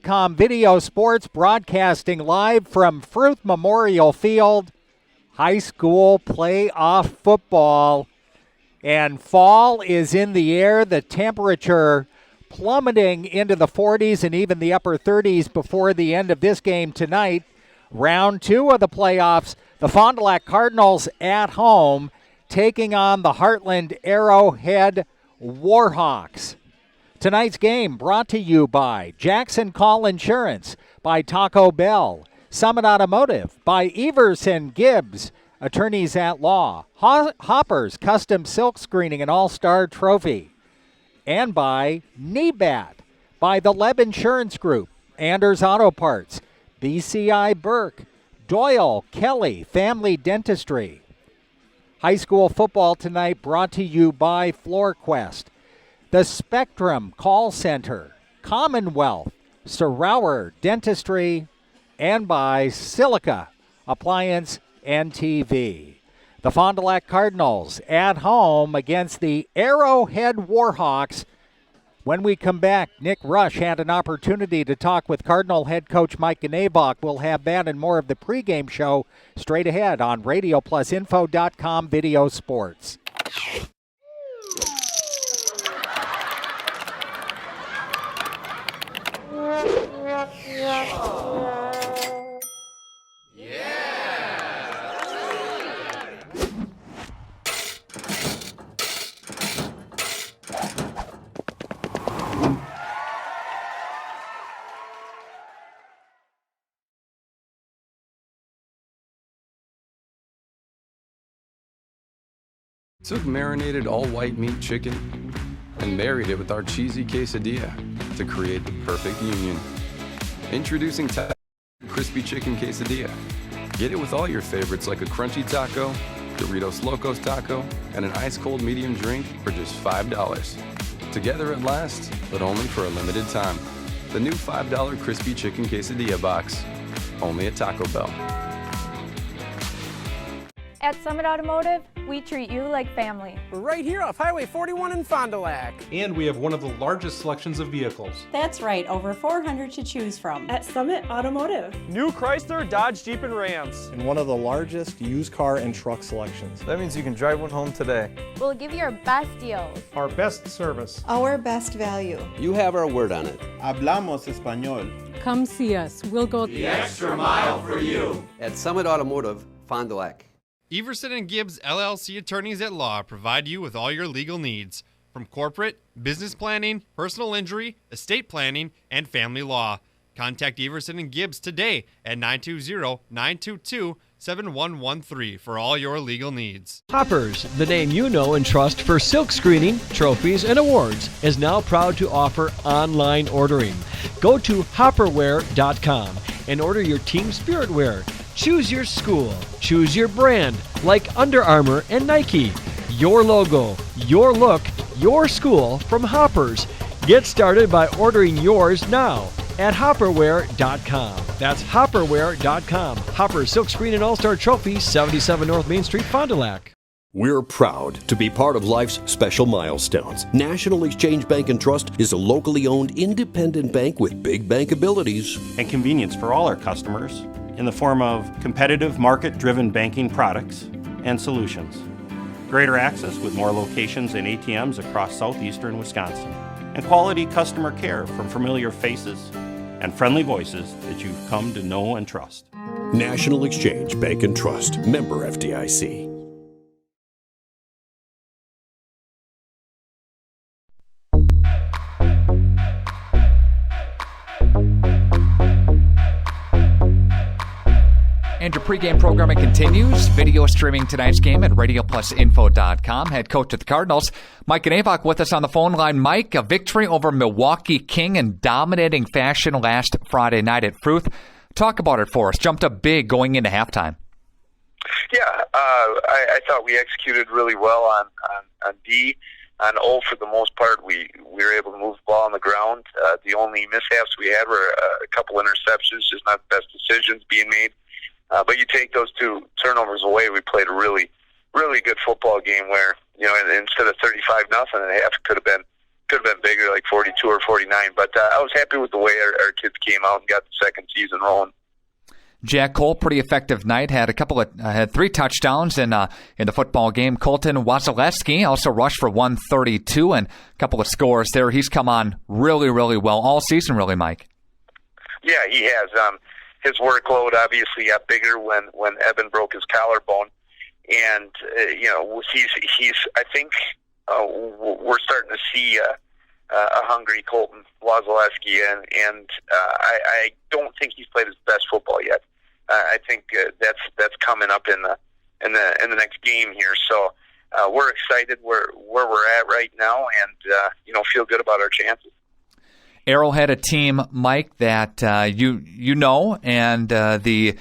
Video Sports broadcasting live from Fruth Memorial Field. High school playoff football. And fall is in the air. The temperature plummeting into the 40s and even the upper 30s before the end of this game tonight. Round 2 of the playoffs. The Fond du Lac Cardinals at home taking on the Heartland Arrowhead Warhawks. Tonight's game brought to you by Jackson Call Insurance, by Taco Bell, Summit Automotive, by Everson Gibbs, Attorneys at Law, Hoppers Custom Silk Screening and All-Star Trophy, and by Kneebat, by the Leb Insurance Group, Anders Auto Parts, BCI Burke, Doyle Kelly Family Dentistry. High school football tonight brought to you by FloorQuest, the Spectrum Call Center, Commonwealth, Sarower Dentistry, and by Silica Appliance and TV. The Fond du Lac Cardinals at home against the Arrowhead Warhawks. When we come back, Nick Rush had an opportunity to talk with Cardinal head coach Mike Ganavok. We'll have that and more of the pregame show straight ahead on RadioPlusInfo.com Video Sports. Took marinated all-white meat chicken and married it with our cheesy quesadilla to create the perfect union. Introducing Crispy Chicken Quesadilla. Get it with all your favorites like a crunchy taco, Doritos Locos taco, and an ice-cold medium drink for just $5. Together at last, but only for a limited time. The new $5 Crispy Chicken Quesadilla box. Only at Taco Bell. At Summit Automotive, we treat you like family. We're right here off Highway 41 in Fond du Lac. And we have one of the largest selections of vehicles. That's right, over 400 to choose from. At Summit Automotive. New Chrysler, Dodge, Jeep, and Rams. And one of the largest used car and truck selections. That means you can drive one home today. We'll give you our best deals. Our best service. Our best value. You have our word on it. Hablamos español. Come see us. We'll go the extra mile for you. At Summit Automotive, Fond du Lac. Everson and Gibbs LLC Attorneys at Law provide you with all your legal needs, from corporate, business planning, personal injury, estate planning, and family law. Contact Everson and Gibbs today at 920-922-7113 for all your legal needs. Hoppers, the name you know and trust for silk screening, trophies, and awards, is now proud to offer online ordering. Go to hopperwear.com and order your team spirit wear. Choose your school, choose your brand, like Under Armour and Nike. Your logo, your look, your school from Hoppers. Get started by ordering yours now at hopperwear.com. That's hopperwear.com. Hopper Silkscreen and All-Star Trophy, 77 North Main Street, Fond du Lac. We're proud to be part of life's special milestones. National Exchange Bank and Trust is a locally owned independent bank with big bank abilities and convenience for all our customers in the form of competitive market-driven banking products and solutions. Greater access with more locations and ATMs across southeastern Wisconsin. And quality customer care from familiar faces and friendly voices that you've come to know and trust. National Exchange Bank and Trust, member FDIC. And your pregame programming continues. Video streaming tonight's game at RadioPlusInfo.com. Head coach of the Cardinals, Mike Ganavok, with us on the phone line. Mike, a victory over Milwaukee King in dominating fashion last Friday night at Fruth. Talk about it for us. Jumped up big going into halftime. Yeah, I thought we executed really well on D. On O, for the most part, we were able to move the ball on the ground. The only mishaps we had were a couple interceptions, just not the best decisions being made. But you take those two turnovers away, we played a really, really good football game where, you know, instead of 35-0 at half, it could have been could have been bigger, like 42 or 49. But I was happy with the way our kids came out and got the second season rolling. Jack Cole, pretty effective night. Had had 3 touchdowns in the football game. Colton Wasilewski also rushed for 132 and a couple of scores there. He's come on really, really well all season, really, Mike. Yeah, he has. His workload obviously got bigger when Evan broke his collarbone, and he's. I think we're starting to see a hungry Colton Wasilewski, and I don't think he's played his best football yet. I think that's coming up in the next game here. So we're excited where we're at right now, and feel good about our chances. Arrowhead, a team, Mike, that you know, and the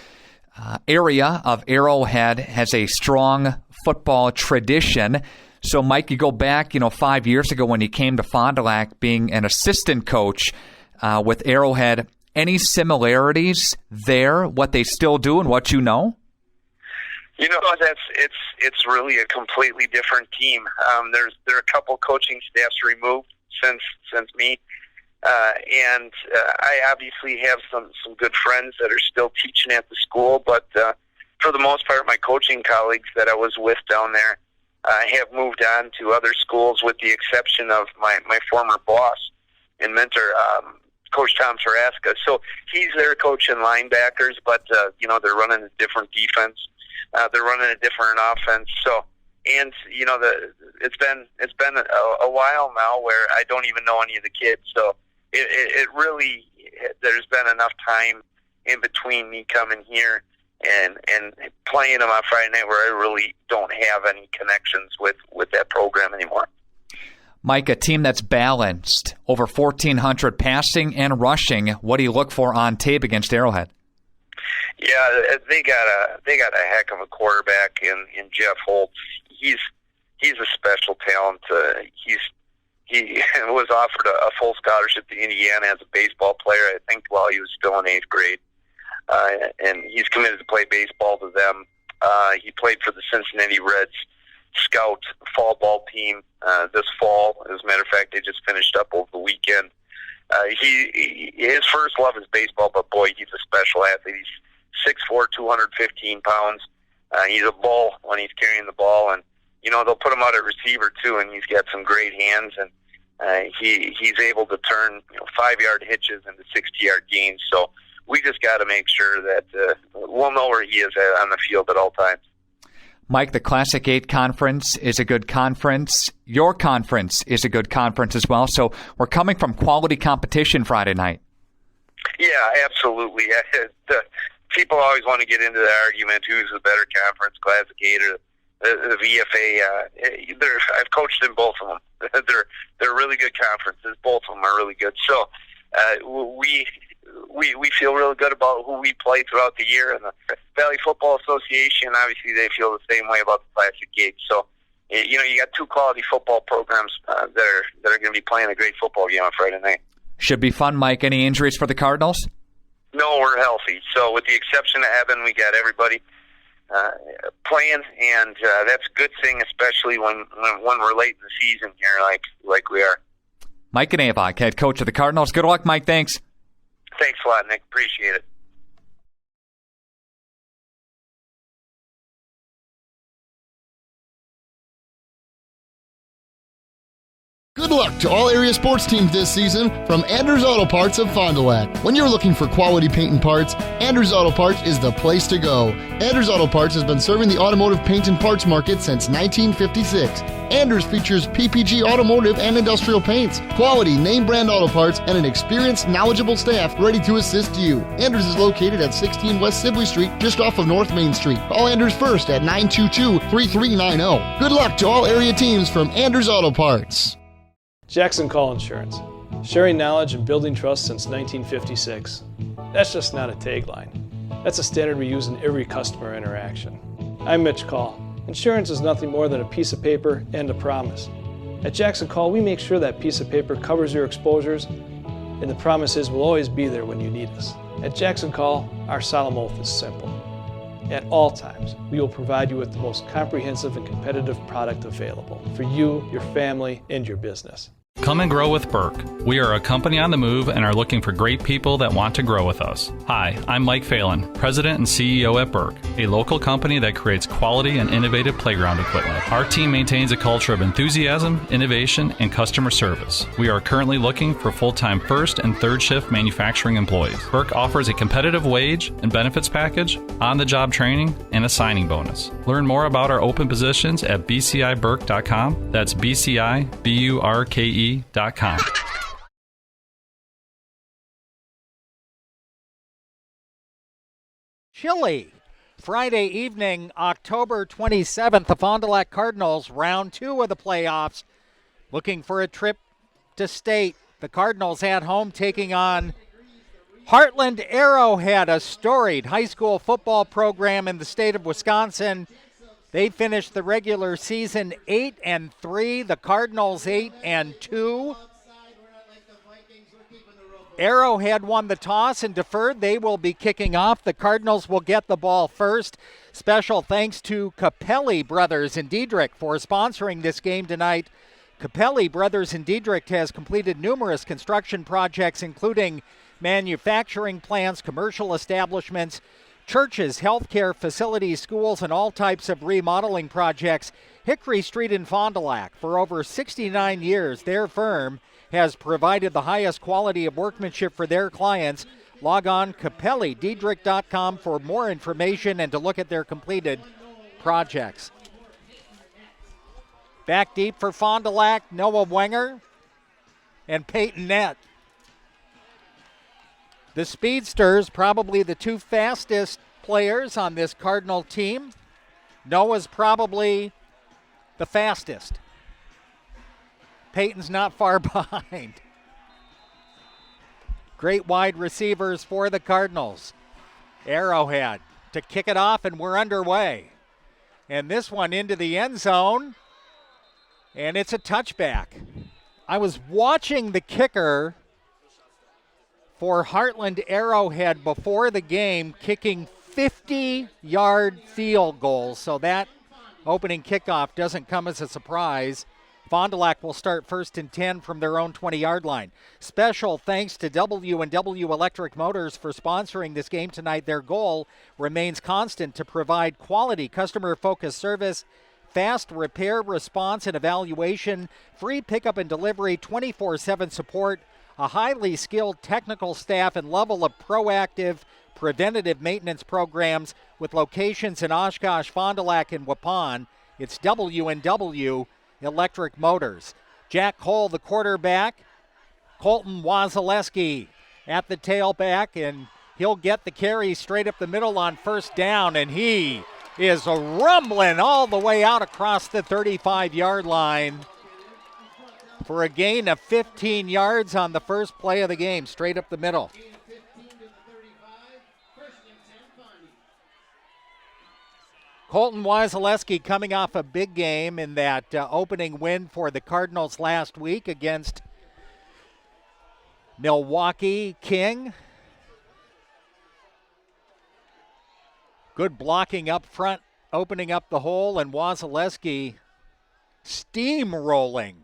area of Arrowhead has a strong football tradition. So, Mike, you go back, 5 years ago when you came to Fond du Lac being an assistant coach with Arrowhead. Any similarities there, what they still do and what you know? It's really a completely different team. There are a couple coaching staffs removed since me. And I obviously have some good friends that are still teaching at the school, but for the most part, my coaching colleagues that I was with down there have moved on to other schools, with the exception of my former boss and mentor, Coach Tom Taraska. So he's their coach in linebackers, but they're running a different defense. They're running a different offense. So, and it's been a while now where I don't even know any of the kids. So. It really, there's been enough time in between me coming here and playing them on Friday night where I really don't have any connections with that program anymore. Mike, a team that's balanced, over 1,400 passing and rushing. What do you look for on tape against Arrowhead? Yeah, they got a heck of a quarterback in Jeff Holtz. He's a special talent. He was offered a full scholarship to Indiana as a baseball player, I think, while he was still in 8th grade. And he's committed to play baseball to them. He played for the Cincinnati Reds scout fall ball team this fall. As a matter of fact, they just finished up over the weekend. His first love is baseball, but boy, he's a special athlete. He's 6'4", 215 pounds. He's a bull when he's carrying the ball, and they'll put him out at receiver too, and he's got some great hands, and he's able to turn 5-yard hitches into 60-yard gains. So we just got to make sure that we'll know where he is on the field at all times. Mike, the Classic 8 conference is a good conference. Your conference is a good conference as well. So we're coming from quality competition Friday night. Yeah, absolutely. People always want to get into the argument, who's the better conference, Classic 8 or the VFA. I've coached in both of them. They're really good conferences. Both of them are really good. So we feel really good about who we play throughout the year. And the Valley Football Association, obviously, they feel the same way about the Classic 8. So you got 2 quality football programs that are going to be playing a great football game on Friday night. Should be fun, Mike. Any injuries for the Cardinals? No, we're healthy. So with the exception of Evan, we got everybody playing, and that's a good thing, especially when we're late in the season here, like we are. Mike Ganavok, head coach of the Cardinals. Good luck, Mike. Thanks. Thanks a lot, Nick. Appreciate it. Good luck to all area sports teams this season from Anders Auto Parts of Fond du Lac. When you're looking for quality paint and parts, Anders Auto Parts is the place to go. Anders Auto Parts has been serving the automotive paint and parts market since 1956. Anders features PPG automotive and industrial paints, quality name brand auto parts, and an experienced, knowledgeable staff ready to assist you. Anders is located at 16 West Sibley Street, just off of North Main Street. Call Anders first at 922-3390. Good luck to all area teams from Anders Auto Parts. Jackson Call Insurance, sharing knowledge and building trust since 1956. That's just not a tagline. That's a standard we use in every customer interaction. I'm Mitch Call. Insurance is nothing more than a piece of paper and a promise. At Jackson Call, we make sure that piece of paper covers your exposures, and the promise is we'll always be there when you need us. At Jackson Call, our solemn oath is simple. At all times, we will provide you with the most comprehensive and competitive product available for you, your family, and your business. Come and grow with Burke. We are a company on the move and are looking for great people that want to grow with us. Hi, I'm Mike Phelan, President and CEO at Burke, a local company that creates quality and innovative playground equipment. Our team maintains a culture of enthusiasm, innovation, and customer service. We are currently looking for full-time first and third shift manufacturing employees. Burke offers a competitive wage and benefits package, on-the-job training, and a signing bonus. Learn more about our open positions at bciburke.com. That's bciburke.com. Chile. Friday evening, October 27th, the Fond du Lac Cardinals, round 2 of the playoffs, looking for a trip to state. The Cardinals at home taking on Heartland Arrowhead, a storied high school football program in the state of Wisconsin. They finished the regular season 8-3. The Cardinals 8-2. Arrowhead won the toss and deferred. They will be kicking off. The Cardinals will get the ball first. Special thanks to Capelli Brothers in Diedrich for sponsoring this game tonight. Capelli Brothers in Diedrich has completed numerous construction projects, including manufacturing plants, commercial establishments, churches, healthcare facilities, schools, and all types of remodeling projects. Hickory Street in Fond du Lac. For over 69 years, their firm has provided the highest quality of workmanship for their clients. Log on CapelliDiedrich.com for more information and to look at their completed projects. Back deep for Fond du Lac, Noah Wenger and Peyton Nett. The Speedsters, probably the two fastest players on this Cardinal team. Noah's probably the fastest. Peyton's not far behind. Great wide receivers for the Cardinals. Arrowhead to kick it off, and we're underway. And this one into the end zone, and it's a touchback. I was watching the kicker for Heartland Arrowhead before the game, kicking 50-yard field goals, so that opening kickoff doesn't come as a surprise. Fond du Lac will start 1st and 10 from their own 20-yard line. Special thanks to W&W Electric Motors for sponsoring this game tonight. Their goal remains constant to provide quality customer-focused service, fast repair, response, and evaluation, free pickup and delivery, 24/7 support, a highly skilled technical staff, and level of proactive preventative maintenance programs with locations in Oshkosh, Fond du Lac, and Waupun. It's W&W Electric Motors. Jack Cole, the quarterback. Colton Wasilewski at the tailback, and he'll get the carry straight up the middle on first down, and he is rumbling all the way out across the 35-yard line for a gain of 15 yards on the first play of the game, straight up the middle. Colton Wasilewski coming off a big game in that opening win for the Cardinals last week against Milwaukee King. Good blocking up front, opening up the hole, and Wasilewski steamrolling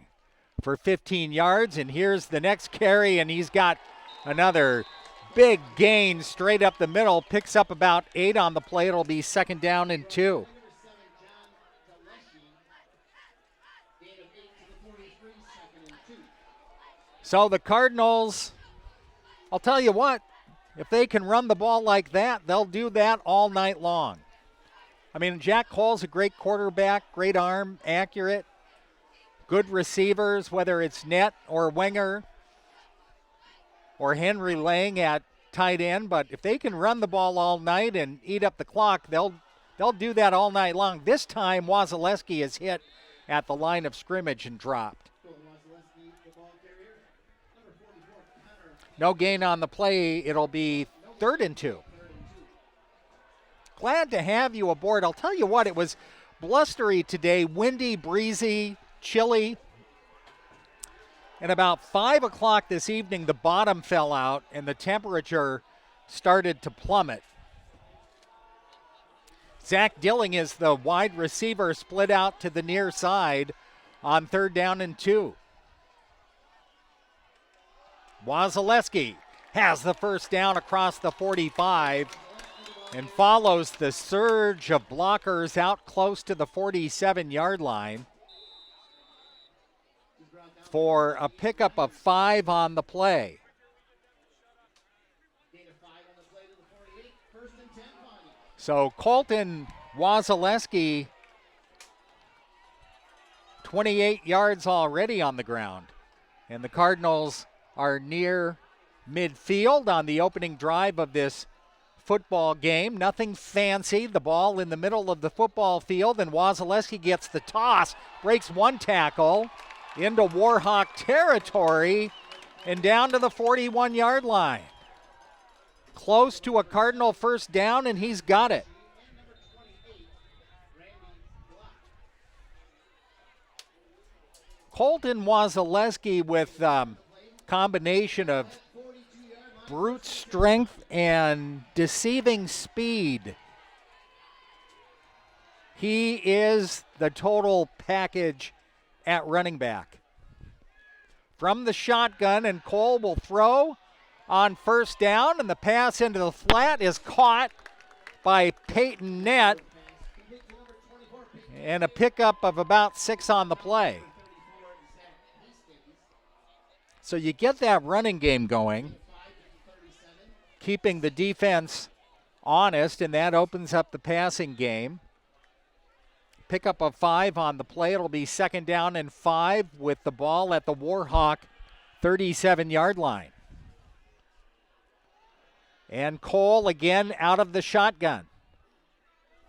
for 15 yards. And here's the next carry, and he's got another big gain straight up the middle, picks up about 8 on the play. It'll be 2nd down and 2. So the Cardinals, I'll tell you what, if they can run the ball like that, they'll do that all night long. I mean, Jack Cole's a great quarterback, great arm, accurate, good receivers, whether it's Nett or Wenger or Henry Lang at tight end. But if they can run the ball all night and eat up the clock, they'll do that all night long. This time, Wasilewski is hit at the line of scrimmage and dropped. No gain on the play. It'll be 3rd and 2. Glad to have you aboard. I'll tell you what, it was blustery today, windy, breezy, chilly. And about 5 o'clock this evening, the bottom fell out and the temperature started to plummet. Zach Dilling is the wide receiver, split out to the near side on 3rd down and 2. Wasilewski has the first down across the 45 and follows the surge of blockers out close to the 47-yard line for a pickup of 5 on the play. So Colton Wasilewski, 28 yards already on the ground. And the Cardinals are near midfield on the opening drive of this football game. Nothing fancy. The ball in the middle of the football field, and Wasilewski gets the toss, breaks one tackle into Warhawk territory and down to the 41-yard line. Close to a Cardinal first down, and he's got it. Colton Wasilewski with combination of brute strength and deceiving speed. He is the total package at running back. From the shotgun, and Cole will throw on first down, and the pass into the flat is caught by Peyton Nett, and a pickup of about 6 on the play. So you get that running game going, keeping the defense honest, and that opens up the passing game. Pickup of 5 on the play. It'll be 2nd down and 5 with the ball at the Warhawk 37-yard line. And Cole again out of the shotgun.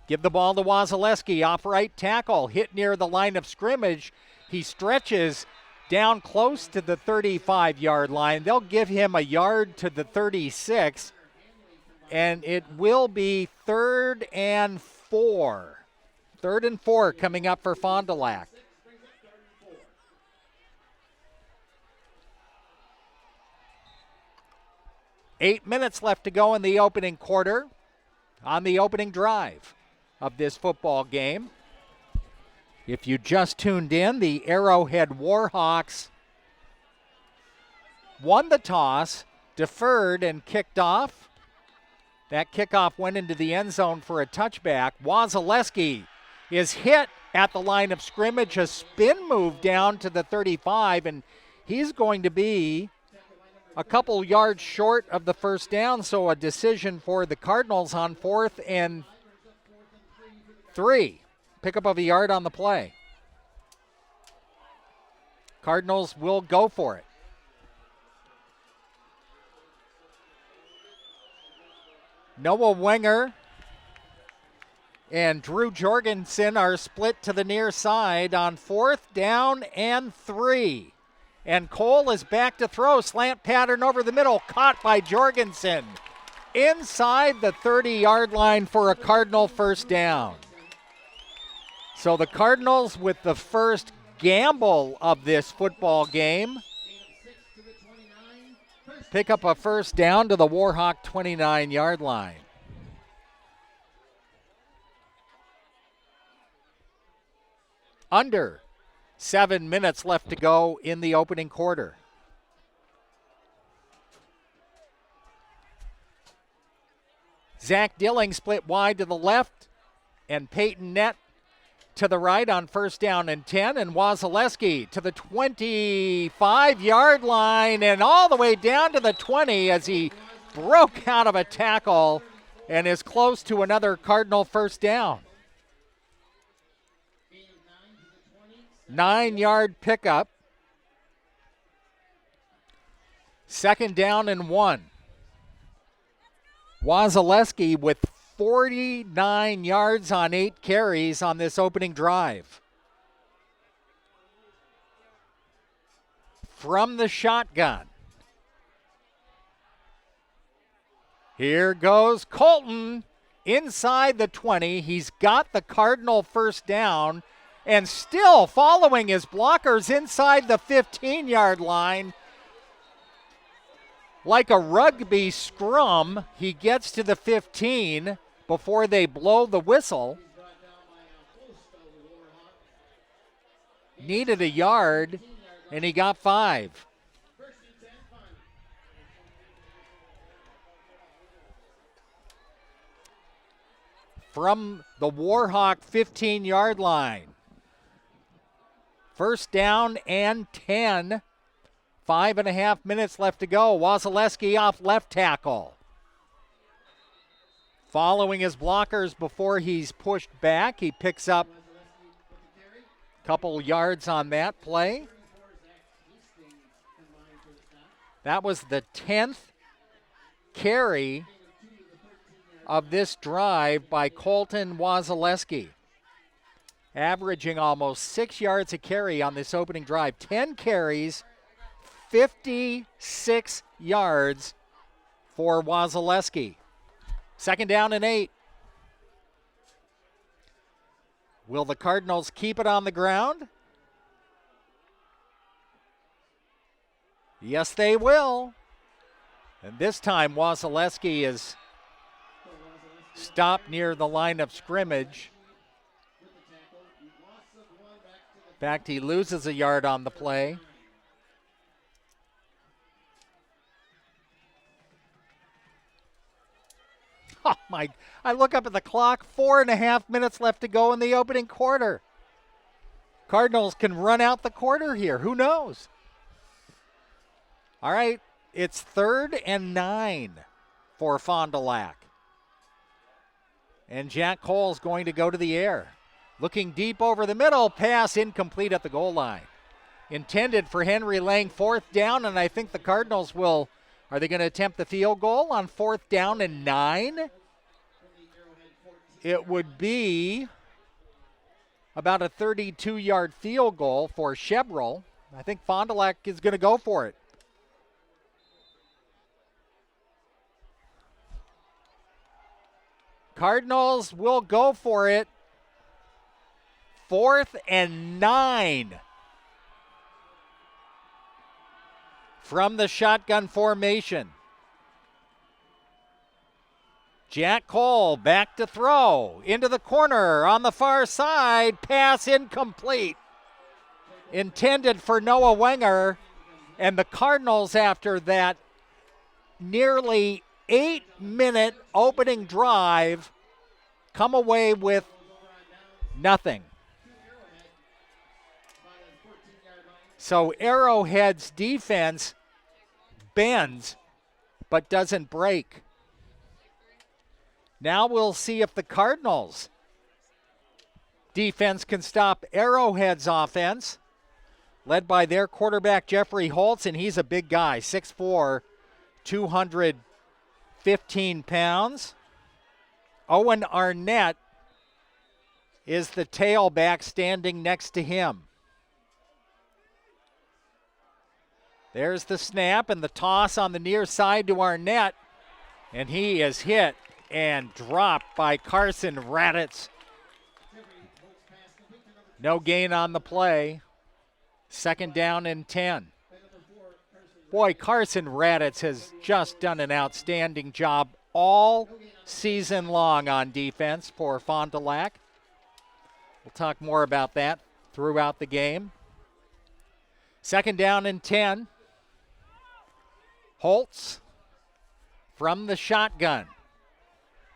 Give the ball to Wasilewski, off right tackle, hit near the line of scrimmage. He stretches down close to the 35-yard line. They'll give him a yard to the 36, and it will be 3rd and 4. 3rd and 4 coming up for Fond du Lac. Eight minutes left to go in the opening quarter on the opening drive of this football game. If you just tuned in, the Arrowhead Warhawks won the toss, deferred, and kicked off. That kickoff went into the end zone for a touchback. Wasilewski is hit at the line of scrimmage, a spin move down to the 35, and he's going to be a couple yards short of the first down, so a decision for the Cardinals on 4th and 3. Pickup of a yard on the play. Cardinals will go for it. Noah Wenger and Drew Jorgensen are split to the near side on 4th down and 3. And Cole is back to throw. Slant pattern over the middle, caught by Jorgensen. Inside the 30-yard line for a Cardinal first down. So the Cardinals with the first gamble of this football game pick up a first down to the Warhawk 29-yard line. Under 7 minutes left to go in the opening quarter. Zach Dilling split wide to the left, and Peyton Nett to the right on first down and 10, and Wasilewski to the 25-yard line and all the way down to the 20 as he broke out of a tackle and is close to another Cardinal first down. 9-yard pickup. 2nd down and 1. Wasilewski with 49 yards on 8 carries on this opening drive. From the shotgun. Here goes Colton inside the 20. He's got the Cardinal first down and still following his blockers inside the 15-yard line. Like a rugby scrum, he gets to the 15 before they blow the whistle. Needed a yard, and he got 5. from the Warhawk 15-yard line. First down and 10. 5.5 minutes left to go. Wasilewski off left tackle. Following his blockers before he's pushed back. He picks up a couple yards on that play. That was the 10th carry of this drive by Colton Wasilewski, averaging almost 6 yards a carry on this opening drive. 10 carries, 56 yards for Wasilewski. Second down and 8. Will the Cardinals keep it on the ground? Yes, they will. And this time Wasilewski is stopped near the line of scrimmage. In fact, he loses a yard on the play. Oh my, I look up at the clock, 4.5 minutes left to go in the opening quarter. Cardinals can run out the quarter here, who knows? All right, it's 3rd and 9 for Fond du Lac. And Jack Cole's going to go to the air. Looking deep over the middle, pass incomplete at the goal line. Intended for Henry Lang, 4th down, and I think the Cardinals will, are they going to attempt the field goal on 4th down and 9? It would be about a 32-yard field goal for Chevrolet. I think Fond du Lac is going to go for it. Cardinals will go for it. 4th and 9. From the shotgun formation. Jack Cole back to throw. Into the corner on the far side. Pass incomplete. Intended for Noah Wenger. And the Cardinals, after that nearly 8-minute opening drive, come away with nothing. So Arrowhead's defense bends but doesn't break. Now we'll see if the Cardinals defense can stop Arrowhead's offense, led by their quarterback Jeffrey Holtz, and he's a big guy, 6'4", 215 pounds. Owen Arnett is the tailback standing next to him. There's the snap and the toss on the near side to Arnett, and he is hit and dropped by Carson Raditz. No gain on the play. 2nd down and 10. Boy, Carson Raditz has just done an outstanding job all season long on defense for Fond du Lac. We'll talk more about that throughout the game. 2nd down and 10. Holtz from the shotgun.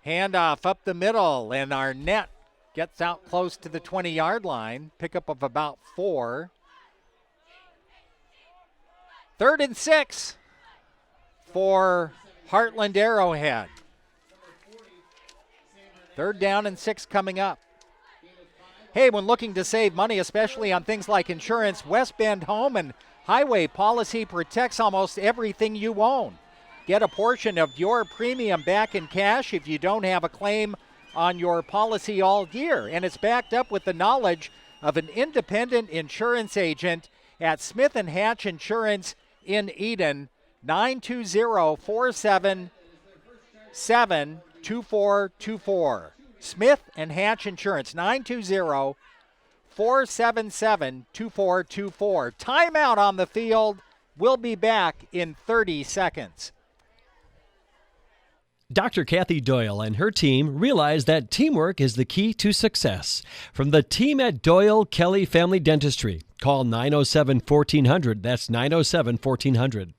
Handoff up the middle, and Arnett gets out close to the 20-yard line. Pickup of about 4. 3rd and 6 for Heartland Arrowhead. 3rd down and 6 coming up. Hey, when looking to save money, especially on things like insurance, West Bend Home and Highway Policy protects almost everything you own. Get a portion of your premium back in cash if you don't have a claim on your policy all year. And it's backed up with the knowledge of an independent insurance agent at Smith & Hatch Insurance in Eden, 920-477-2424. Smith & Hatch Insurance, 920-477-2424. Timeout on the field. We'll be back in 30 seconds. Dr. Kathy Doyle and her team realize that teamwork is the key to success. From the team at Doyle Kelly Family Dentistry, call 907-1400. That's 907-1400.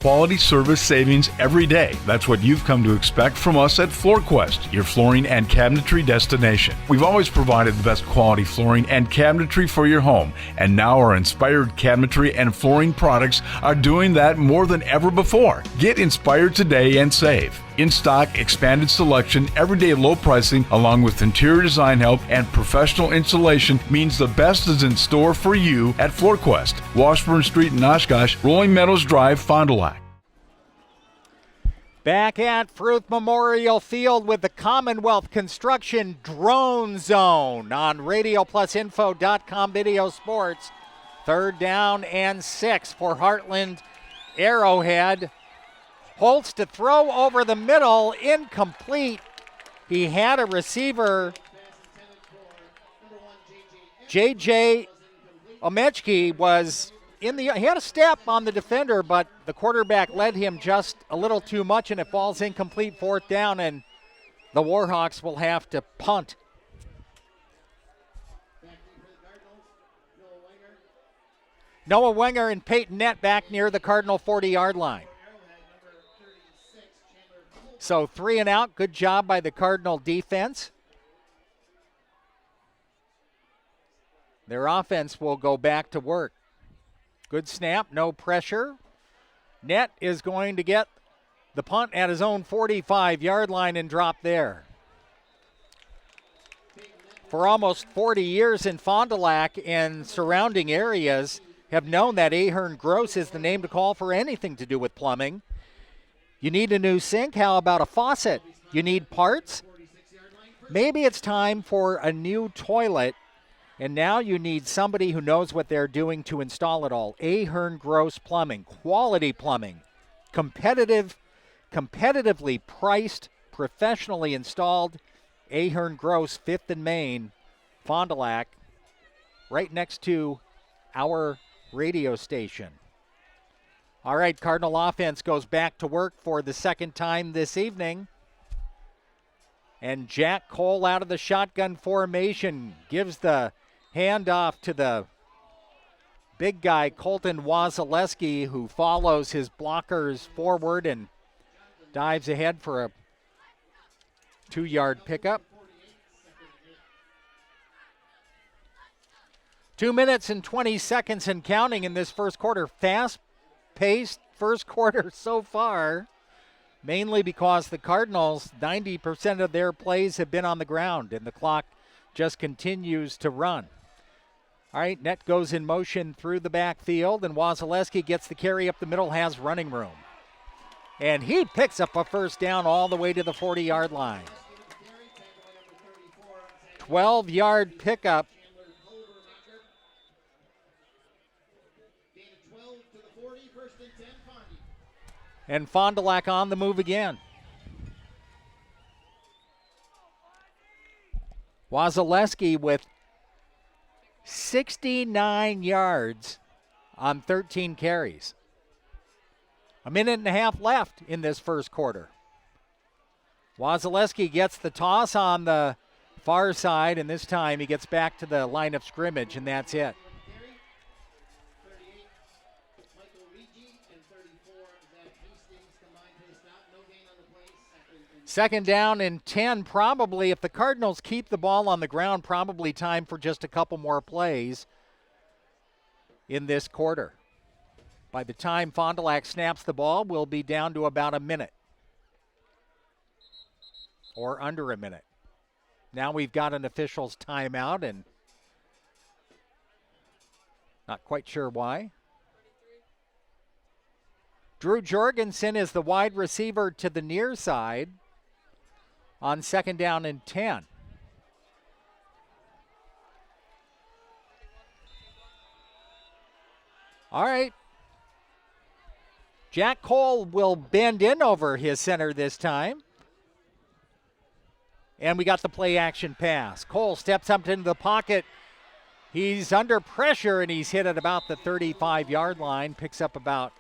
Quality service savings every day. That's what you've come to expect from us at FloorQuest, your flooring and cabinetry destination. We've always provided the best quality flooring and cabinetry for your home, and now our inspired cabinetry and flooring products are doing that more than ever before. Get inspired today and save. In stock, expanded selection, everyday low pricing, along with interior design help and professional installation means the best is in store for you at FloorQuest, Washburn Street in Oshkosh, Rolling Meadows Drive, Fond du Lac. Back at Fruth Memorial Field with the Commonwealth Construction Drone Zone on RadioPlusInfo.com Video Sports. 3rd down and 6 for Heartland Arrowhead. Holtz to throw over the middle, incomplete. He had a receiver, J.J. Omechki was he had a step on the defender, but the quarterback led him just a little too much, and it falls incomplete. 4th down, and the Warhawks will have to punt. Noah Wenger and Peyton Nett back near the Cardinal 40-yard line. So 3 and out. Good job by the Cardinal defense. Their offense will go back to work. Good snap, no pressure. Nett is going to get the punt at his own 45-yard line and drop there. For almost 40 years in Fond du Lac and surrounding areas have known that Ahern Gross is the name to call for anything to do with plumbing. You need a new sink? How about a faucet? You need parts? Maybe it's time for a new toilet, and now you need somebody who knows what they're doing to install it all. Ahern Gross Plumbing, quality plumbing, competitively priced, professionally installed. Ahern Gross, 5th and Main, Fond du Lac, right next to our radio station. All right, Cardinal offense goes back to work for the 2nd time this evening. And Jack Cole out of the shotgun formation gives the handoff to the big guy, Colton Wasilewski, who follows his blockers forward and dives ahead for a 2-yard pickup. 2 minutes and 20 seconds and counting in this first quarter. Fast-paced first quarter so far, mainly because the Cardinals, 90% of their plays have been on the ground, and the clock just continues to run. All right, Nett goes in motion through the backfield, and Wasilewski gets the carry up the middle, has running room. And he picks up a 1st down all the way to the 40-yard line. 12-yard pickup. And Fond du Lac on the move again. Wasilewski with 69 yards on 13 carries. A minute and a half left in this first quarter. Wasilewski gets the toss on the far side, and this time he gets back to the line of scrimmage, and that's it. Second down and 10, probably, if the Cardinals keep the ball on the ground, probably time for just a couple more plays in this quarter. By the time Fond du Lac snaps the ball, we'll be down to about a minute or under a minute. Now we've got an official's timeout, and not quite sure why. Drew Jorgensen is the wide receiver to the near side on 2nd down and 10. All right. Jack Cole will bend in over his center this time. And we got the play action pass. Cole steps up into the pocket. He's under pressure, and he's hit at about the 35-yard line. Picks up about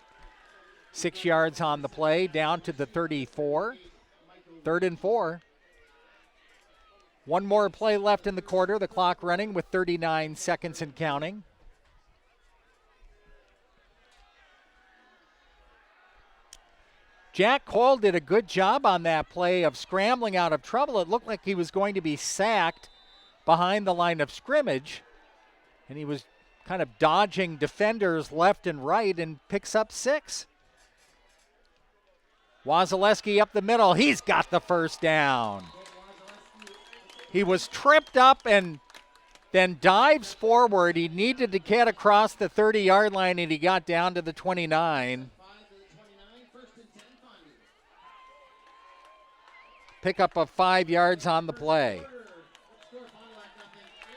6 yards on the play, down to the 34. 3rd and 4. One more play left in the quarter. The clock running with 39 seconds and counting. Jack Cole did a good job on that play of scrambling out of trouble. It looked like he was going to be sacked behind the line of scrimmage, and he was kind of dodging defenders left and right and picks up 6. Wasilewski up the middle. He's got the first down. He was tripped up and then dives forward. He needed to get across the 30-yard line, and he got down to the 29. Pickup of 5 yards on the play.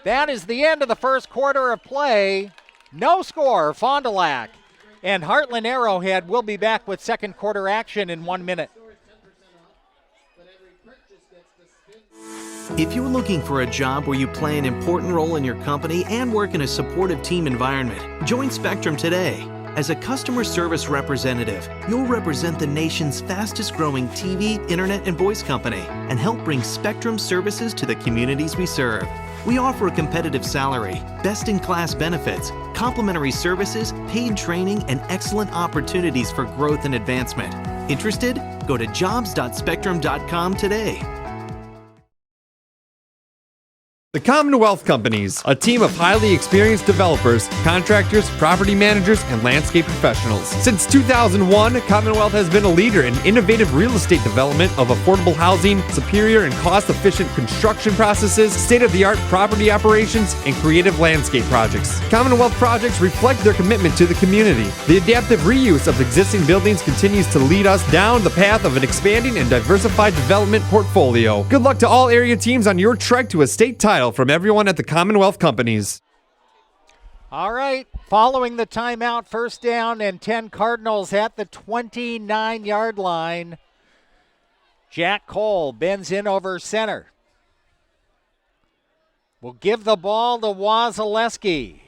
That is the end of the first quarter of play. No score, Fond du Lac. And Heartland Arrowhead will be back with second quarter action in 1 minute. If you're looking for a job where you play an important role in your company and work in a supportive team environment, join Spectrum today. As a customer service representative, you'll represent the nation's fastest growing TV, internet, and voice company and help bring Spectrum services to the communities we serve. We offer a competitive salary, best-in-class benefits, complimentary services, paid training, and excellent opportunities for growth and advancement. Interested? Go to jobs.spectrum.com today. The Commonwealth Companies, a team of highly experienced developers, contractors, property managers, and landscape professionals. Since 2001, Commonwealth has been a leader in innovative real estate development of affordable housing, superior and cost-efficient construction processes, state-of-the-art property operations, and creative landscape projects. Commonwealth projects reflect their commitment to the community. The adaptive reuse of existing buildings continues to lead us down the path of an expanding and diversified development portfolio. Good luck to all area teams on your trek to a state title from everyone at the Commonwealth Companies. All right, following the timeout, first down and 10 Cardinals at the 29-yard line. Jack Cole bends in over center. Will give the ball to Wasilewski.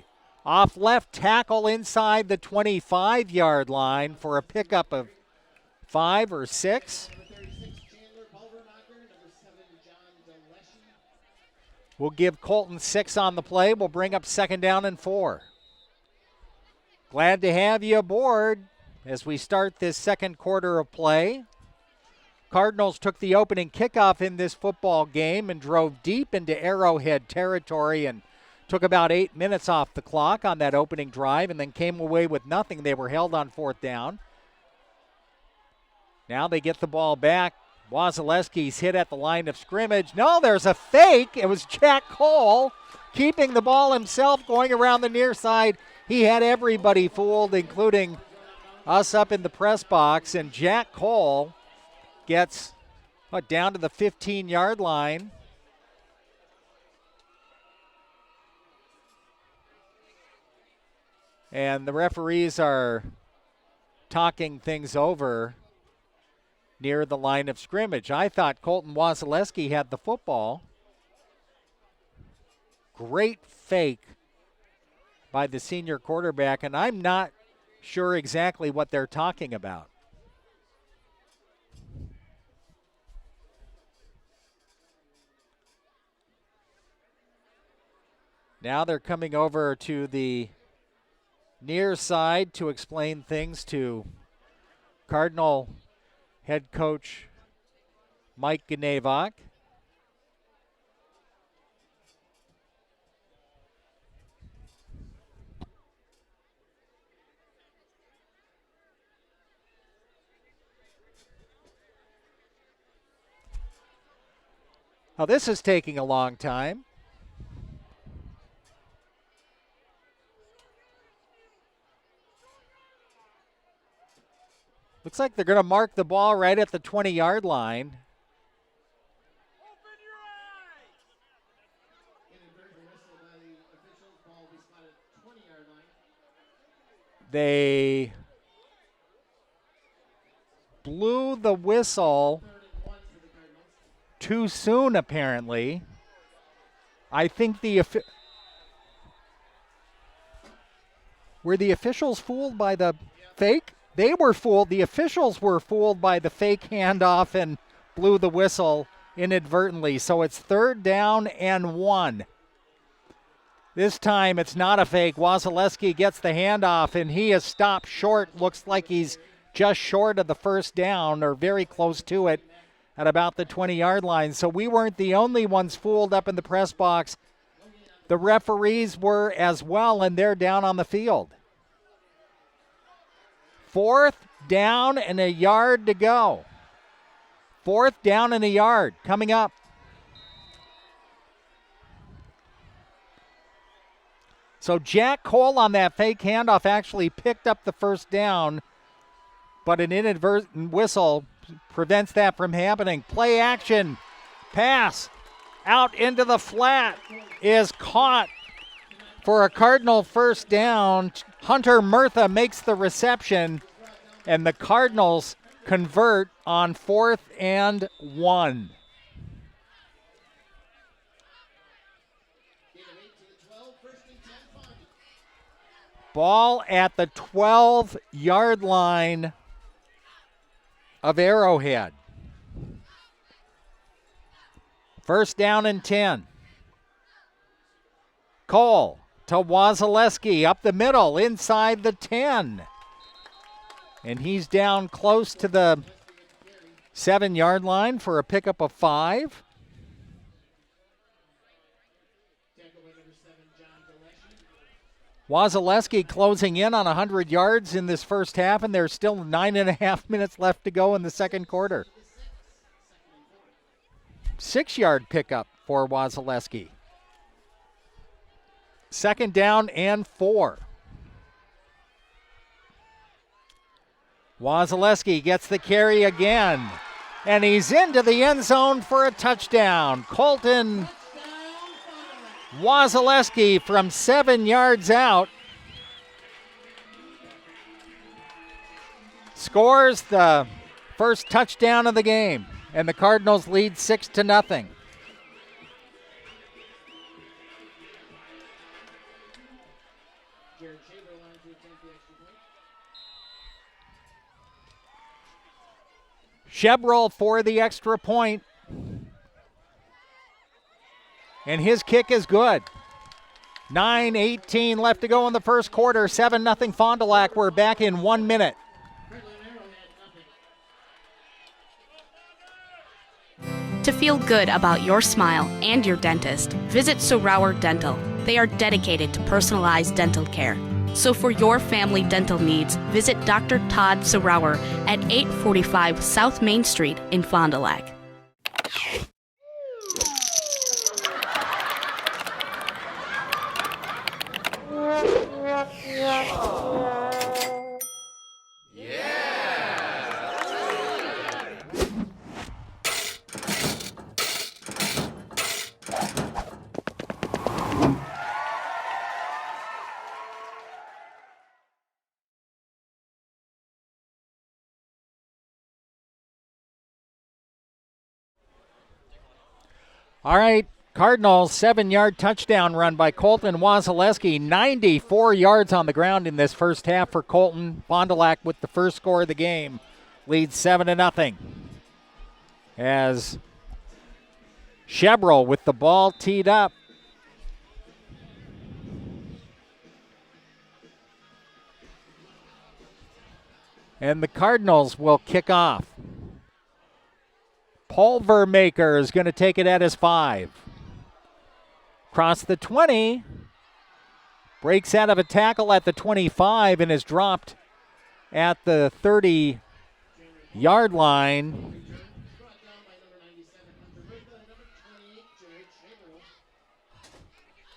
Off left tackle inside the 25-yard line for a pickup of 5 or 6. We'll give Colton 6 on the play. We'll bring up second down and 4. Glad to have you aboard as we start this second quarter of play. Cardinals took the opening kickoff in this football game and drove deep into Arrowhead territory and took about 8 minutes off the clock on that opening drive and then came away with nothing. They were held on fourth down. Now they get the ball back. Wasilewski's hit at the line of scrimmage. No, there's a fake. It was Jack Cole keeping the ball himself, going around the near side. He had everybody fooled, including us up in the press box. And Jack Cole gets down to the 15-yard line. And the referees are talking things over near the line of scrimmage. I thought Colton Wasilewski had the football. Great fake by the senior quarterback, and I'm not sure exactly what they're talking about. Now they're coming over to the near side to explain things to Cardinal head coach Mike Gnavok. Now this is taking a long time. Looks like they're going to mark the ball right at the 20-yard line. They blew the whistle too soon, apparently. I think were the officials fooled by the fake? They were fooled. The officials were fooled by the fake handoff and blew the whistle inadvertently. So it's third down and 1. This time it's not a fake. Wasilewski gets the handoff and he is stopped short. Looks like he's just short of the first down, or very close to it, at about the 20-yard line. So we weren't the only ones fooled up in the press box. The referees were as well, and they're down on the field. 4th down and a yard to go. 4th down and a yard coming up. So Jack Cole on that fake handoff actually picked up the first down, but an inadvertent whistle prevents that from happening. Play action, pass out into the flat is caught for a Cardinal first down. Hunter Murtha makes the reception, and the Cardinals convert on 4th and 1. Ball at the 12-yard line of Arrowhead. First down and 10. Cole to Wasilewski up the middle inside the 10. And he's down close to the 7-yard line for a pickup of 5. Wasilewski closing in on 100 yards in this first half, and there's still 9.5 minutes left to go in the second quarter. 6-yard pickup for Wasilewski. Second down and 4. Wasilewski gets the carry again, and he's into the end zone for a touchdown. Colton Wasilewski from 7 yards out scores the first touchdown of the game, and the Cardinals lead 6-0. Shebrel for the extra point. And his kick is good. 9:18 left to go in the first quarter. 7-0 Fond du Lac. We're back in 1 minute. To feel good about your smile and your dentist, visit Sauer Dental. They are dedicated to personalized dental care. So for your family dental needs, visit Dr. Todd Sauer at 845 South Main Street in Fond du Lac. All right, Cardinals 7-yard touchdown run by Colton Wasilewski. 94 yards on the ground in this first half for Colton. Fond du Lac with the first score of the game leads 7-0. As Shebrel with the ball teed up. And the Cardinals will kick off. Pulvermaker is going to take it at his 5. Across the 20. Breaks out of a tackle at the 25 and is dropped at the 30-yard line.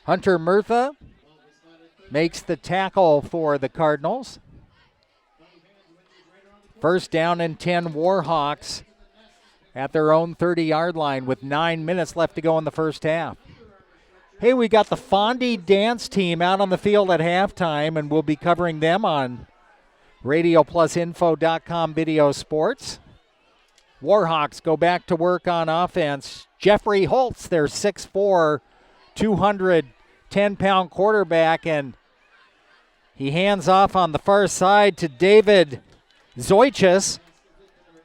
Hunter Murtha makes the tackle for the Cardinals. First down and 10 Warhawks at their own 30-yard line with 9 minutes left to go in the first half. Hey, we got the Fondy dance team out on the field at halftime, and we'll be covering them on RadioPlusInfo.com Video Sports. Warhawks go back to work on offense. Jeffrey Holtz, their 6'4", 210-pound quarterback, and he hands off on the far side to David Zoichis.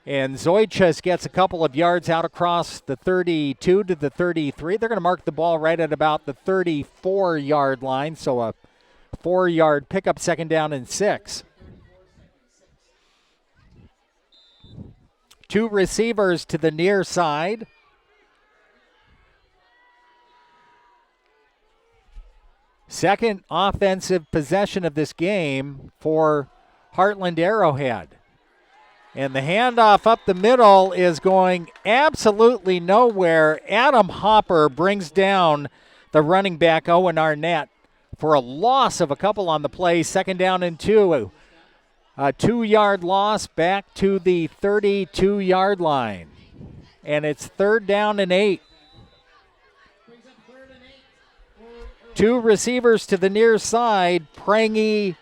And Zoichis gets a couple of yards out across the 32 to the 33. They're going to mark the ball right at about the 34-yard line, so a 4-yard pickup, second down and 6. 2 receivers to the near side. Second offensive possession of this game for Heartland Arrowhead. And the handoff up the middle is going absolutely nowhere. Adam Hopper brings down the running back Owen Arnett for a loss of a couple on the play. 2nd down and 2. A 2-yard loss back to the 32-yard line. And it's 3rd down and 8. 2 receivers to the near side, Pregame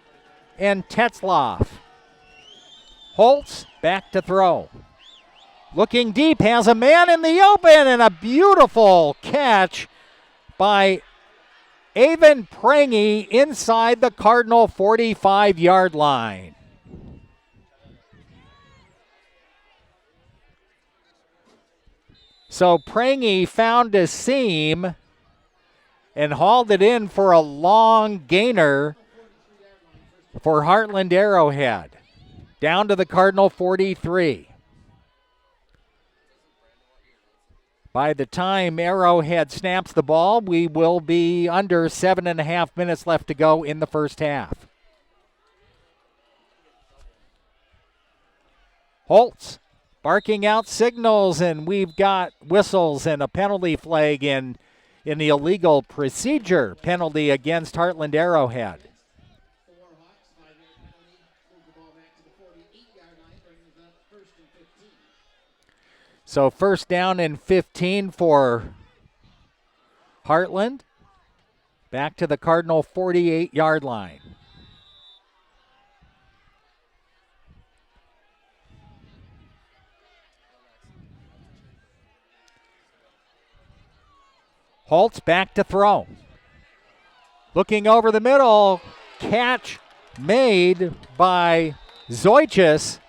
and Tetzloff. Holtz back to throw. Looking deep, has a man in the open, and a beautiful catch by Avon Pregame inside the Cardinal 45-yard line. So Pregame found a seam and hauled it in for a long gainer for Heartland Arrowhead. Down to the Cardinal 43. By the time Arrowhead snaps the ball, we will be under 7.5 minutes left to go in the first half. Holtz barking out signals, and we've got whistles and a penalty flag in the illegal procedure penalty against Heartland Arrowhead. So 1st down and 15 for Heartland. Back to the Cardinal 48-yard line. Holtz back to throw. Looking over the middle. Catch made by Zoichis.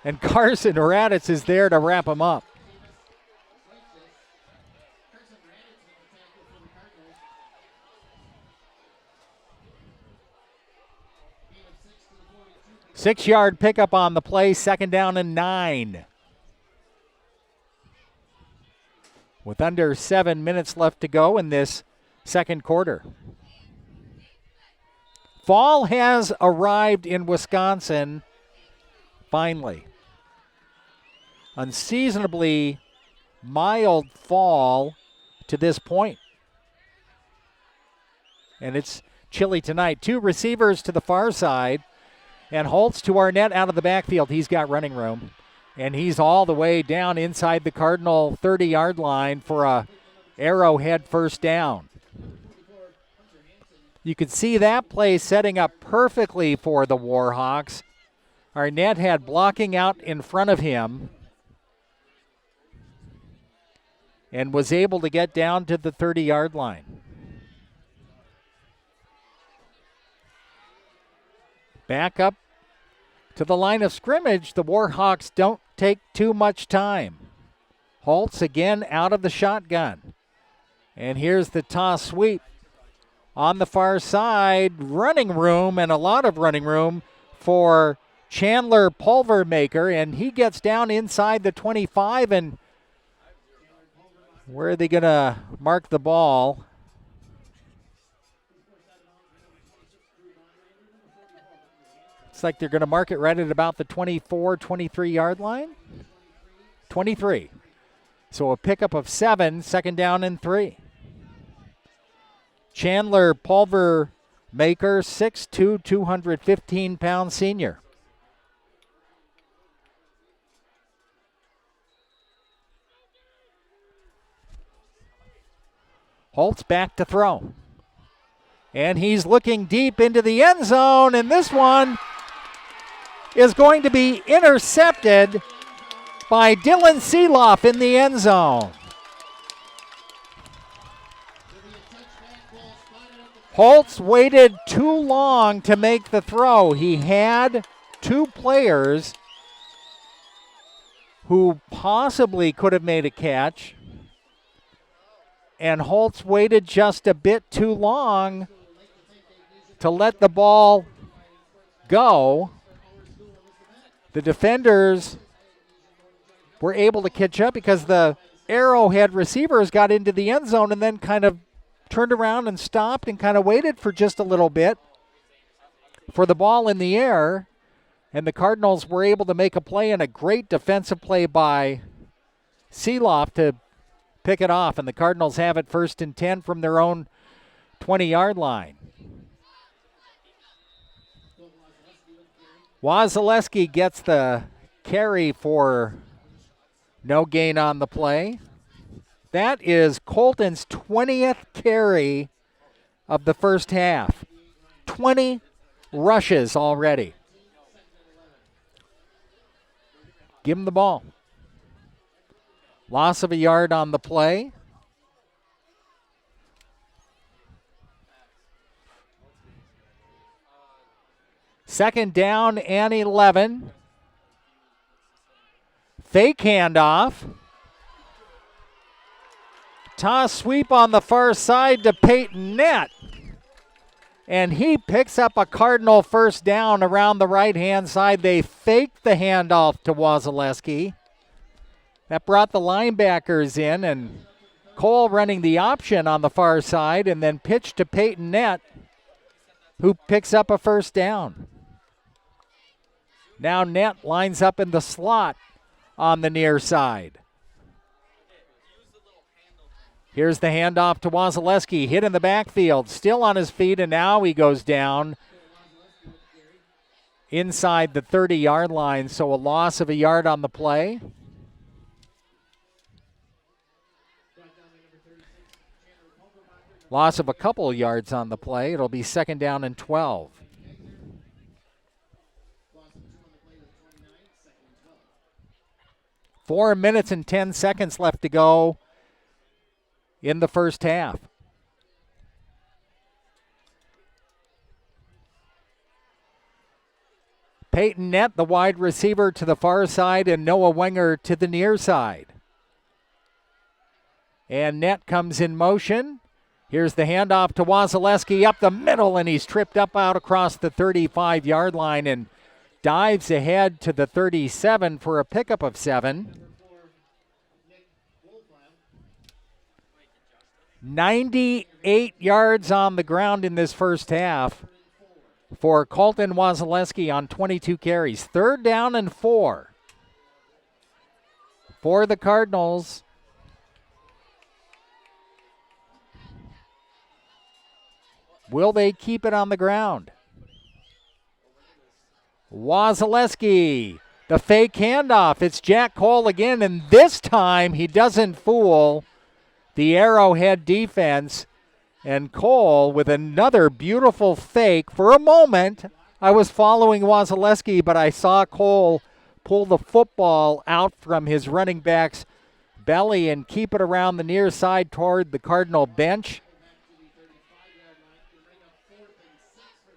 And Carson Raditz is there to wrap him up. Six-yard pickup on the play, 2nd down and 9. With under 7 minutes left to go in this second quarter. Fall has arrived in Wisconsin, finally. Unseasonably mild fall to this point. And it's chilly tonight. 2 receivers to the far side. And Holtz to Arnett out of the backfield. He's got running room. And he's all the way down inside the Cardinal 30-yard line for a Arrowhead 1st down. You could see that play setting up perfectly for the Warhawks. Arnett had blocking out in front of him and was able to get down to the 30-yard line. Back up to the line of scrimmage. The Warhawks don't take too much time. Holtz again out of the shotgun. And here's the toss sweep. On the far side, running room, and a lot of running room for Chandler Pulvermaker, and he gets down inside the 25, and where are they going to mark the ball? It's like they're going to mark it right at about the 24, 23-yard line. 23. So a pickup of 7, 2nd down and 3. Chandler Pulvermaker, 6'2", 215-pound senior. Holtz back to throw. And he's looking deep into the end zone, and this one is going to be intercepted by Dylan Seeloff in the end zone. Holtz waited too long to make the throw. He had 2 players who possibly could have made a catch, and Holtz waited just a bit too long to let the ball go. The defenders were able to catch up because the Arrowhead receivers got into the end zone and then kind of turned around and stopped and kind of waited for just a little bit for the ball in the air. And the Cardinals were able to make a play, and a great defensive play by Seeloff to pick it off. And the Cardinals have it 1st and 10 from their own 20-yard line. Wasilewski gets the carry for no gain on the play. That is Colton's 20th carry of the first half. 20 rushes already. Give him the ball. Loss of a yard on the play. Second down and 11. Fake handoff. Toss sweep on the far side to Peyton Nett. And he picks up a Cardinal first down around the right-hand side. They faked the handoff to Wasilewski. That brought the linebackers in, and Cole running the option on the far side, and then pitched to Peyton Nett, who picks up a first down. Now Nett lines up in the slot on the near side. Here's the handoff to Wasilewski, hit in the backfield, still on his feet, and now he goes down inside the 30-yard line, so a loss of a yard on the play. Loss of a couple yards on the play. It'll be 2nd down and 12. Four minutes and 10 seconds left to go in the first half. Peyton Nett, the wide receiver, to the far side, and Noah Wenger to the near side. And Nett comes in motion. Here's the handoff to Wasilewski up the middle, and he's tripped up out across the 35-yard line and dives ahead to the 37 for a pickup of 7. 98 yards on the ground in this first half for Colton Wasilewski on 22 carries. 3rd down and 4 for the Cardinals. Will they keep it on the ground? Wasilewski, the fake handoff. It's Jack Cole again, and this time he doesn't fool the Arrowhead defense. And Cole with another beautiful fake. For a moment, I was following Wasilewski, but I saw Cole pull the football out from his running back's belly and keep it around the near side toward the Cardinal bench.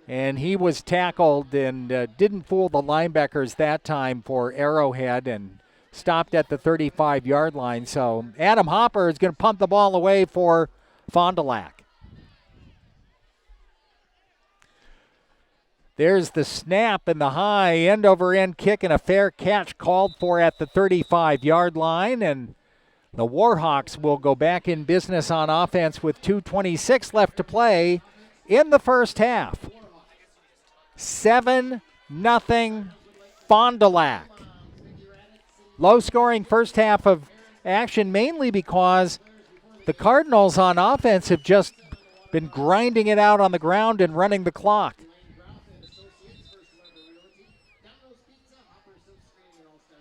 And he was tackled and didn't fool the linebackers that time for Arrowhead and stopped at the 35-yard line. So Adam Hopper is going to punt the ball away for Fond du Lac. There's the snap and the high end-over-end kick and a fair catch called for at the 35-yard line. And the Warhawks will go back in business on offense with 2:26 left to play in the first half. 7-0 Fond du Lac. Low-scoring first half of action, mainly because the Cardinals on offense have just been grinding it out on the ground and running the clock.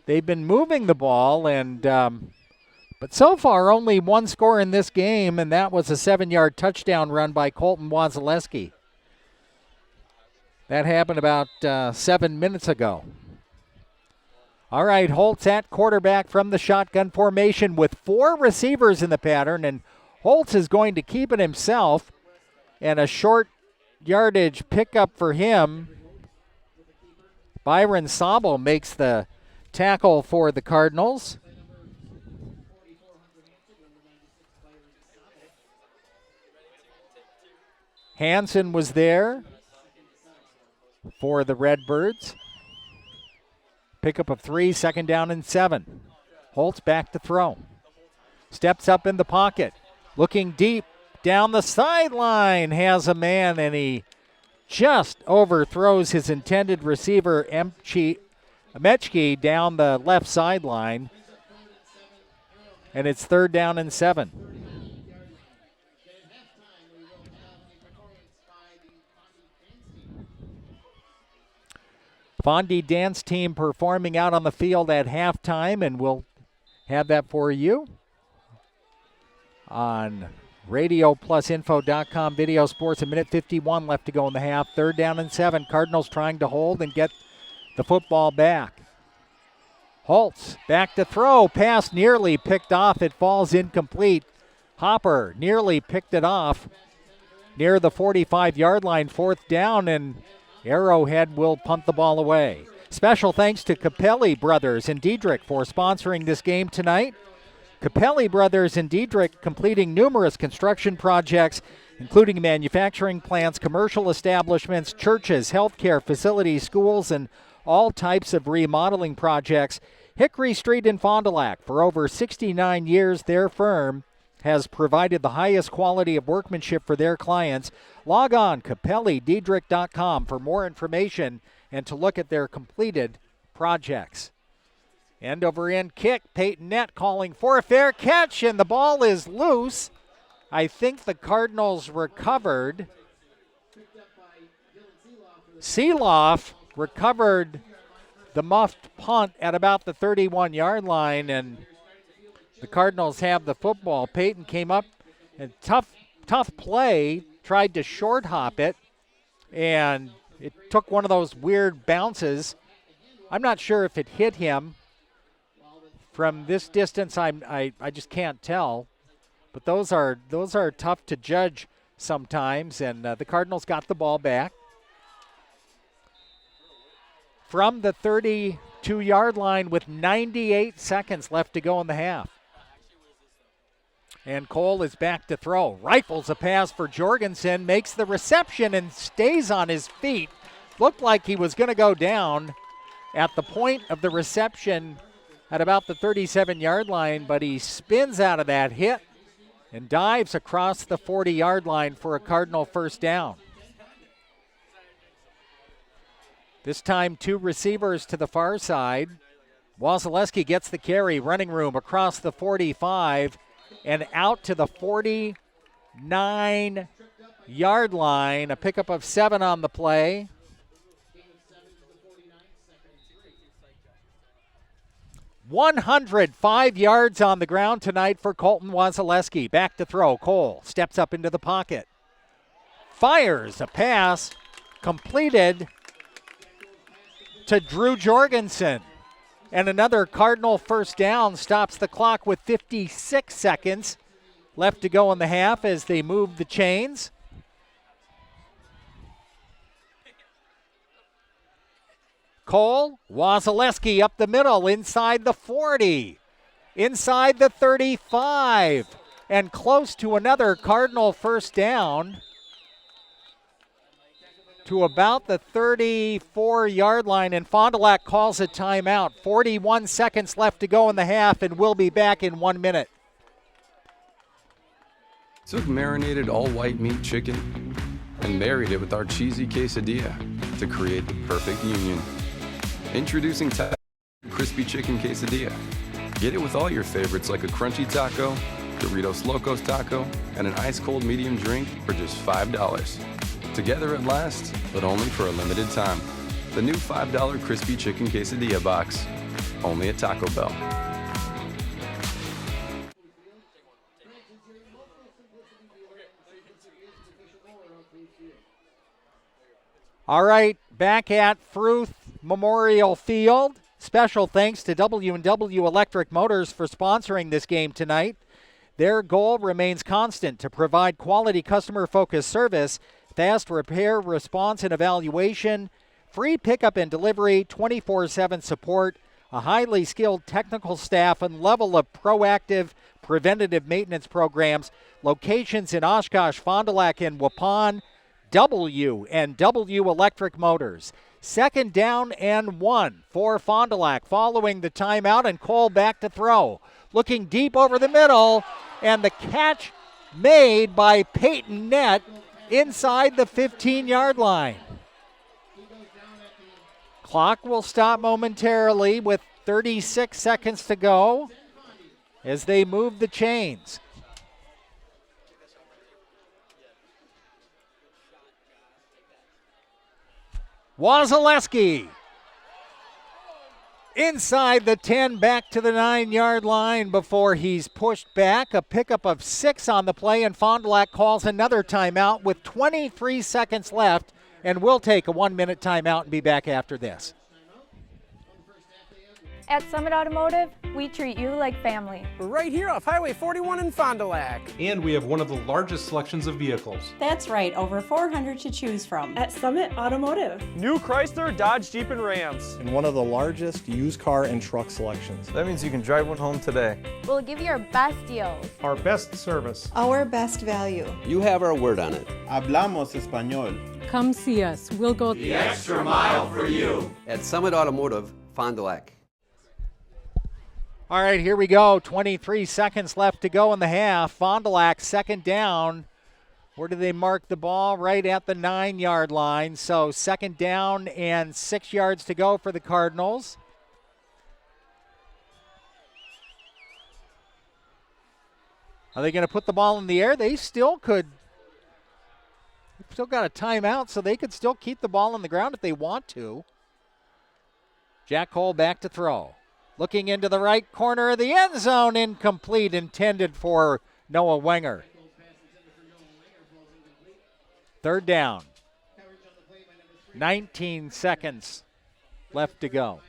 They've been moving the ball, and but so far only one score in this game, and that was a 7-yard touchdown run by Colton Wasilewski. That happened about 7 minutes ago. All right, Holtz at quarterback from the shotgun formation with 4 receivers in the pattern, and Holtz is going to keep it himself, and a short yardage pickup for him. Byron Sobel makes the tackle for the Cardinals. Hansen was there for the Redbirds. Pickup of 3, 2nd down and 7. Holtz back to throw. Steps up in the pocket. Looking deep down the sideline. Has a man, and he just overthrows his intended receiver, Mechke, down the left sideline. And it's 3rd down and 7. Fondy dance team performing out on the field at halftime, and we'll have that for you on RadioPlusInfo.com. Video Sports. A minute 51 left to go in the half. 3rd down and 7. Cardinals trying to hold and get the football back. Holtz back to throw. Pass nearly picked off. It falls incomplete. Hopper nearly picked it off near the 45-yard line. 4th down, and Arrowhead will punt the ball away. Special thanks to Capelli Brothers and Diedrich for sponsoring this game tonight. Capelli Brothers and Diedrich completing numerous construction projects, including manufacturing plants, commercial establishments, churches, healthcare facilities, schools, and all types of remodeling projects. Hickory Street in Fond du Lac. For over 69 years, their firm has provided the highest quality of workmanship for their clients. Log on CapelliDiedrich.com for more information and to look at their completed projects. End over end kick. Peyton Nett calling for a fair catch, and the ball is loose. I think the Cardinals recovered. Seeloff recovered the muffed punt at about the 31-yard line, and the Cardinals have the football. Peyton came up and tough play, tried to short hop it, and it took one of those weird bounces. I'm not sure if it hit him. From this distance, I just can't tell. But those are tough to judge sometimes, and the Cardinals got the ball back. From the 32-yard line with 98 seconds left to go in the half. And Cole is back to throw. Rifles a pass for Jorgensen, makes the reception and stays on his feet. Looked like he was going to go down at the point of the reception at about the 37-yard line, but he spins out of that hit and dives across the 40-yard line for a Cardinal 1st down. This time 2 receivers to the far side. Wasilewski gets the carry, running room across the 45 and out to the 49-yard line. A pickup of 7 on the play. $105 yards on the ground tonight for Colton Wasilewski. Back to throw. Cole steps up into the pocket. Fires a pass completed to Drew Jorgensen. And another Cardinal 1st down, stops the clock with 56 seconds left to go in the half as they move the chains. Cole, Wasilewski up the middle, inside the 40, inside the 35, and close to another Cardinal 1st down to about the 34-yard line, and Fond du Lac calls a timeout. 41 seconds left to go in the half, and we'll be back in 1 minute. Took marinated all-white meat chicken and married it with our cheesy quesadilla to create the perfect union. Introducing Crispy Chicken Quesadilla. Get it with all your favorites like a crunchy taco, Doritos Locos taco, and an ice-cold medium drink for just $5. Together at last, but only for a limited time. The new $5 Crispy Chicken Quesadilla box, only at Taco Bell. All right, back at Fruth Memorial Field. Special thanks to W&W Electric Motors for sponsoring this game tonight. Their goal remains constant: to provide quality customer-focused service, fast repair, response, and evaluation, free pickup and delivery, 24/7 support, a highly skilled technical staff, and level of proactive preventative maintenance programs. Locations in Oshkosh, Fond du Lac, and Waupun. W&W Electric Motors. 2nd down and 1 for Fond du Lac following the timeout, and Cole back to throw. Looking deep over the middle, and the catch made by Peyton Nett inside the 15-yard line. Clock will stop momentarily with 36 seconds to go as they move the chains. Wasilewski inside the 10, back to the 9-yard line before he's pushed back. A pickup of 6 on the play, and Fond du Lac calls another timeout with 23 seconds left, and we'll take a 1-minute timeout and be back after this. At Summit Automotive, we treat you like family. We're right here off Highway 41 in Fond du Lac. And we have one of the largest selections of vehicles. That's right, over 400 to choose from. At Summit Automotive. New Chrysler, Dodge, Jeep, and Rams. And one of the largest used car and truck selections. That means you can drive one home today. We'll give you our best deals. Our best service. Our best value. You have our word on it. Hablamos español. Come see us. We'll go the extra mile for you. At Summit Automotive, Fond du Lac. All right, here we go. 23 seconds left to go in the half. Fond du Lac 2nd down. Where do they mark the ball? Right at the 9-yard line. So 2nd down and 6 yards to go for the Cardinals. Are they going to put the ball in the air? They still could. They've still got a timeout, so they could still keep the ball on the ground if they want to. Jack Cole back to throw. Looking into the right corner of the end zone, incomplete, intended for Noah Wenger. 3rd down. 19 seconds left to go.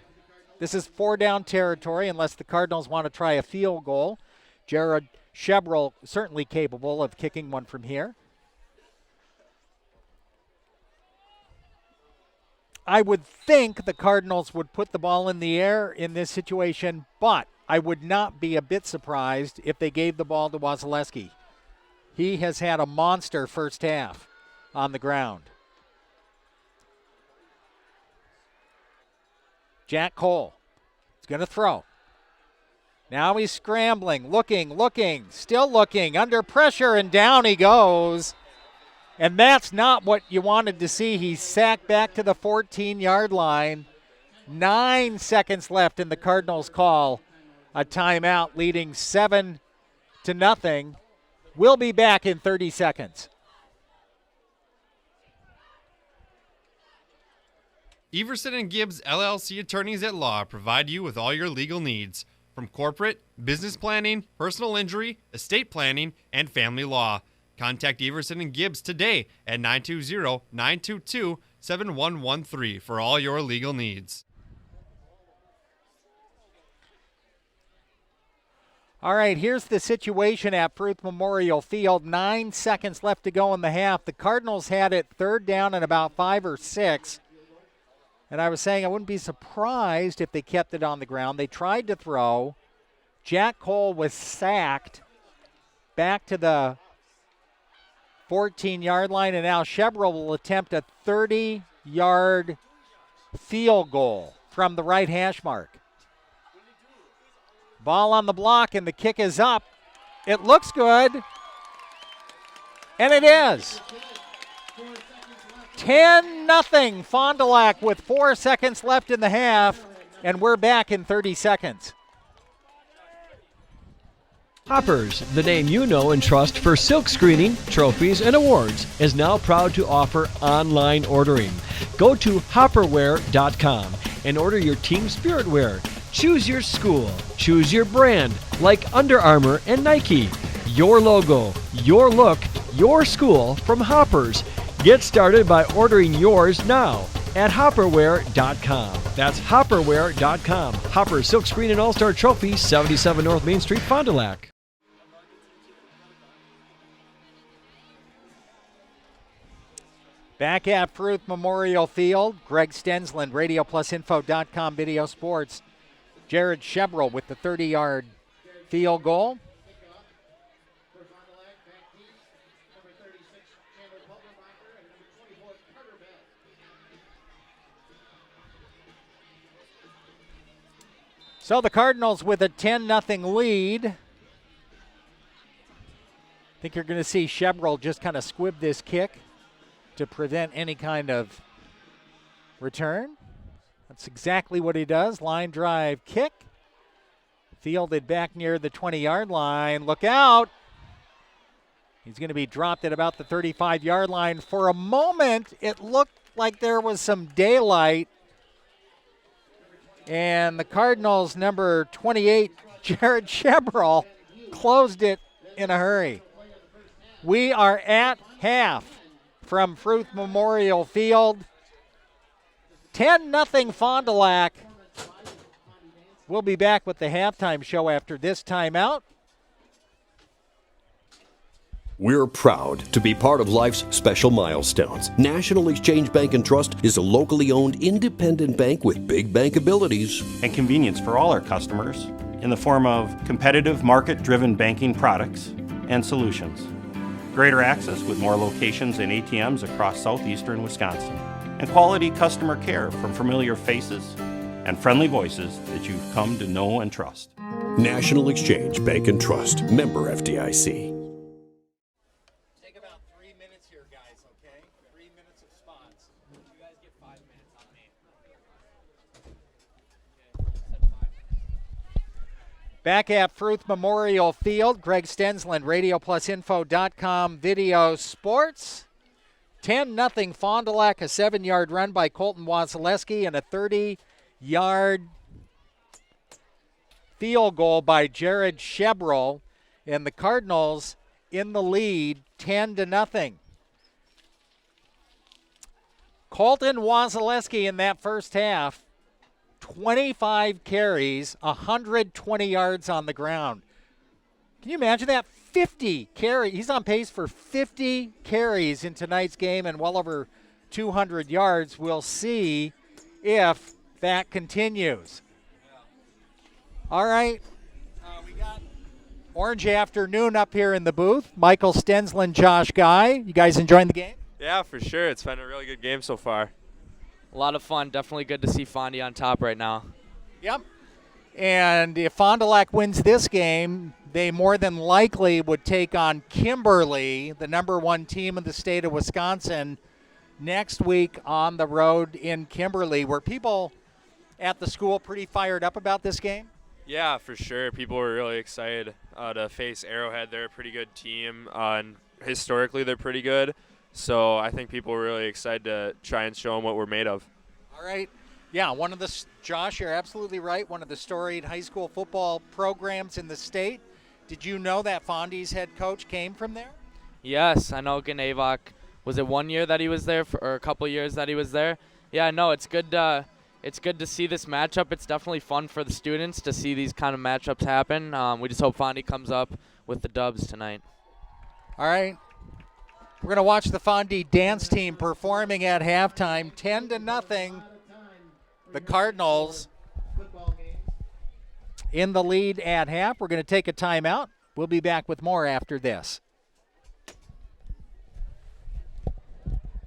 This is 4-down territory unless the Cardinals want to try a field goal. Jared Shebrel certainly capable of kicking one from here. I would think the Cardinals would put the ball in the air in this situation, but I would not be a bit surprised if they gave the ball to Wasilewski. He has had a monster first half on the ground. Jack Cole is going to throw. Now he's scrambling, looking, still looking, under pressure, and down he goes. And that's not what you wanted to see. He's sacked back to the 14-yard line. 9 seconds left, and the Cardinals call a timeout, leading 7-0. We'll be back in 30 seconds. Everson and Gibbs LLC attorneys at law provide you with all your legal needs, from corporate, business planning, personal injury, estate planning, and family law. Contact Everson and Gibbs today at 920-922-7113 for all your legal needs. All right, here's the situation at Fruth Memorial Field. 9 seconds left to go in the half. The Cardinals had it 3rd down and about 5 or 6. And I was saying I wouldn't be surprised if they kept it on the ground. They tried to throw. Jack Cole was sacked back to the 14-yard line, and now Shebrel will attempt a 30-yard field goal from the right hash mark. Ball on the block, and the kick is up. It looks good, and it is. 10-0 Fond du Lac with 4 seconds left in the half, and we're back in 30 seconds. Hoppers, the name you know and trust for silk screening, trophies, and awards, is now proud to offer online ordering. Go to hopperwear.com and order your team spirit wear. Choose your school, choose your brand, like Under Armour and Nike. Your logo, your look, your school from Hoppers. Get started by ordering yours now at hopperwear.com. That's hopperwear.com. Hopper Silk Screen and All-Star Trophy, 77 North Main Street, Fond du Lac. Back at Fruth Memorial Field, Greg Stensland, RadioPlusInfo.com Video Sports. Jared Shebrel with the 30-yard field goal. So the Cardinals with a 10-0 lead. I think you're going to see Shebrel just kind of squib this kick to prevent any kind of return. That's exactly what he does. Line drive kick. Fielded back near the 20-yard line. Look out. He's going to be dropped at about the 35-yard line. For a moment, it looked like there was some daylight. And the Cardinals, number 28, Jared Shebrel, closed it in a hurry. We are at half from Fruth Memorial Field. 10-0 Fond du Lac. We'll be back with the halftime show after this timeout. We're proud to be part of life's special milestones. National Exchange Bank and Trust is a locally owned independent bank with big bank abilities and convenience for all our customers in the form of competitive market-driven banking products and solutions. Greater access with more locations and ATMs across southeastern Wisconsin. And quality customer care from familiar faces and friendly voices that you've come to know and trust. National Exchange Bank and Trust, member FDIC. Take about 3 minutes here, guys, okay? 3 minutes of spots. You guys get 5 minutes on me. Back at Fruth Memorial Field, Greg Stensland, RadioPlusInfo.com Video Sports. 10-0 Fond du Lac, a 7-yard run by Colton Wasilewski and a 30-yard field goal by Jared Shebrel. And the Cardinals in the lead, 10-0. Colton Wasilewski in that first half, 25 carries, 120 yards on the ground. Can you imagine that? 50 carries. He's on pace for 50 carries in tonight's game and well over 200 yards. We'll see if that continues. All right. We got Orange Afternoon up here in the booth. Michael Stensland, Josh Guy. You guys enjoying the game? Yeah, for sure. It's been a really good game so far. A lot of fun. Definitely good to see Fondy on top right now. Yep. And if Fond du Lac wins this game, they more than likely would take on Kimberly, the number 1 team in the state of Wisconsin, next week on the road in Kimberly. Were people at the school pretty fired up about this game? Yeah, for sure. People were really excited to face Arrowhead. They're a pretty good team, and historically they're pretty good. So I think people were really excited to try and show them what we're made of. All right. Yeah, Josh, you're absolutely right. One of the storied high school football programs in the state. Did you know that Fondy's head coach came from there? Yes, I know Ganavok. Was it 1 year that he was there, or a couple years that he was there? Yeah, no, it's good to see this matchup. It's definitely fun for the students to see these kind of matchups happen. We just hope Fondy comes up with the dubs tonight. All right. We're going to watch the Fondy dance team performing at halftime, 10-0. The Cardinals in the lead at half. We're going to take a timeout. We'll be back with more after this.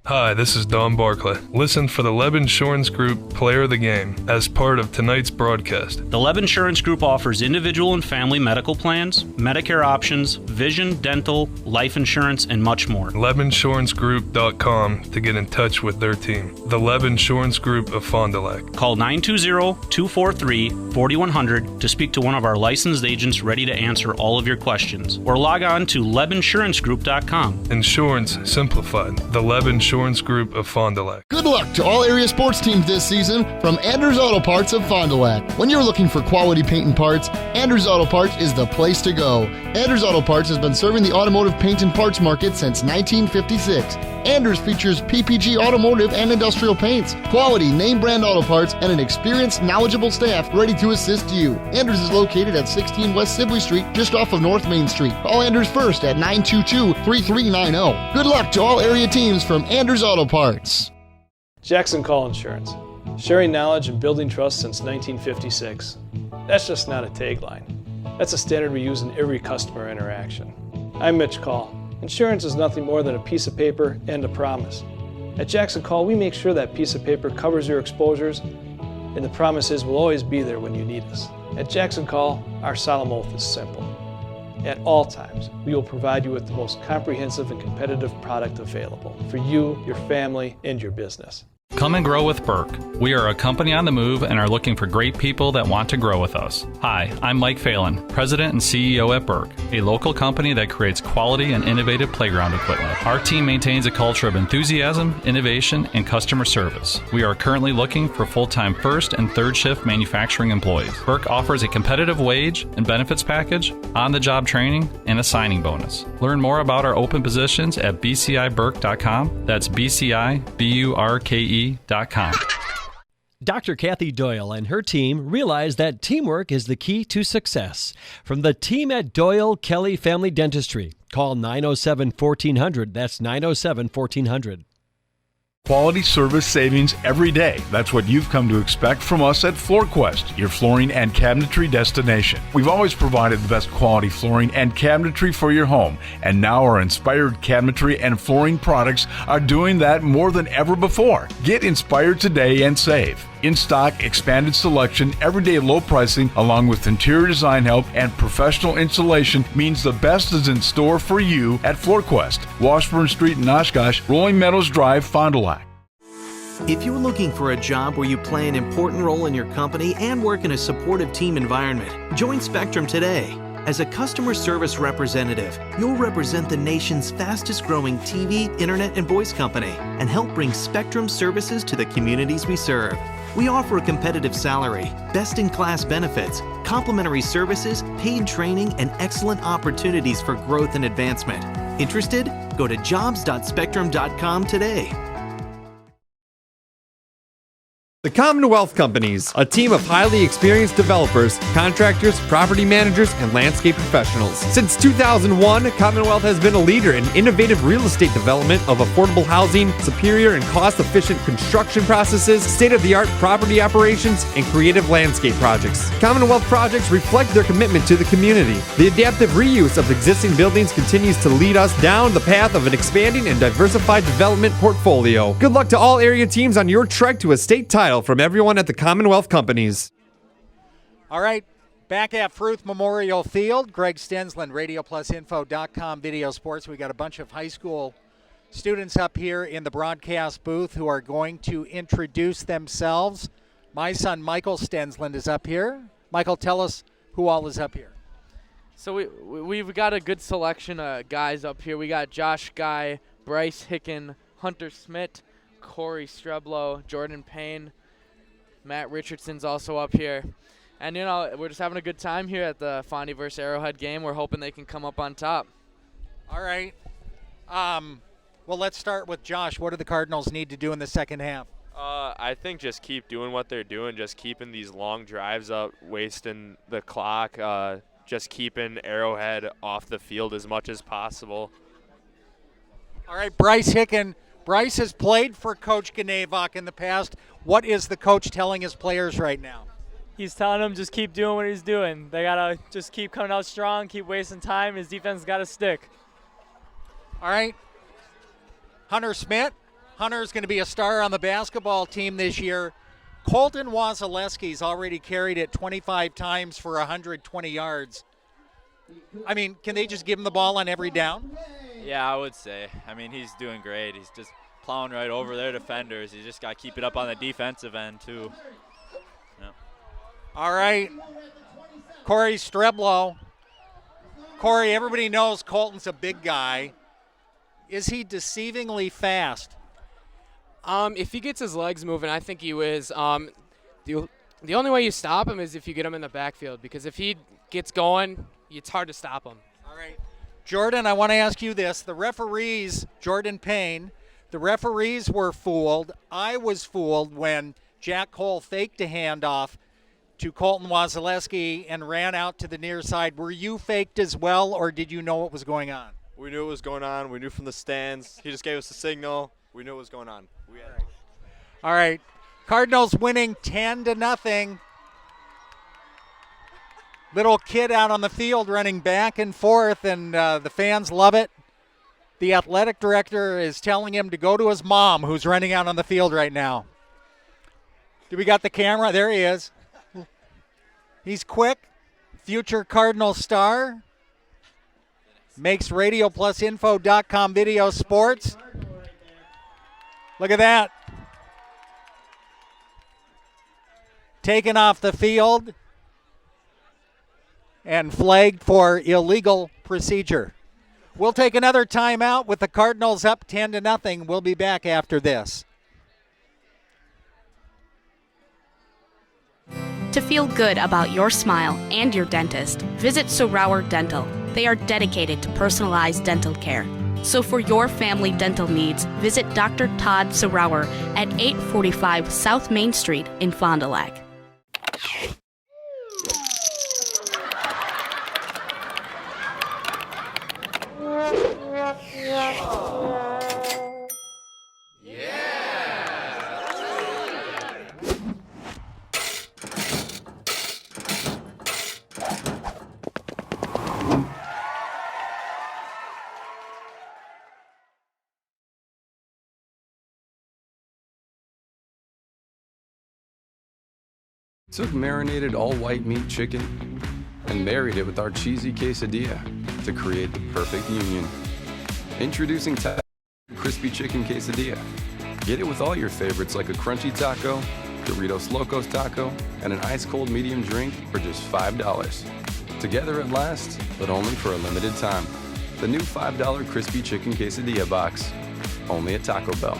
Hi, this is Don Barclay. Listen for the Leb Insurance Group Player of the Game as part of tonight's broadcast. The Leb Insurance Group offers individual and family medical plans, Medicare options, vision, dental, life insurance, and much more. LebInsuranceGroup.com to get in touch with their team. The Leb Insurance Group of Fond du Lac. Call 920-243-4100 to speak to one of our licensed agents ready to answer all of your questions. Or log on to LebInsuranceGroup.com. Insurance simplified. The Leb Insurance Group of Fond du Lac. Good luck to all area sports teams this season from Anders Auto Parts of Fond du Lac. When you're looking for quality paint and parts, Anders Auto Parts is the place to go. Anders Auto Parts has been serving the automotive paint and parts market since 1956. Anders features PPG automotive and industrial paints, quality name brand auto parts, and an experienced, knowledgeable staff ready to assist you. Anders is located at 16 West Sibley Street, just off of North Main Street. Call Anders first at 922-3390. Good luck to all area teams from Anders Auto Parts. Jackson Call Insurance. Sharing knowledge and building trust since 1956. That's just not a tagline. That's a standard we use in every customer interaction. I'm Mitch Call. Insurance is nothing more than a piece of paper and a promise. At Jackson Call, we make sure that piece of paper covers your exposures, and the promise is we'll always be there when you need us. At Jackson Call, our solemn oath is simple. At all times, we will provide you with the most comprehensive and competitive product available for you, your family, and your business. Come and grow with Burke. We are a company on the move and are looking for great people that want to grow with us. Hi, I'm Mike Phelan, President and CEO at Burke, a local company that creates quality and innovative playground equipment. Our team maintains a culture of enthusiasm, innovation, and customer service. We are currently looking for full-time first and third shift manufacturing employees. Burke offers a competitive wage and benefits package, on-the-job training, and a signing bonus. Learn more about our open positions at bciburke.com. That's bciburke.com. Dr. Kathy Doyle and her team realize that teamwork is the key to success. From the team at Doyle Kelly Family Dentistry, call 907-1400. That's 907-1400. Quality service savings every day. That's what you've come to expect from us at FloorQuest, your flooring and cabinetry destination. We've always provided the best quality flooring and cabinetry for your home, and now our inspired cabinetry and flooring products are doing that more than ever before. Get inspired today and save. In stock, expanded selection, everyday low pricing, along with interior design help and professional installation means the best is in store for you at FloorQuest, Washburn Street in Oshkosh, Rolling Meadows Drive, Fond du Lac. If you're looking for a job where you play an important role in your company and work in a supportive team environment, join Spectrum today. As a customer service representative, you'll represent the nation's fastest growing TV, internet, and voice company and help bring Spectrum services to the communities we serve. We offer a competitive salary, best-in-class benefits, complimentary services, paid training, and excellent opportunities for growth and advancement. Interested? Go to jobs.spectrum.com today. The Commonwealth Companies, a team of highly experienced developers, contractors, property managers, and landscape professionals. Since 2001, Commonwealth has been a leader in innovative real estate development of affordable housing, superior and cost-efficient construction processes, state-of-the-art property operations, and creative landscape projects. Commonwealth projects reflect their commitment to the community. The adaptive reuse of existing buildings continues to lead us down the path of an expanding and diversified development portfolio. Good luck to all area teams on your trek to a state title from everyone at the Commonwealth Companies. All right, back at Fruth Memorial Field, Greg Stensland, RadioPlusInfo.com Video Sports. We got a bunch of high school students up here in the broadcast booth who are going to introduce themselves. My son Michael Stensland is up here. Michael, tell us who all is up here. So we've got a good selection of guys up here. We got Josh Guy, Bryce Hicken, Hunter Smith, Corey Streblow, Jordan Payne, Matt Richardson's also up here. And, you know, we're just having a good time here at the Fondy vs. Arrowhead game. We're hoping they can come up on top. All right. Well, let's start with Josh. What do the Cardinals need to do in the second half? I think just keep doing what they're doing, just keeping these long drives up, wasting the clock, just keeping Arrowhead off the field as much as possible. All right, Bryce Hicken. Bryce has played for Coach Ganevok in the past. What is the coach telling his players right now? He's telling them just keep doing what he's doing. They got to just keep coming out strong, keep wasting time. His defense got to stick. All right. Hunter Smith. Hunter's going to be a star on the basketball team this year. Colton Wasilewski's already carried it 25 times for 120 yards. I mean, can they just give him the ball on every down? Yeah, I would say. I mean, he's doing great. He's just plowing right over their defenders. He's just got to keep it up on the defensive end, too. Yeah. All right. Corey Streblow. Corey, everybody knows Colton's a big guy. Is he deceivingly fast? If he gets his legs moving, I think he is. The only way you stop him is if you get him in the backfield, because if he gets going, it's hard to stop him. All right. Jordan, I want to ask you this. The referees, Jordan Payne, the referees were fooled. I was fooled when Jack Cole faked a handoff to Colton Wasilewski and ran out to the near side. Were you faked as well, or did you know what was going on? We knew what was going on. We knew from the stands. He just gave us a signal. We knew what was going on. All right. Cardinals winning 10-0. Little kid out on the field running back and forth, and the fans love it. The athletic director is telling him to go to his mom, who's running out on the field right now. Do we got the camera? There he is. He's quick, future Cardinal star. Makes RadioPlusInfo.com video sports. Look at that. Taken off the field and flagged for illegal procedure. We'll take another timeout with the Cardinals up 10-0. We'll be back after this. To feel good about your smile and your dentist, visit Sauer Dental. They are dedicated to personalized dental care. So for your family dental needs, visit Dr. Todd Sauer at 845 South Main Street in Fond du Lac. Took marinated all-white meat chicken and married it with our cheesy quesadilla to create the perfect union. Introducing Crispy Chicken Quesadilla. Get it with all your favorites like a crunchy taco, Doritos Locos taco, and an ice-cold medium drink for just $5. Together at last, but only for a limited time. The new $5 Crispy Chicken Quesadilla box. Only at Taco Bell.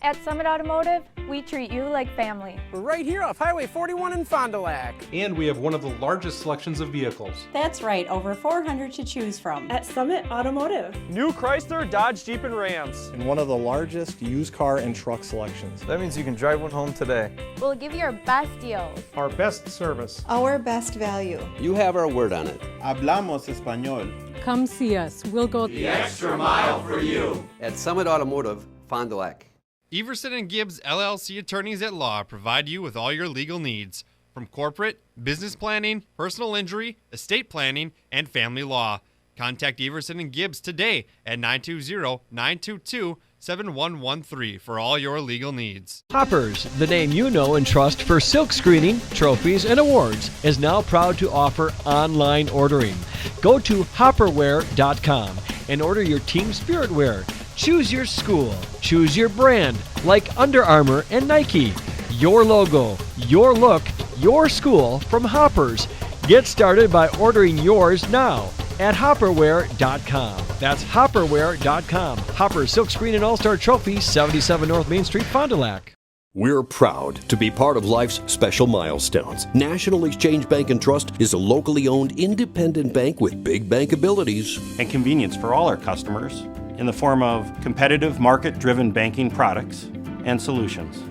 At Summit Automotive, we treat you like family. We're right here off Highway 41 in Fond du Lac. And we have one of the largest selections of vehicles. That's right, over 400 to choose from. At Summit Automotive. New Chrysler, Dodge, Jeep, and Rams. And one of the largest used car and truck selections. That means you can drive one home today. We'll give you our best deals. Our best service. Our best value. You have our word on it. Hablamos español. Come see us. We'll go the extra mile for you. At Summit Automotive, Fond du Lac. Everson and Gibbs LLC attorneys at law provide you with all your legal needs, from corporate, business planning, personal injury, estate planning, and family law. Contact Everson and Gibbs today at 920-922-7113 for all your legal needs. Hoppers, the name you know and trust for silk screening, trophies, and awards, is now proud to offer online ordering. Go to hopperware.com and order your team spirit wear. Choose your school, choose your brand, like Under Armour and Nike. Your logo, your look, your school from Hoppers. Get started by ordering yours now at hopperware.com. That's hopperware.com. Hoppers Silkscreen and All-Star Trophy, 77 North Main Street, Fond du Lac. We're proud to be part of life's special milestones. National Exchange Bank and Trust is a locally owned independent bank with big bank abilities and convenience for all our customers in the form of competitive market-driven banking products and solutions.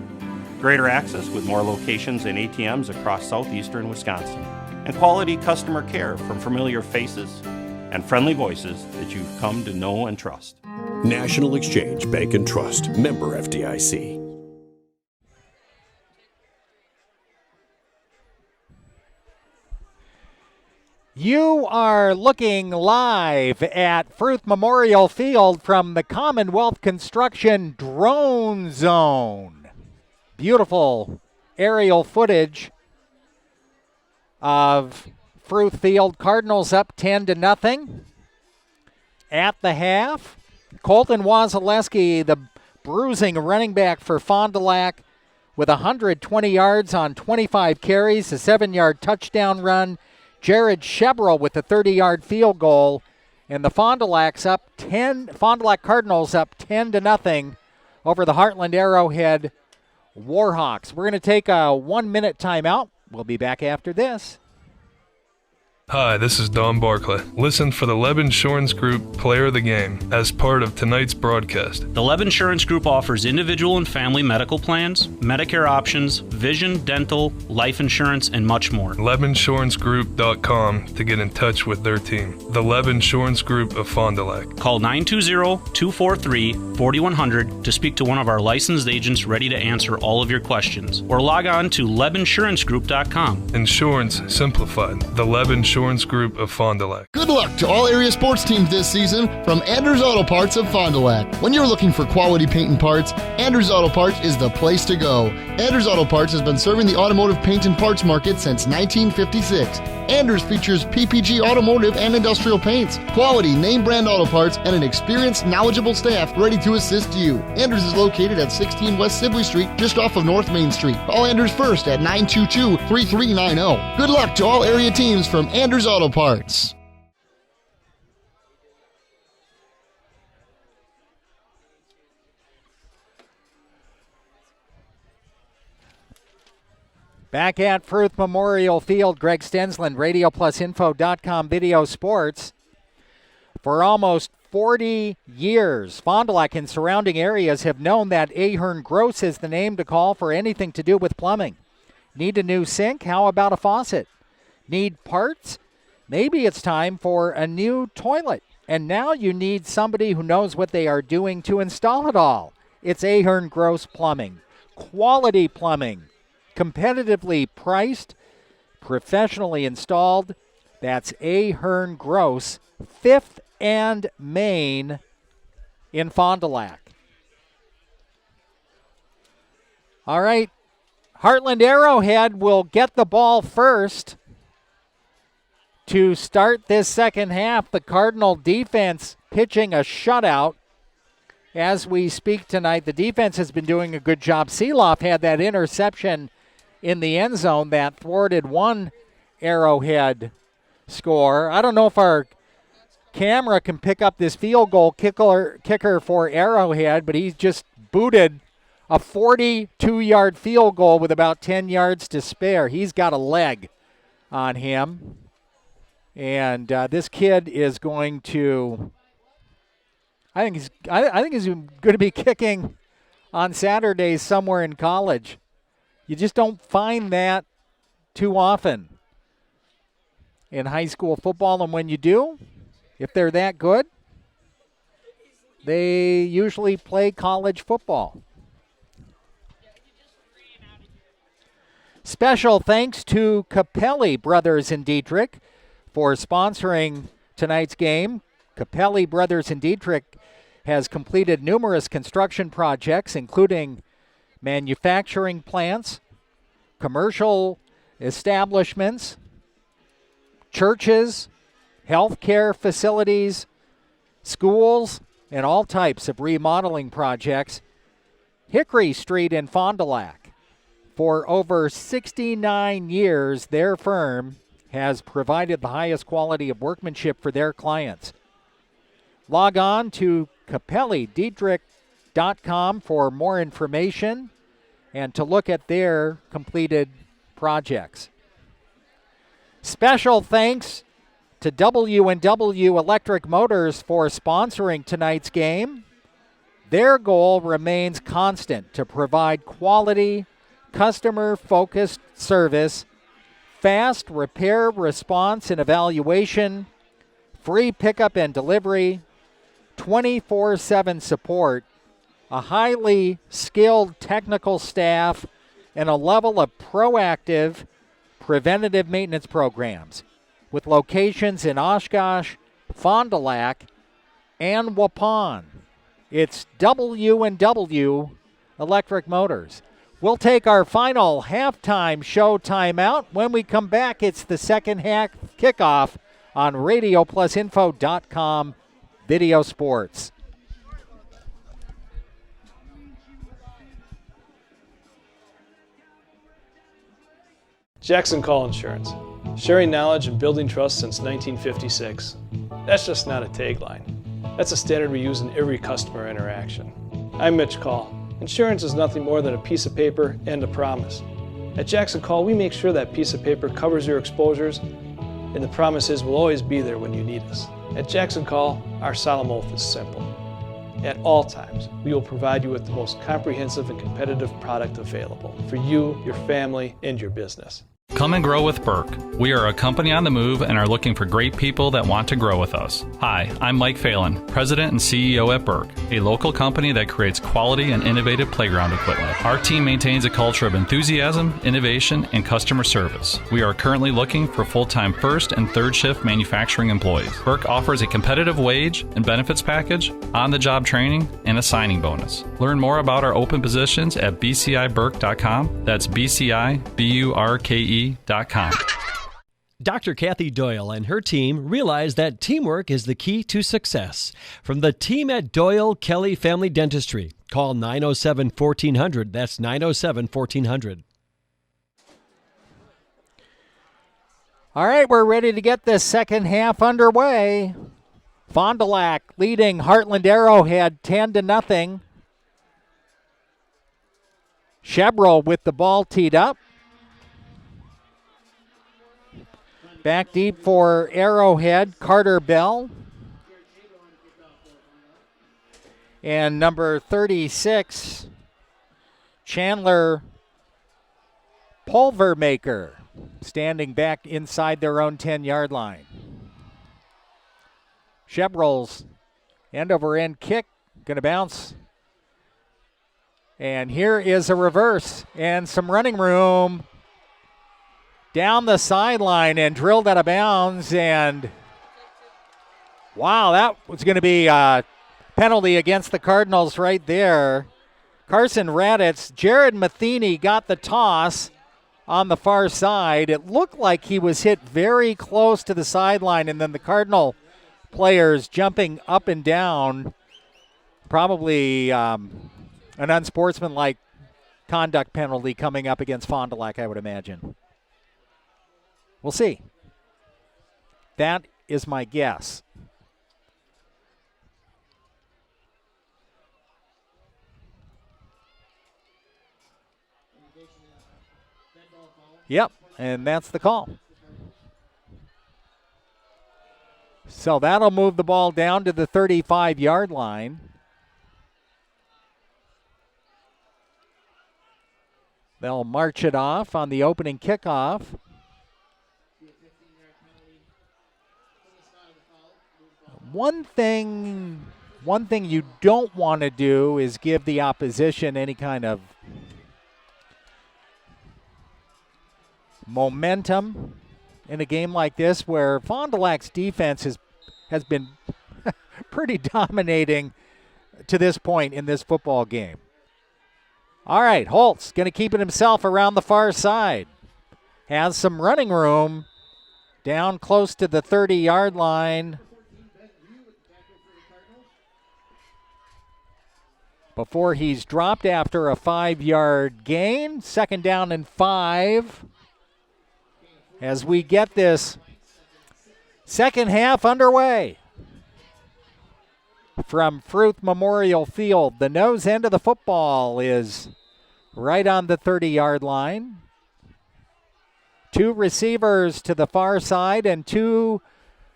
Greater access with more locations and ATMs across southeastern Wisconsin. And quality customer care from familiar faces and friendly voices that you've come to know and trust. National Exchange Bank and Trust, member FDIC. You are looking live at Fruth Memorial Field from the Commonwealth Construction Drone Zone. Beautiful aerial footage of Fruth Field. Cardinals up 10-0 at the half. Colton Wasilewski, the bruising running back for Fond du Lac, with 120 yards on 25 carries, a 7-yard touchdown run. Jared Shebrel with the 30-yard field goal, and the Fond du Lac Cardinals up 10-0 over the Heartland Arrowhead Warhawks. We're going to take a 1-minute timeout. We'll be back after this. Hi, this is Don Barclay. Listen for the Leb Insurance Group Player of the Game as part of tonight's broadcast. The Leb Insurance Group offers individual and family medical plans, Medicare options, vision, dental, life insurance, and much more. LebInsuranceGroup.com to get in touch with their team. The Leb Insurance Group of Fond du Lac. Call 920-243-4100 to speak to one of our licensed agents ready to answer all of your questions. Or log on to LebInsuranceGroup.com. Insurance simplified. The Leb Insurance Insurance Group of Fond du Lac. Good luck to all area sports teams this season from Anders Auto Parts of Fond du Lac. When you're looking for quality paint and parts, Anders Auto Parts is the place to go. Anders Auto Parts has been serving the automotive paint and parts market since 1956. Anders features PPG automotive and industrial paints, quality name brand auto parts, and an experienced, knowledgeable staff ready to assist you. Anders is located at 16 West Sibley Street, just off of North Main Street. Call Anders first at 922-3390. Good luck to all area teams from Anders Auto Parts. Back at Fruth Memorial Field, Greg Stensland, RadioPlusInfo.com Video Sports. For almost 40 years, Fond du Lac and surrounding areas have known that Ahern Gross is the name to call for anything to do with plumbing. Need a new sink? How about a faucet? Need parts? Maybe it's time for a new toilet. And now you need somebody who knows what they are doing to install it all. It's Ahern Gross Plumbing. Quality plumbing. Competitively priced, professionally installed. That's Ahern Gross, 5th and Main in Fond du Lac. All right, Heartland Arrowhead will get the ball first to start this second half. The Cardinal defense pitching a shutout. As we speak tonight, the defense has been doing a good job. Seeloff had that interception in the end zone that thwarted one Arrowhead score. I don't know if our camera can pick up this field goal kicker for Arrowhead, but he just booted a 42-yard field goal with about 10 yards to spare. He's got a leg on him. And this kid is going to, I think he's going to be kicking on Saturdays somewhere in college. You just don't find that too often in high school football. And when you do, if they're that good, they usually play college football. Special thanks to Capelli Brothers in Dietrich for sponsoring tonight's game. Capelli Brothers in Dietrich has completed numerous construction projects, including manufacturing plants, commercial establishments, churches, healthcare facilities, schools, and all types of remodeling projects. Hickory Street in Fond du Lac. For over 69 years, their firm has provided the highest quality of workmanship for their clients. Log on to CapelliDietrich.com for more information and to look at their completed projects. Special thanks to W&W Electric Motors for sponsoring tonight's game. Their goal remains constant: to provide quality, customer-focused service, fast repair, response, and evaluation, free pickup and delivery, 24/7 support, a highly skilled technical staff, and a level of proactive preventative maintenance programs with locations in Oshkosh, Fond du Lac, and Waupun. It's W&W Electric Motors. We'll take our final halftime show timeout. When we come back, it's the second half kickoff on RadioPlusInfo.com Video Sports. Jackson Call Insurance, sharing knowledge and building trust since 1956. That's just not a tagline. That's a standard we use in every customer interaction. I'm Mitch Call. Insurance is nothing more than a piece of paper and a promise. At Jackson Call, we make sure that piece of paper covers your exposures, and the promise is we'll always be there when you need us. At Jackson Call, our solemn oath is simple. At all times, we will provide you with the most comprehensive and competitive product available for you, your family, and your business. Come and grow with Burke. We are a company on the move and are looking for great people that want to grow with us. Hi, I'm Mike Phelan, President and CEO at Burke, a local company that creates quality and innovative playground equipment. Our team maintains a culture of enthusiasm, innovation, and customer service. We are currently looking for full-time first and third shift manufacturing employees. Burke offers a competitive wage and benefits package, on-the-job training, and a signing bonus. Learn more about our open positions at bciburke.com. That's bciburke.com. Dr. Kathy Doyle and her team realize that teamwork is the key to success. From the team at Doyle Kelly Family Dentistry, call 907-1400. That's 907-1400. All right, we're ready to get this second half underway. Fond du Lac leading Heartland Arrowhead 10-0. Chevrolet with the ball teed up. Back deep for Arrowhead, Carter Bell. And number 36, Chandler Pulvermaker, standing back inside their own 10-yard line. Chevrolet's end-over-end kick, going to bounce. And here is a reverse and some running room down the sideline and drilled out of bounds. And wow, that was going to be a penalty against the Cardinals right there. Carson Raditz, Jared Matheny got the toss on the far side. It looked like he was hit very close to the sideline, and then the Cardinal players jumping up and down. Probably an unsportsmanlike conduct penalty coming up against Fond du Lac, I would imagine. We'll see. That is my guess. Yep, and that's the call. So that'll move the ball down to the 35-yard line. They'll march it off on the opening kickoff. One thing you don't want to do is give the opposition any kind of momentum in a game like this, where Fond du Lac's defense has been pretty dominating to this point in this football game. All right, Holtz going to keep it himself around the far side. Has some running room down close to the 30-yard line. Before he's dropped after a 5-yard gain. Second down and 5. As we get this second half underway. From Fruth Memorial Field, the nose end of the football is right on the 30-yard line. 2 receivers to the far side and 2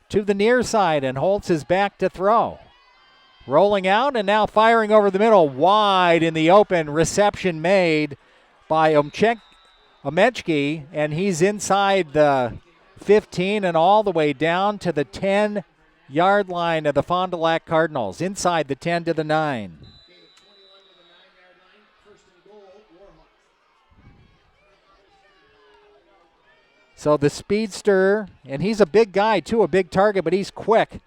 to the near side, and Holtz is back to throw. Rolling out and now firing over the middle, wide in the open. Reception made by Omechki, and he's inside the 15 and all the way down to the 10-yard line of the Fond du Lac Cardinals, inside the 10 to the 9. So the speedster, and he's a big guy too, a big target, but he's quick.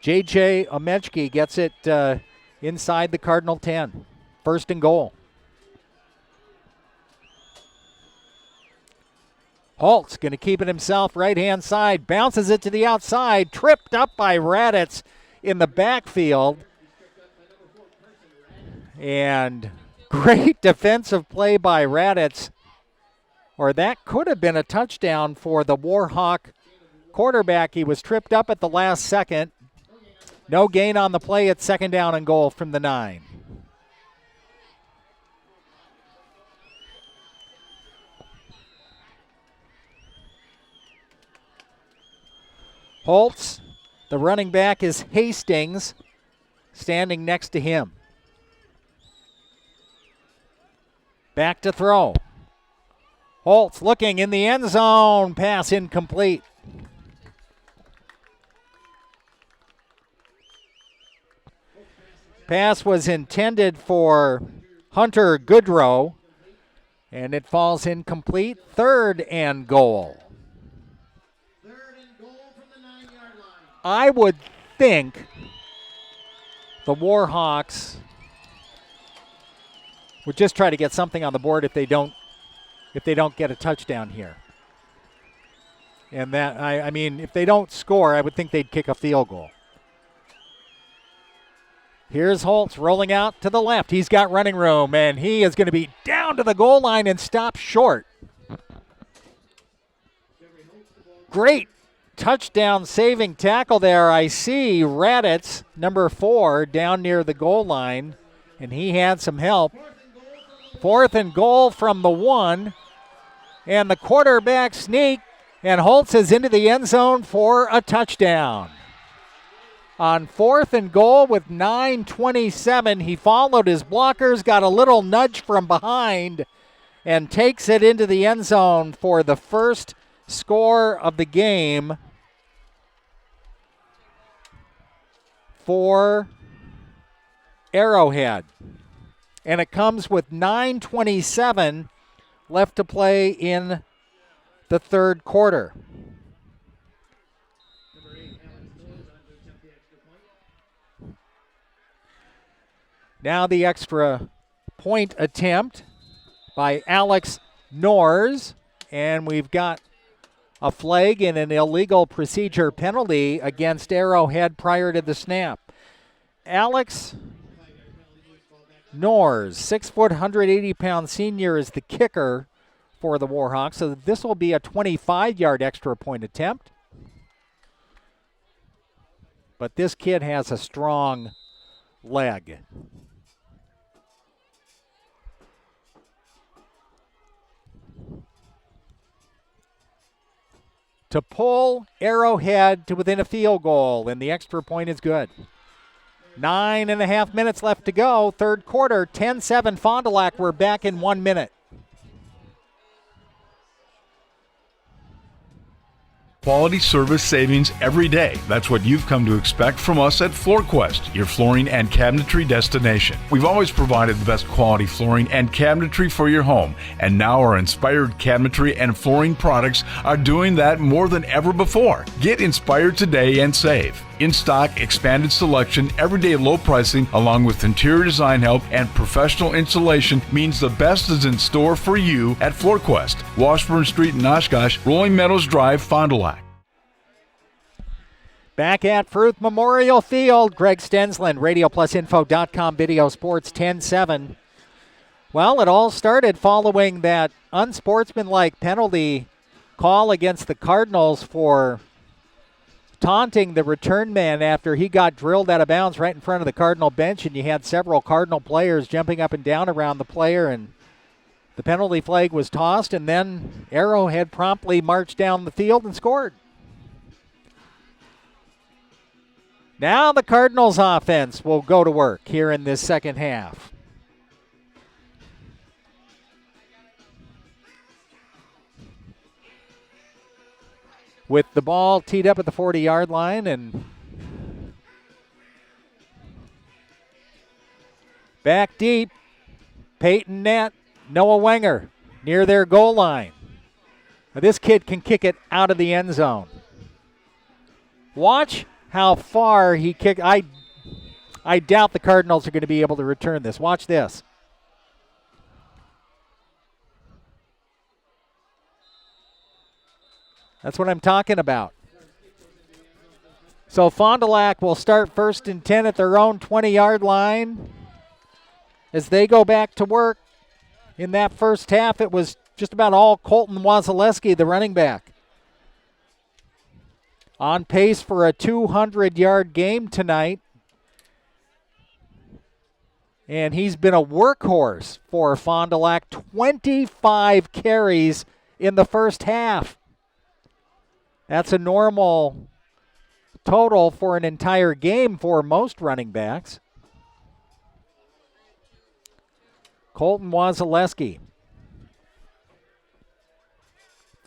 J.J. Omechki gets it inside the Cardinal 10. First and goal. Holtz going to keep it himself, right-hand side, bounces it to the outside, tripped up by Raditz in the backfield. And great defensive play by Raditz. Or that could have been a touchdown for the Warhawk quarterback. He was tripped up at the last second. No gain on the play at second down and goal from the 9. Holtz, the running back, is Hastings, standing next to him. Back to throw. Holtz looking in the end zone. Pass incomplete. Pass was intended for Hunter Goodrow, and it falls incomplete. 3rd and goal. I would think the Warhawks would just try to get something on the board if they don't get a touchdown here. And that, I mean, if they don't score, I would think they'd kick a field goal. Here's Holtz rolling out to the left. He's got running room, and he is going to be down to the goal line and stop short. Great touchdown saving tackle there. I see Raditz, number 4, down near the goal line, and he had some help. 4th and goal from the 1, and the quarterback sneak, and Holtz is into the end zone for a touchdown. On 4th and goal with 9:27, he followed his blockers, got a little nudge from behind, and takes it into the end zone for the first score of the game for Arrowhead. And it comes with 9:27 left to play in the 3rd quarter. Now the extra point attempt by Alex Norrs, and we've got a flag and an illegal procedure penalty against Arrowhead prior to the snap. Alex Norrs, 6 foot, 180-pound senior, is the kicker for the Warhawks, so this will be a 25-yard extra point attempt. But this kid has a strong leg. To pull Arrowhead to within a field goal, and the extra point is good. 9.5 minutes left to go. 3rd quarter, 10-7 Fond du Lac. We're back in 1 minute. Quality service savings every day. That's what you've come to expect from us at FloorQuest, your flooring and cabinetry destination. We've always provided the best quality flooring and cabinetry for your home, and now our inspired cabinetry and flooring products are doing that more than ever before. Get inspired today and save. In stock, expanded selection, everyday low pricing, along with interior design help and professional installation means the best is in store for you at FloorQuest, Washburn Street in Oshkosh, Rolling Meadows Drive, Fond du Lac. Back at Fruth Memorial Field, Greg Stensland, RadioPlusInfo.com, Video Sports 10-7. Well, it all started following that unsportsmanlike penalty call against the Cardinals for taunting the return man after he got drilled out of bounds right in front of the Cardinal bench, and you had several Cardinal players jumping up and down around the player, and the penalty flag was tossed, and then Arrowhead promptly marched down the field and scored. Now the Cardinals offense will go to work here in this second half. With the ball teed up at the 40-yard line, and back deep, Peyton Nett, Noah Wenger near their goal line. Now this kid can kick it out of the end zone. Watch how far he kicked. I doubt the Cardinals are going to be able to return this. Watch this. That's what I'm talking about. So Fond du Lac will start 1st and 10 at their own 20-yard line. As they go back to work in that first half, it was just about all Colton Wasilewski, the running back. On pace for a 200-yard game tonight. And he's been a workhorse for Fond du Lac. 25 carries in the first half. That's a normal total for an entire game for most running backs. Colton Wasilewski.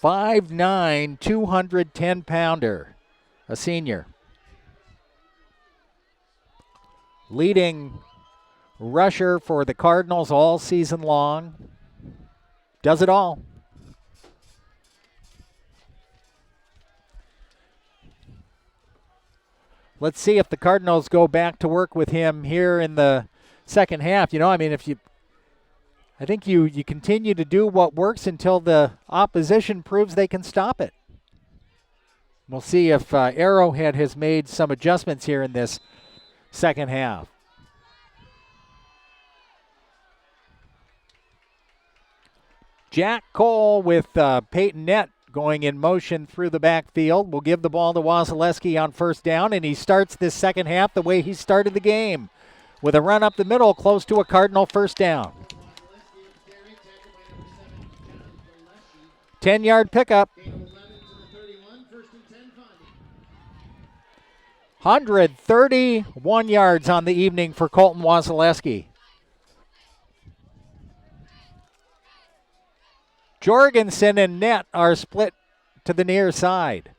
5'9", 210-pounder, a senior. Leading rusher for the Cardinals all season long. Does it all. Let's see if the Cardinals go back to work with him here in the second half. You know, I mean, I think you continue to do what works until the opposition proves they can stop it. We'll see if Arrowhead has made some adjustments here in this second half. Jack Cole with Peyton Nett going in motion through the backfield. Will give the ball to Wasilewski on first down, and he starts this second half the way he started the game, with a run up the middle close to a Cardinal first down. 10-yard pickup. 131 yards on the evening for Colton Wasilewski. Jorgensen and Nett are split to the near side.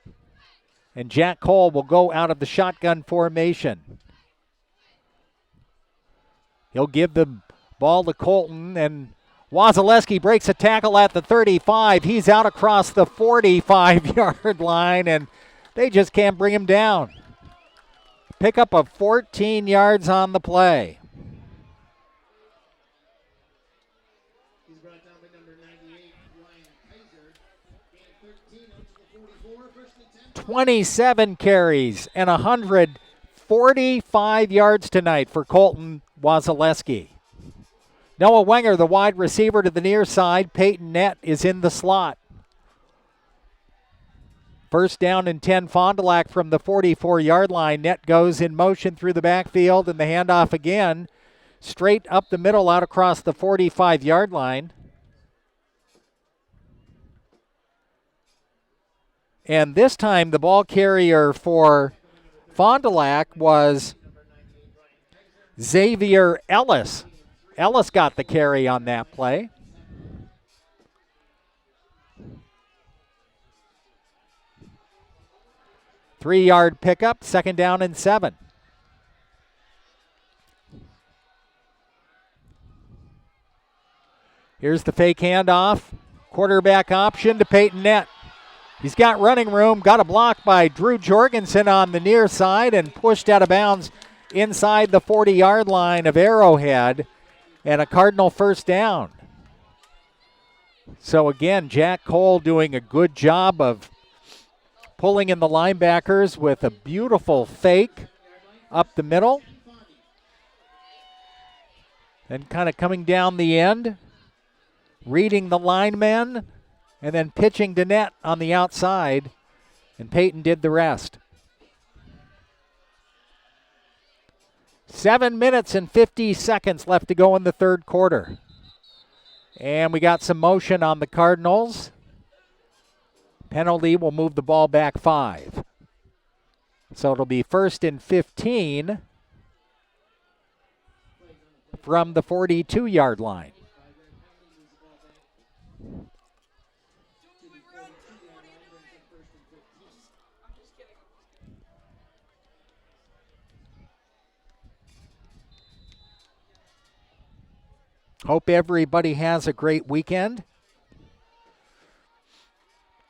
And Jack Cole will go out of the shotgun formation. He'll give the ball to Colton, and Wasilewski breaks a tackle at the 35. He's out across the 45-yard line, and they just can't bring him down. Pickup of 14 yards on the play. 27 carries and 145 yards tonight for Colton Wasilewski. Noah Wenger, the wide receiver, to the near side. Peyton Nett is in the slot. First down and 10, Fond du Lac from the 44-yard line. Nett goes in motion through the backfield, and the handoff again, straight up the middle out across the 45-yard line. And this time the ball carrier for Fond du Lac was Xavier Ellis. Ellis got the carry on that play. Three-yard pickup, second down and 7. Here's the fake handoff. Quarterback option to Peyton Nett. He's got running room, got a block by Drew Jorgensen on the near side and pushed out of bounds inside the 40-yard line of Arrowhead, and a Cardinal first down. So again, Jack Cole doing a good job of pulling in the linebackers with a beautiful fake up the middle. Then kind of coming down the end, reading the linemen, and then pitching to Nett on the outside, and Peyton did the rest. 7 minutes and 50 seconds left to go in the third quarter. And we got some motion on the Cardinals. Penalty will move the ball back 5. So it'll be 1st and 15 from the 42-yard line. Hope everybody has a great weekend.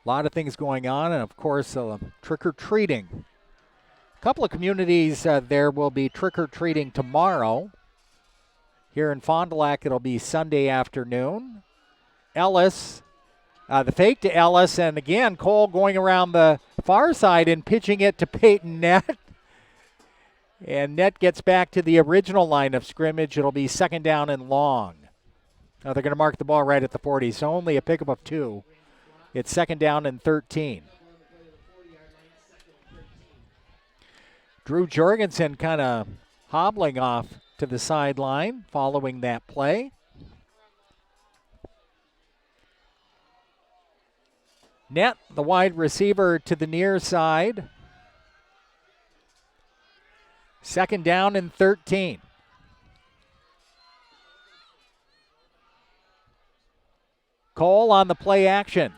A lot of things going on, and of course, trick-or-treating. A couple of communities, there will be trick-or-treating tomorrow. Here in Fond du Lac, it'll be Sunday afternoon. Ellis, the fake to Ellis, and again, Cole going around the far side and pitching it to Peyton Nett. And Nett gets back to the original line of scrimmage. It'll be second down and long. Now they're going to mark the ball right at the 40, so only a pickup of 2. It's second down and 13. Drew Jorgensen kind of hobbling off to the sideline following that play. Nett, the wide receiver, to the near side. Second down and 13. Cole on the play action.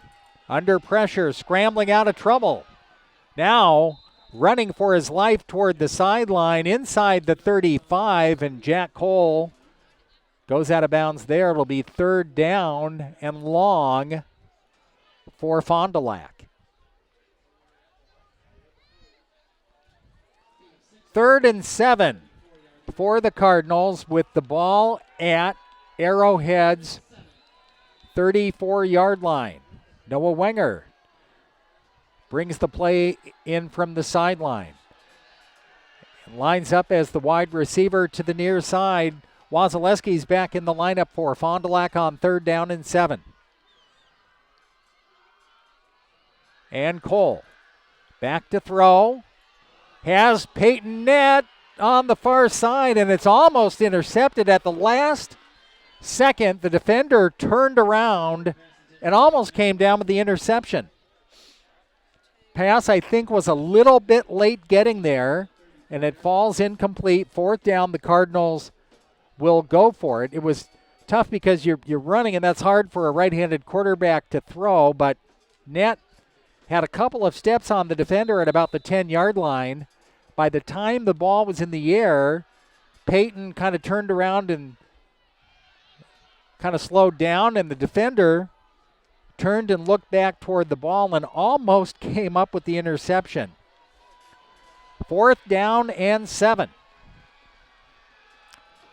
under pressure, scrambling out of trouble. Now running for his life toward the sideline inside the 35, and Jack Cole goes out of bounds there. It'll be 3rd down and long for Fond du Lac. 3rd and 7 for the Cardinals with the ball at Arrowhead's 34-yard line. Noah Wenger brings the play in from the sideline. Lines up as the wide receiver to the near side. Wasilewski's back in the lineup for Fond du Lac on 3rd down and 7. And Cole back to throw. Has Peyton Nett on the far side, and it's almost intercepted at the last second. The defender turned around and almost came down with the interception. Pass, I think, was a little bit late getting there, and it falls incomplete. 4th down, the Cardinals will go for it. It was tough because you're running, and that's hard for a right-handed quarterback to throw, but Nett had a couple of steps on the defender at about the 10-yard line. By the time the ball was in the air, Peyton kind of turned around and kind of slowed down, and the defender turned and looked back toward the ball and almost came up with the interception. 4th down and 7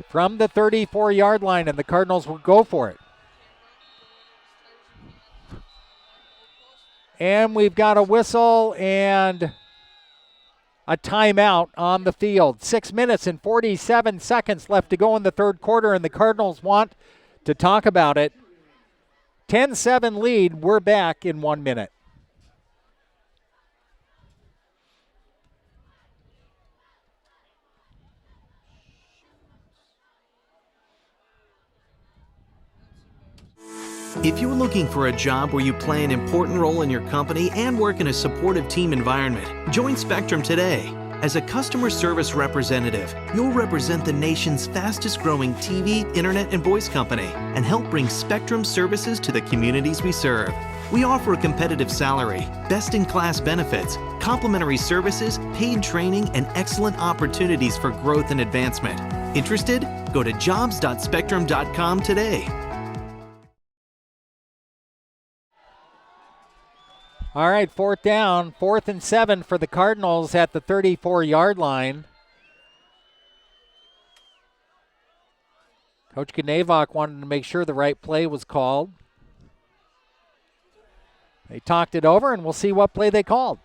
from the 34-yard line, and the Cardinals will go for it. And we've got a whistle and a timeout on the field. 6 minutes and 47 seconds left to go in the 3rd quarter, and the Cardinals want to talk about it. 10-7 lead. We're back in 1 minute. If you're looking for a job where you play an important role in your company and work in a supportive team environment, join Spectrum today. As a customer service representative, you'll represent the nation's fastest growing TV, internet, and voice company and help bring Spectrum services to the communities we serve. We offer a competitive salary, best-in-class benefits, complimentary services, paid training, and excellent opportunities for growth and advancement. Interested? Go to jobs.spectrum.com today. All right, 4th down, 4th and 7 for the Cardinals at the 34-yard line. Coach Gnavok wanted to make sure the right play was called. They talked it over, and we'll see what play they called.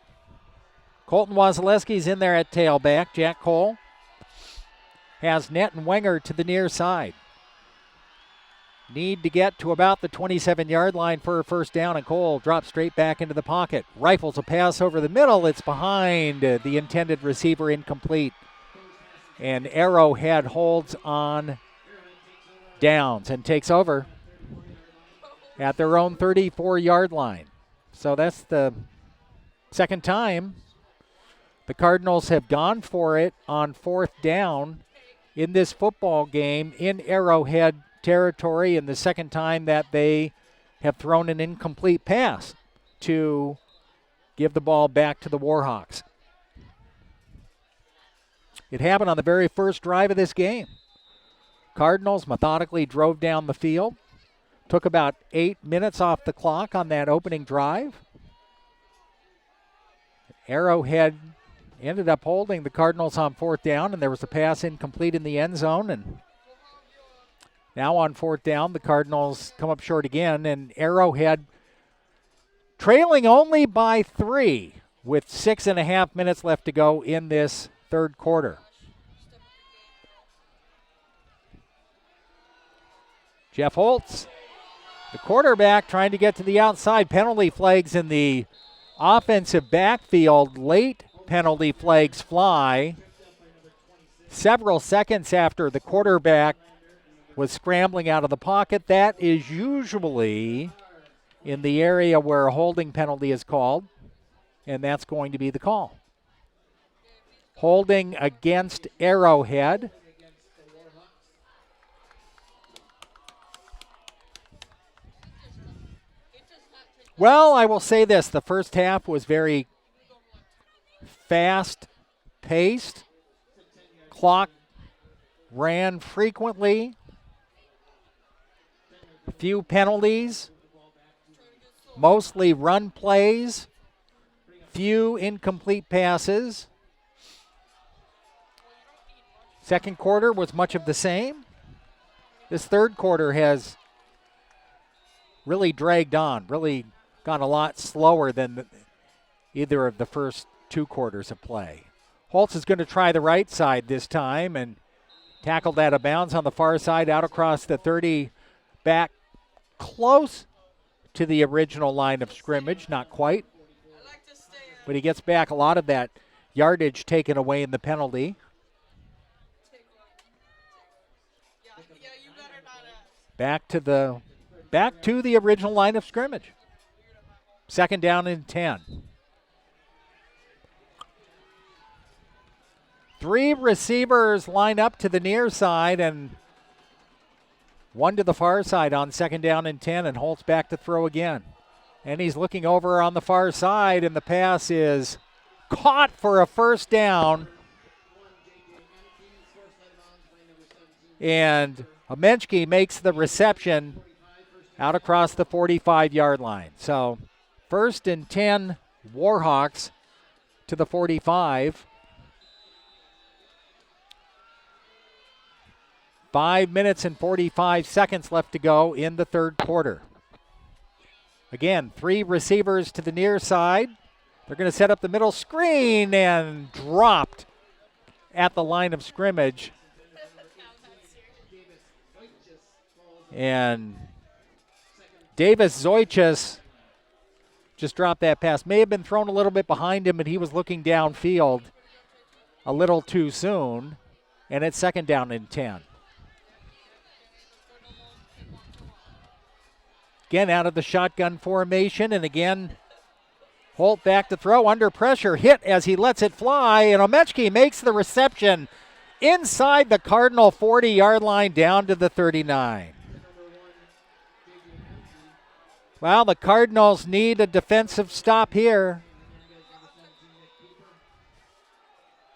Colton Wasilewski's in there at tailback. Jack Cole has Nett and Wenger to the near side. Need to get to about the 27-yard line for a 1st down, and Cole drops straight back into the pocket. Rifles a pass over the middle. It's behind the intended receiver, incomplete. And Arrowhead holds on downs and takes over at their own 34-yard line. So that's the 2nd time the Cardinals have gone for it on 4th down in this football game in Arrowhead territory, and the 2nd time that they have thrown an incomplete pass to give the ball back to the Warhawks. It happened on the very first drive of this game. Cardinals methodically drove down the field, took about 8 minutes off the clock on that opening drive. Arrowhead ended up holding the Cardinals on 4th down, and there was a pass incomplete in the end zone, and now on 4th down, the Cardinals come up short again, and Arrowhead trailing only by 3 with 6.5 minutes left to go in this 3rd quarter. Jeff Holtz, the quarterback, trying to get to the outside. Penalty flags in the offensive backfield. Late penalty flags fly several seconds after the quarterback was scrambling out of the pocket. That is usually in the area where a holding penalty is called, and that's going to be the call. Holding against Arrowhead. Well, I will say this. The first half was very fast-paced. Clock ran frequently. A few penalties. Mostly run plays. Few incomplete passes. Second quarter was much of the same. This third quarter has really dragged on, really gone a lot slower than either of the first two quarters of play. Holtz is going to try the right side this time and tackled out of bounds on the far side, out across the 30, back close to the original line of scrimmage, not quite. But he gets back a lot of that yardage taken away in the penalty. Back to the original line of scrimmage. Second down and 10. 3 receivers line up to the near side and 1 to the far side on second down and 10, and Holtz back to throw again. And he's looking over on the far side, and the pass is caught for a first down. And Amenchke makes the reception out across the 45-yard line. So first and 10, Warhawks to the 45. 5 minutes and 45 seconds left to go in the third quarter. Again, 3 receivers to the near side. They're going to set up the middle screen and dropped at the line of scrimmage. And Davis Zoichus just dropped that pass. May have been thrown a little bit behind him, and he was looking downfield a little too soon. And it's second down and 10. Again, out of the shotgun formation, and again, Holt back to throw, under pressure, hit as he lets it fly, and Amenchke makes the reception inside the Cardinal 40-yard line down to the 39. Well, the Cardinals need a defensive stop here.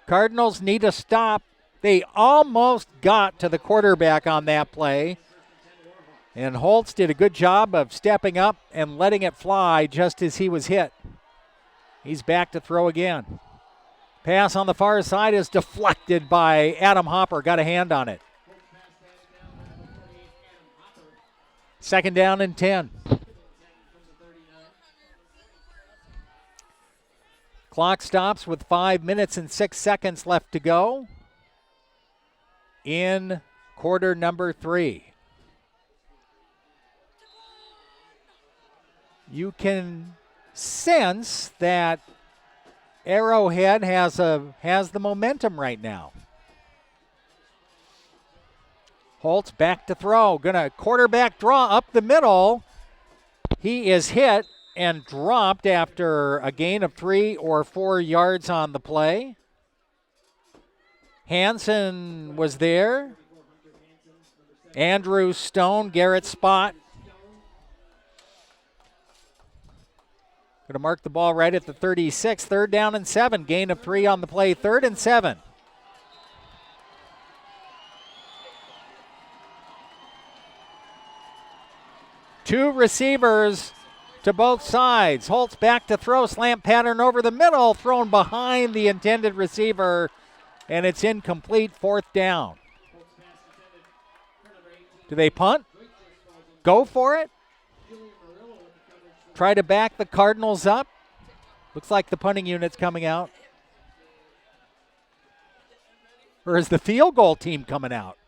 Cardinals need a stop. They almost got to the quarterback on that play. And Holtz did a good job of stepping up and letting it fly just as he was hit. He's back to throw again. Pass on the far side is deflected by Adam Hopper. Got a hand on it. Second down and 10. Clock stops with 5 minutes and 6 seconds left to go in quarter number 3. You can sense that Arrowhead has the momentum right now. Holtz back to throw. Gonna quarterback draw up the middle. He is hit and dropped after a gain of 3 or 4 yards on the play. Hansen was there. Andrew Stone, Garrett Spott. Going to mark the ball right at the 36. Third down and 7. Gain of 3 on the play. 3rd and 7. Two receivers to both sides. Holtz back to throw. Slant pattern over the middle. Thrown behind the intended receiver. And it's incomplete. 4th down. Do they punt? Go for it? Try to back the Cardinals up. Looks like the punting unit's coming out. Or is the field goal team coming out?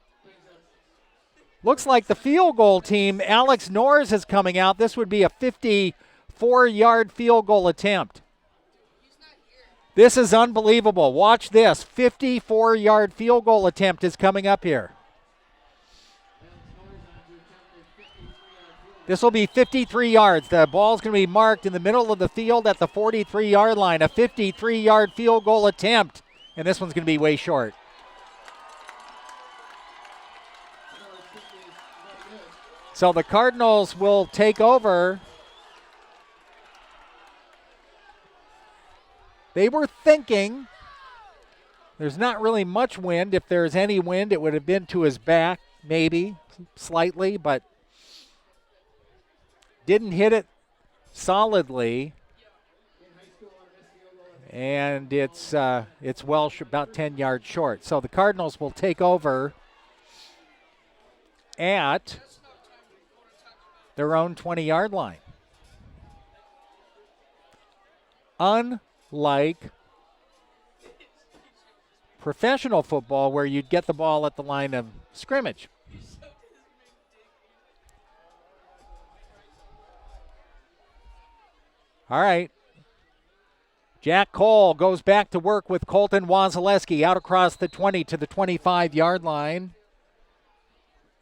Looks like the field goal team, Alex Norris, is coming out. This would be a 54-yard field goal attempt. This is unbelievable. Watch this. 54-yard field goal attempt is coming up here. This will be 53 yards. The ball's going to be marked in the middle of the field at the 43-yard line. A 53-yard field goal attempt. And this one's going to be way short. So the Cardinals will take over They were thinking there's not really much wind. If there's any wind, it would have been to his back, maybe, slightly, but didn't hit it solidly. And it's Welsh about 10 yards short. So the Cardinals will take over at their own 20-yard line. Unlike professional football where you'd get the ball at the line of scrimmage. All right. Jack Cole goes back to work with Colton Wasilewski out across the 20 to the 25-yard line.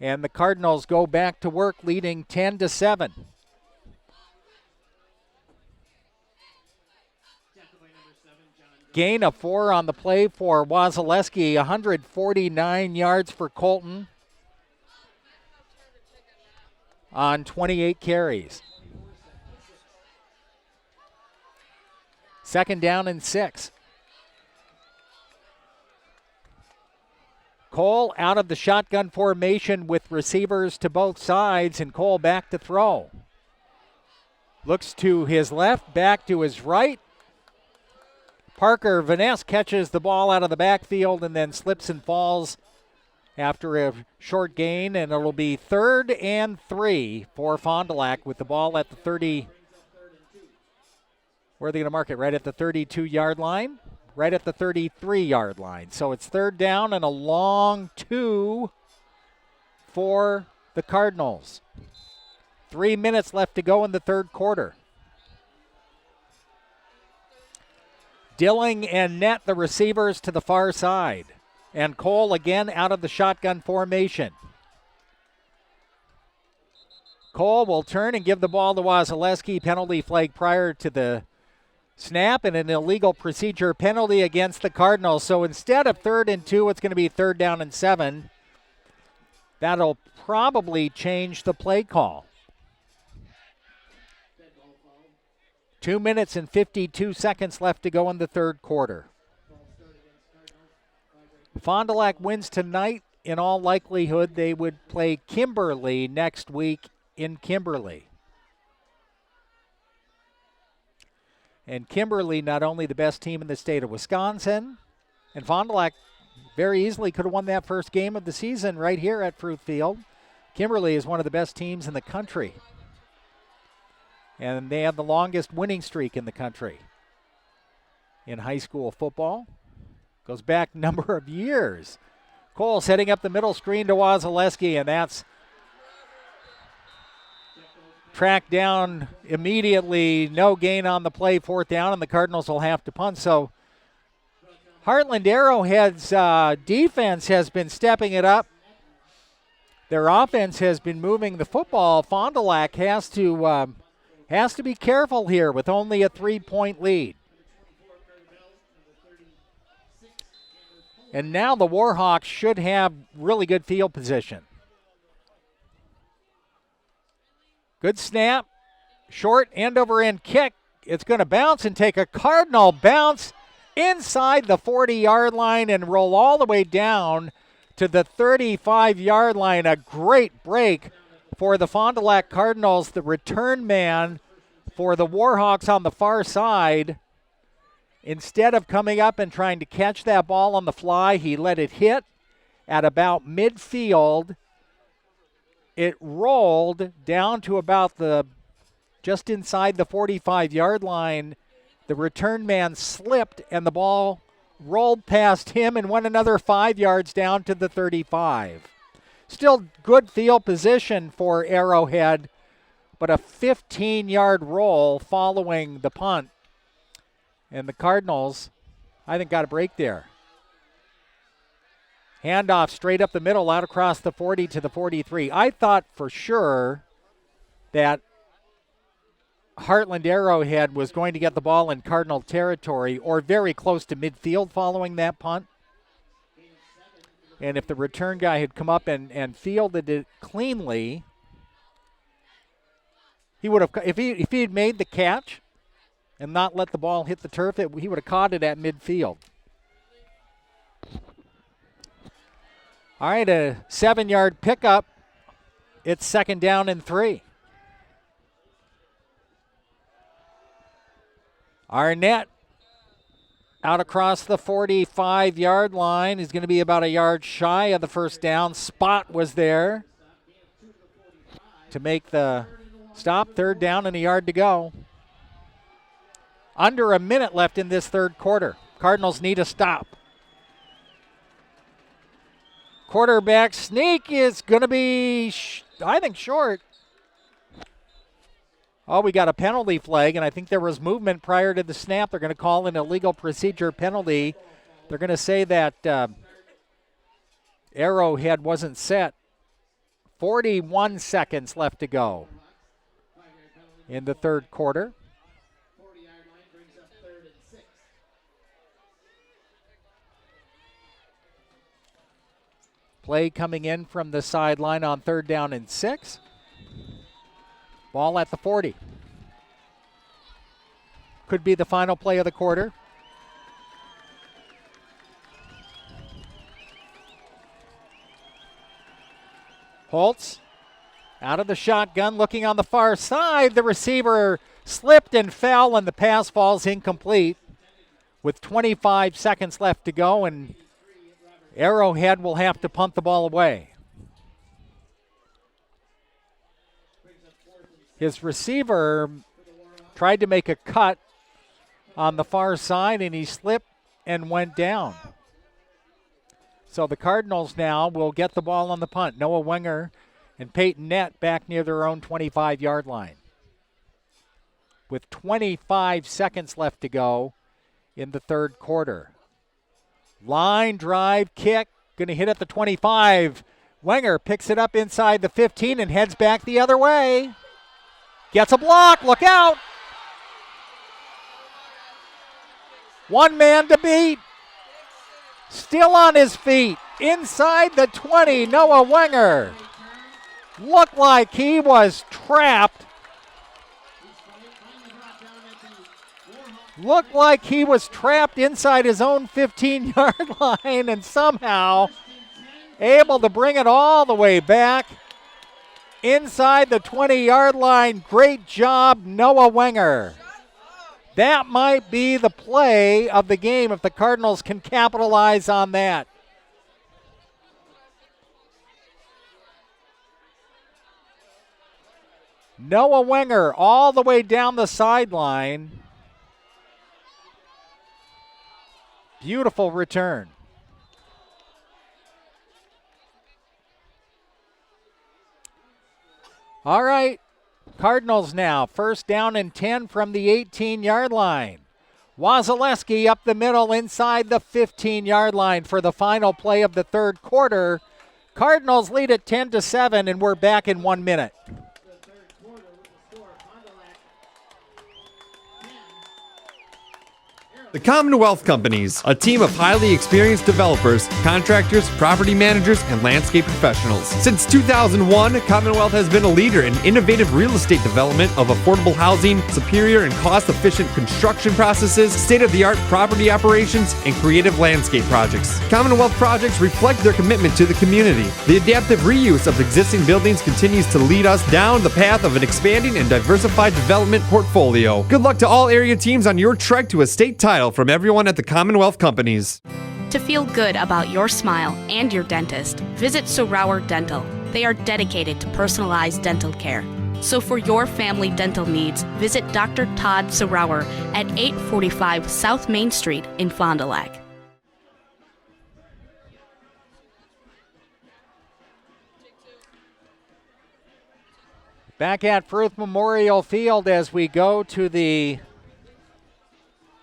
And the Cardinals go back to work leading 10-7. Gain of 4 on the play for Wasilewski, 149 yards for Colton on 28 carries. 2nd down and 6. Cole out of the shotgun formation with receivers to both sides, and Cole back to throw. Looks to his left, back to his right. Parker Vaness catches the ball out of the backfield and then slips and falls after a short gain, and it'll be 3rd and 3 for Fond du Lac with the ball at the 30. Where are they going to mark it? Right at the 32-yard line? Right at the 33-yard line. So it's 3rd down and a long 2 for the Cardinals. 3 minutes left to go in the 3rd quarter. Dilling and Net, the receivers, to the far side. And Cole again out of the shotgun formation. Cole will turn and give the ball to Wasilewski. Penalty flag prior to the snap and an illegal procedure penalty against the Cardinals. So instead of 3rd and 2, it's going to be 3rd down and 7. That'll probably change the play call. 2 minutes and 52 seconds left to go in the 3rd quarter. Fond du Lac wins tonight. In all likelihood, they would play Kimberly next week in Kimberly. And Kimberly, not only the best team in the state of Wisconsin, and Fond du Lac very easily could have won that first game of the season right here at Fruit Field. Kimberly is one of the best teams in the country. And they have the longest winning streak in the country in high school football. Goes back a number of years. Cole setting up the middle screen to Wasilewski, and that's tracked down immediately. No gain on the play, 4th down, and the Cardinals will have to punt. So Heartland Arrowhead's defense has been stepping it up. Their offense has been moving the football. Fond du Lac has to be careful here with only a 3-point lead. And now the Warhawks should have really good field position. Good snap. Short end-over-end kick. It's going to bounce and take a Cardinal bounce inside the 40-yard line and roll all the way down to the 35-yard line. A great break for the Fond du Lac Cardinals. The return man for the Warhawks on the far side, instead of coming up and trying to catch that ball on the fly, he let it hit at about midfield. It rolled down to about just inside the 45-yard line. The return man slipped, and the ball rolled past him and went another 5 yards down to the 35. Still good field position for Arrowhead, but a 15-yard roll following the punt. And the Cardinals, I think, got a break there. Handoff straight up the middle, out across the 40 to the 43. I thought for sure that Heartland Arrowhead was going to get the ball in Cardinal territory or very close to midfield following that punt. And if the return guy had come up and fielded it cleanly, he would have, if he had made the catch, and not let the ball hit the turf, he would have caught it at midfield. All right, a 7-yard pickup. It's 2nd down and 3. Arnett out across the 45-yard line. He's going to be about a yard shy of the first down. Spot was there to make the stop. 3rd down and a yard to go. Under a minute left in this 3rd quarter. Cardinals need a stop. Quarterback sneak is going to be, I think, short. Oh, we got a penalty flag, and I think there was movement prior to the snap. They're going to call an illegal procedure penalty. They're going to say that Arrowhead wasn't set. 41 seconds left to go in the 3rd quarter. Play coming in from the sideline on 3rd down and 6. Ball at the 40. Could be the final play of the quarter. Holtz out of the shotgun, looking on the far side. The receiver slipped and fell, and the pass falls incomplete with 25 seconds left to go, and Arrowhead will have to punt the ball away. His receiver tried to make a cut on the far side, and he slipped and went down. So the Cardinals now will get the ball on the punt. Noah Wenger and Peyton Nett back near their own 25-yard line. With 25 seconds left to go in the 3rd quarter. Line drive kick, going to hit at the 25. Wenger picks it up inside the 15 and heads back the other way. Gets a block, look out. One man to beat. Still on his feet, inside the 20, Noah Wenger. Looked like he was trapped. Looked like he was trapped inside his own 15-yard line and somehow able to bring it all the way back inside the 20-yard line. Great job, Noah Wenger. That might be the play of the game if the Cardinals can capitalize on that. Noah Wenger all the way down the sideline. Beautiful return. All right, Cardinals now, 1st down and 10 from the 18-yard line. Wasilewski up the middle inside the 15-yard line for the final play of the 3rd quarter. Cardinals lead at 10-7, and we're back in 1 minute. The Commonwealth Companies, a team of highly experienced developers, contractors, property managers, and landscape professionals. Since 2001, Commonwealth has been a leader in innovative real estate development of affordable housing, superior and cost-efficient construction processes, state-of-the-art property operations, and creative landscape projects. Commonwealth projects reflect their commitment to the community. The adaptive reuse of existing buildings continues to lead us down the path of an expanding and diversified development portfolio. Good luck to all area teams on your trek to a state title from everyone at the Commonwealth Companies. To feel good about your smile and your dentist, visit Sorauer Dental. They are dedicated to personalized dental care. So for your family dental needs, visit Dr. Todd Sorauer at 845 South Main Street in Fond du Lac. Back at Fruth Memorial Field as we go to the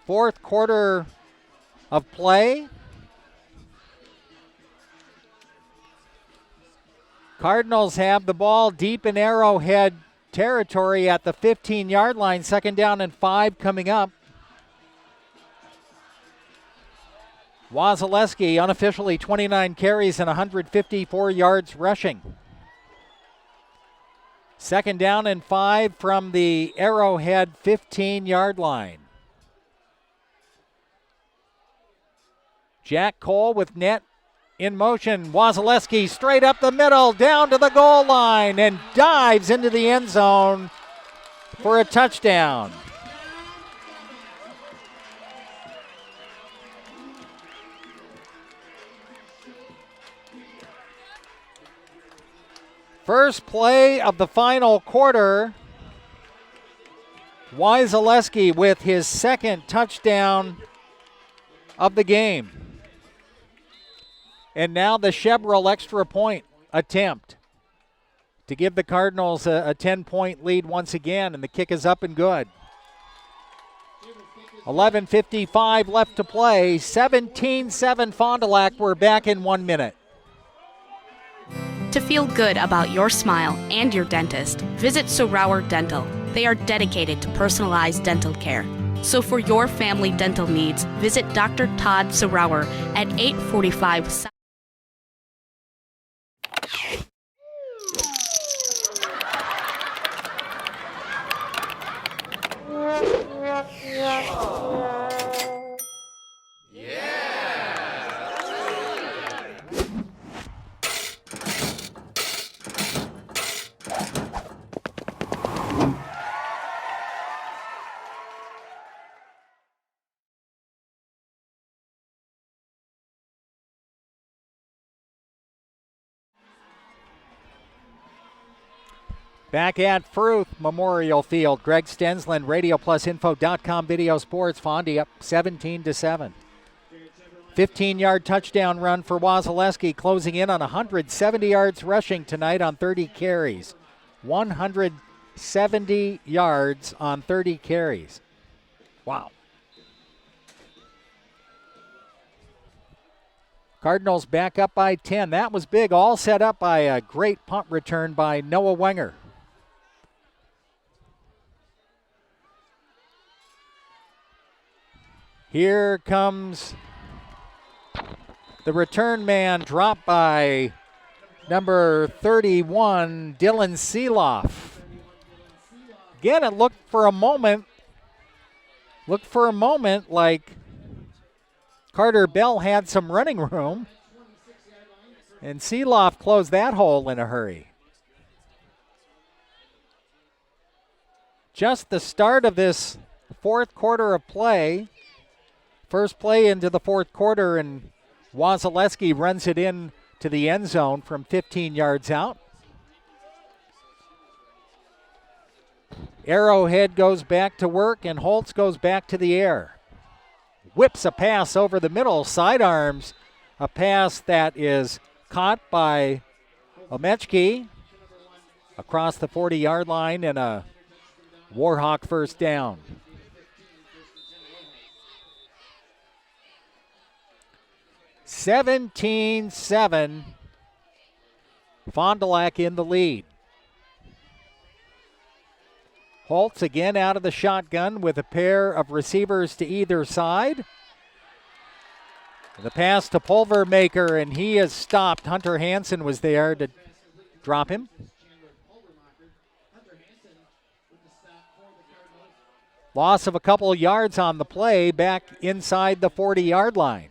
4th quarter of play. Cardinals have the ball deep in Arrowhead territory at the 15-yard line. 2nd down and 5 coming up. Wasilewski unofficially 29 carries and 154 yards rushing. 2nd down and 5 from the Arrowhead 15-yard line. Jack Cole with net in motion. Wasilewski straight up the middle, down to the goal line, and dives into the end zone for a touchdown. First play of the final quarter. Wasilewski with his second touchdown of the game. And now the Chevrolet extra point attempt to give the Cardinals a 10-point lead once again, and the kick is up and good. 11:55 left to play. 17-7 Fond du Lac. We're back in 1 minute. To feel good about your smile and your dentist, visit Sauer Dental. They are dedicated to personalized dental care. So for your family dental needs, visit Dr. Todd Sauer at 845 South. Back at Fruth Memorial Field, Greg Stensland, RadioPlusInfo.com Video Sports. Fondy up 17-7. 15-yard touchdown run for Wasilewski, closing in on 170 yards rushing tonight on 30 carries. 170 yards on 30 carries. Wow. Cardinals back up by 10. That was big, all set up by a great punt return by Noah Wenger. Here comes the return man, dropped by number 31, Dylan Seeloff. Again, it looked for a moment like Carter Bell had some running room, and Seeloff closed that hole in a hurry. Just the start of this fourth quarter of play. First play into the fourth quarter, and Wasilewski runs it in to the end zone from 15 yards out. Arrowhead goes back to work, and Holtz goes back to the air. Whips a pass over the middle, sidearms a pass that is caught by Omechki across the 40-yard line, and a Warhawk first down. 17-7, Fond du Lac in the lead. Holtz again out of the shotgun with a pair of receivers to either side. The pass to Pulvermaker, and he is stopped. Hunter Hansen was there to drop him. Loss of a couple of yards on the play, back inside the 40-yard line.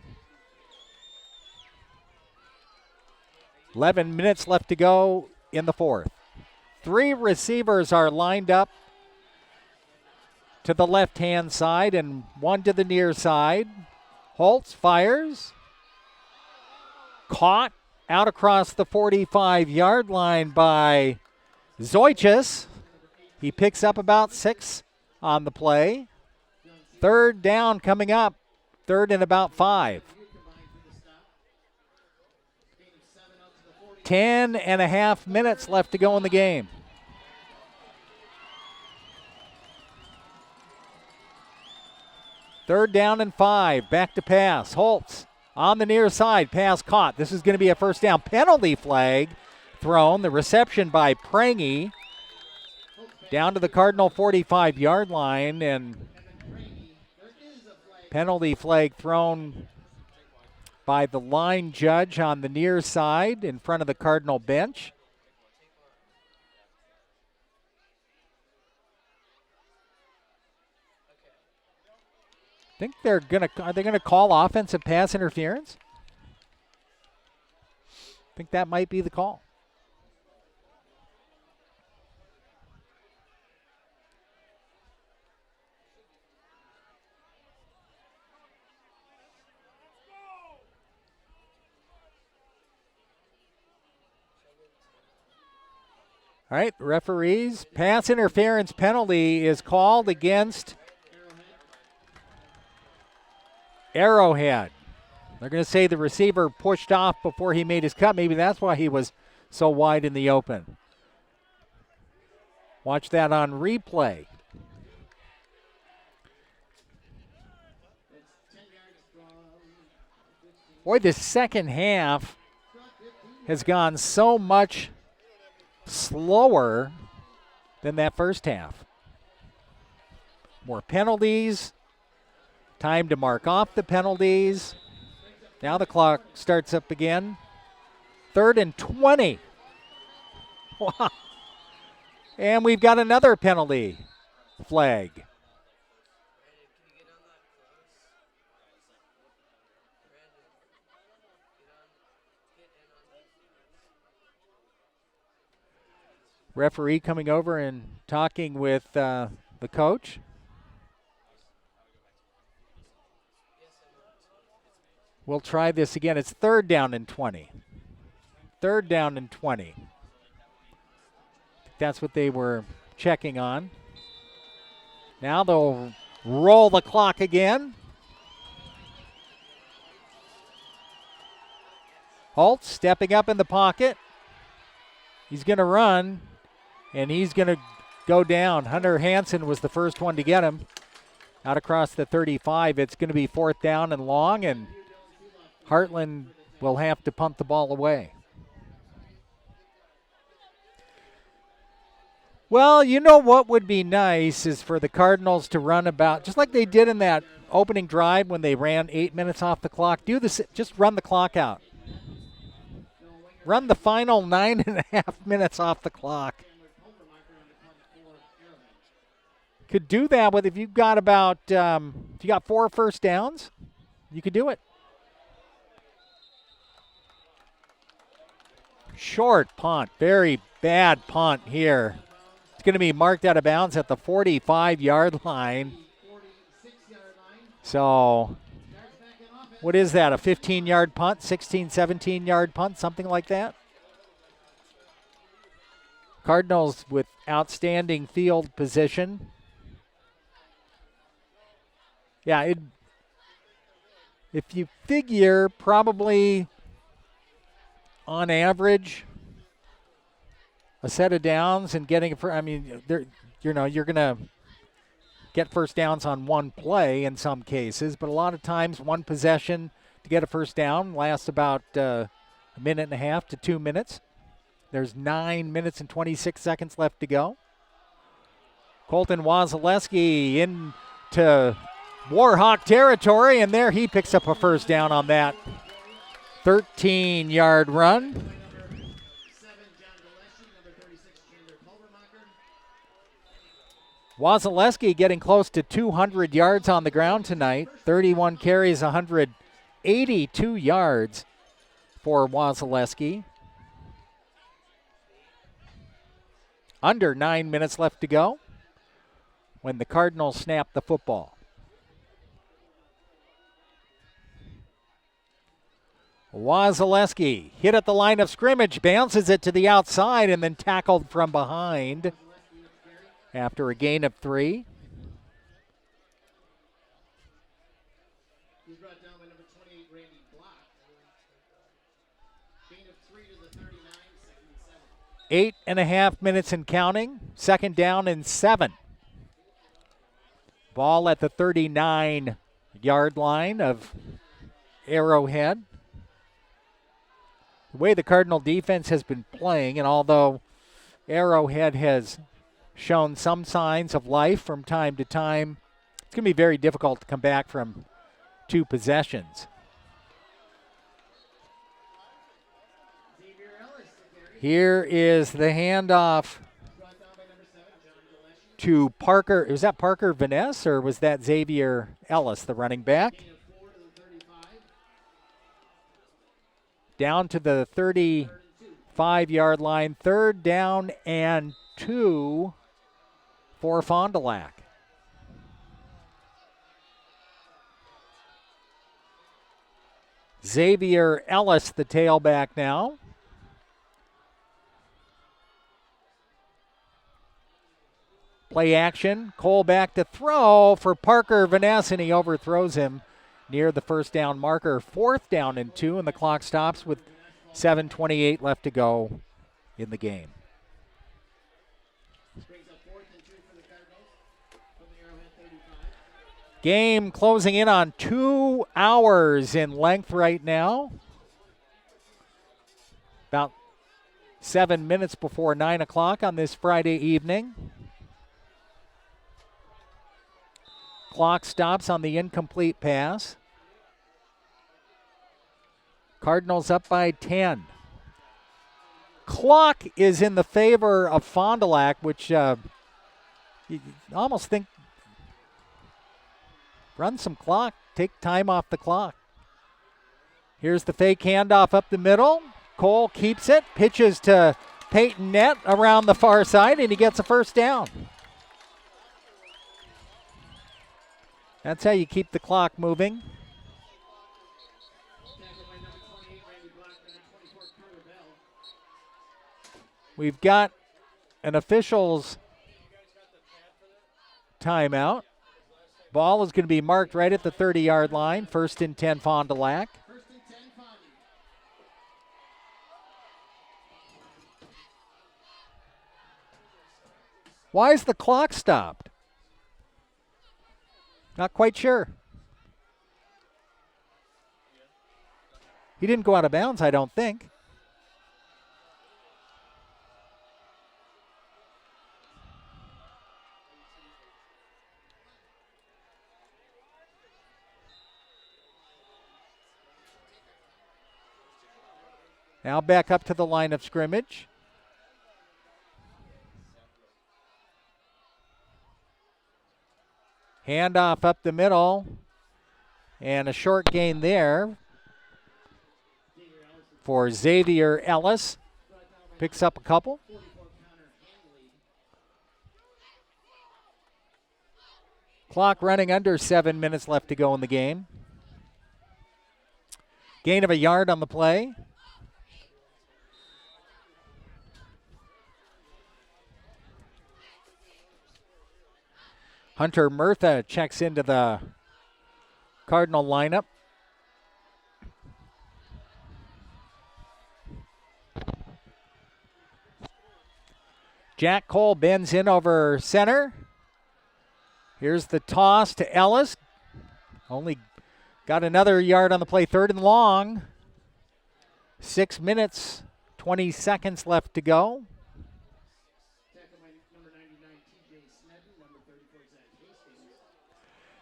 11 minutes left to go in the fourth. Three receivers are lined up to the left-hand side and one to the near side. Holtz fires. Caught out across the 45-yard line by Zoichis. He picks up about 6 on the play. Third down coming up. Third and about 5. 10.5 minutes left to go in the game. Third down and 5. Back to pass. Holtz on the near side. Pass caught. This is going to be a first down. Penalty flag thrown. The reception by Pregame down to the Cardinal 45-yard line, and penalty flag thrown by the line judge on the near side in front of the Cardinal bench. Are they gonna call offensive pass interference? I think that might be the call. All right, referees, pass interference penalty is called against Arrowhead. They're going to say the receiver pushed off before he made his cut. Maybe that's why he was so wide in the open. Watch that on replay. Boy, the second half has gone so much slower than that first half. More penalties. Time to mark off the penalties. Now the clock starts up again. 3rd and 20. Wow. And we've got another penalty flag. Referee coming over and talking with the coach. We'll try this again. It's 3rd down and 20. 3rd down and 20. That's what they were checking on. Now they'll roll the clock again. Holt stepping up in the pocket. He's going to run, and he's going to go down. Hunter Hansen was the first one to get him. Out across the 35. It's going to be 4th down and long, and Heartland will have to punt the ball away. Well, you know what would be nice is for the Cardinals to run about, just like they did in that opening drive when they ran 8 minutes off the clock. Do this, just run the clock out. Run the final 9.5 minutes off the clock. Could do that with, if you've got about, if you got 4 first downs, you could do it. Short punt, very bad punt here. It's going to be marked out of bounds at the 45-yard line. So, what is that, a 15-yard punt, 16, 17-yard punt, something like that? Cardinals with outstanding field position. Yeah, if you figure probably on average a set of downs and getting, I mean, you're going to get first downs on one play in some cases, but a lot of times one possession to get a first down lasts about a minute and a half to 2 minutes. There's 9 minutes and 26 seconds left to go. Colton Wasilewski into Warhawk territory, and there he picks up a first down on that 13-yard run. Wasilewski getting close to 200 yards on the ground tonight. 31 carries, 182 yards for Wasilewski. Under 9 minutes left to go when the Cardinals snap the football. Wasilewski hit at the line of scrimmage, bounces it to the outside, and then tackled from behind after a gain of 3. He's brought down by number 28, Randy Block. Gain of 3 to the 39, 2nd and 7. 8.5 minutes and counting. 2nd down and 7. Ball at the 39-yard line of Arrowhead. The way the Cardinal defense has been playing, and although Arrowhead has shown some signs of life from time to time, it's going to be very difficult to come back from 2 possessions. Here is the handoff to Parker. Was that Parker Vaness or was that Xavier Ellis, the running back? Down to the 35-yard line. 3rd down and 2 for Fond du Lac. Xavier Ellis, the tailback now. Play action. Cole back to throw for Parker Vaness, and he overthrows him near the first down marker. 4th down and 2, and the clock stops with 7:28 left to go in the game. Game closing in on 2 hours in length right now. About 7 minutes before 9 o'clock on this Friday evening. Clock stops on the incomplete pass. Cardinals up by 10. Clock is in the favor of Fond du Lac, which you almost think run some clock, take time off the clock. Here's the fake handoff up the middle. Cole keeps it, pitches to Peyton Nett around the far side, and he gets a first down. That's how you keep the clock moving. We've got an official's timeout. Ball is going to be marked right at the 30-yard line. 1st and 10 Fond du Lac. Why is the clock stopped? Not quite sure. He didn't go out of bounds, I don't think. Now back up to the line of scrimmage. Handoff up the middle. And a short gain there for Xavier Ellis. Picks up a couple. Clock running under 7 minutes left to go in the game. Gain of a yard on the play. Hunter Murtha checks into the Cardinal lineup. Jack Cole bends in over center. Here's the toss to Ellis. Only got another yard on the play, 3rd and long. 6 minutes, 20 seconds left to go.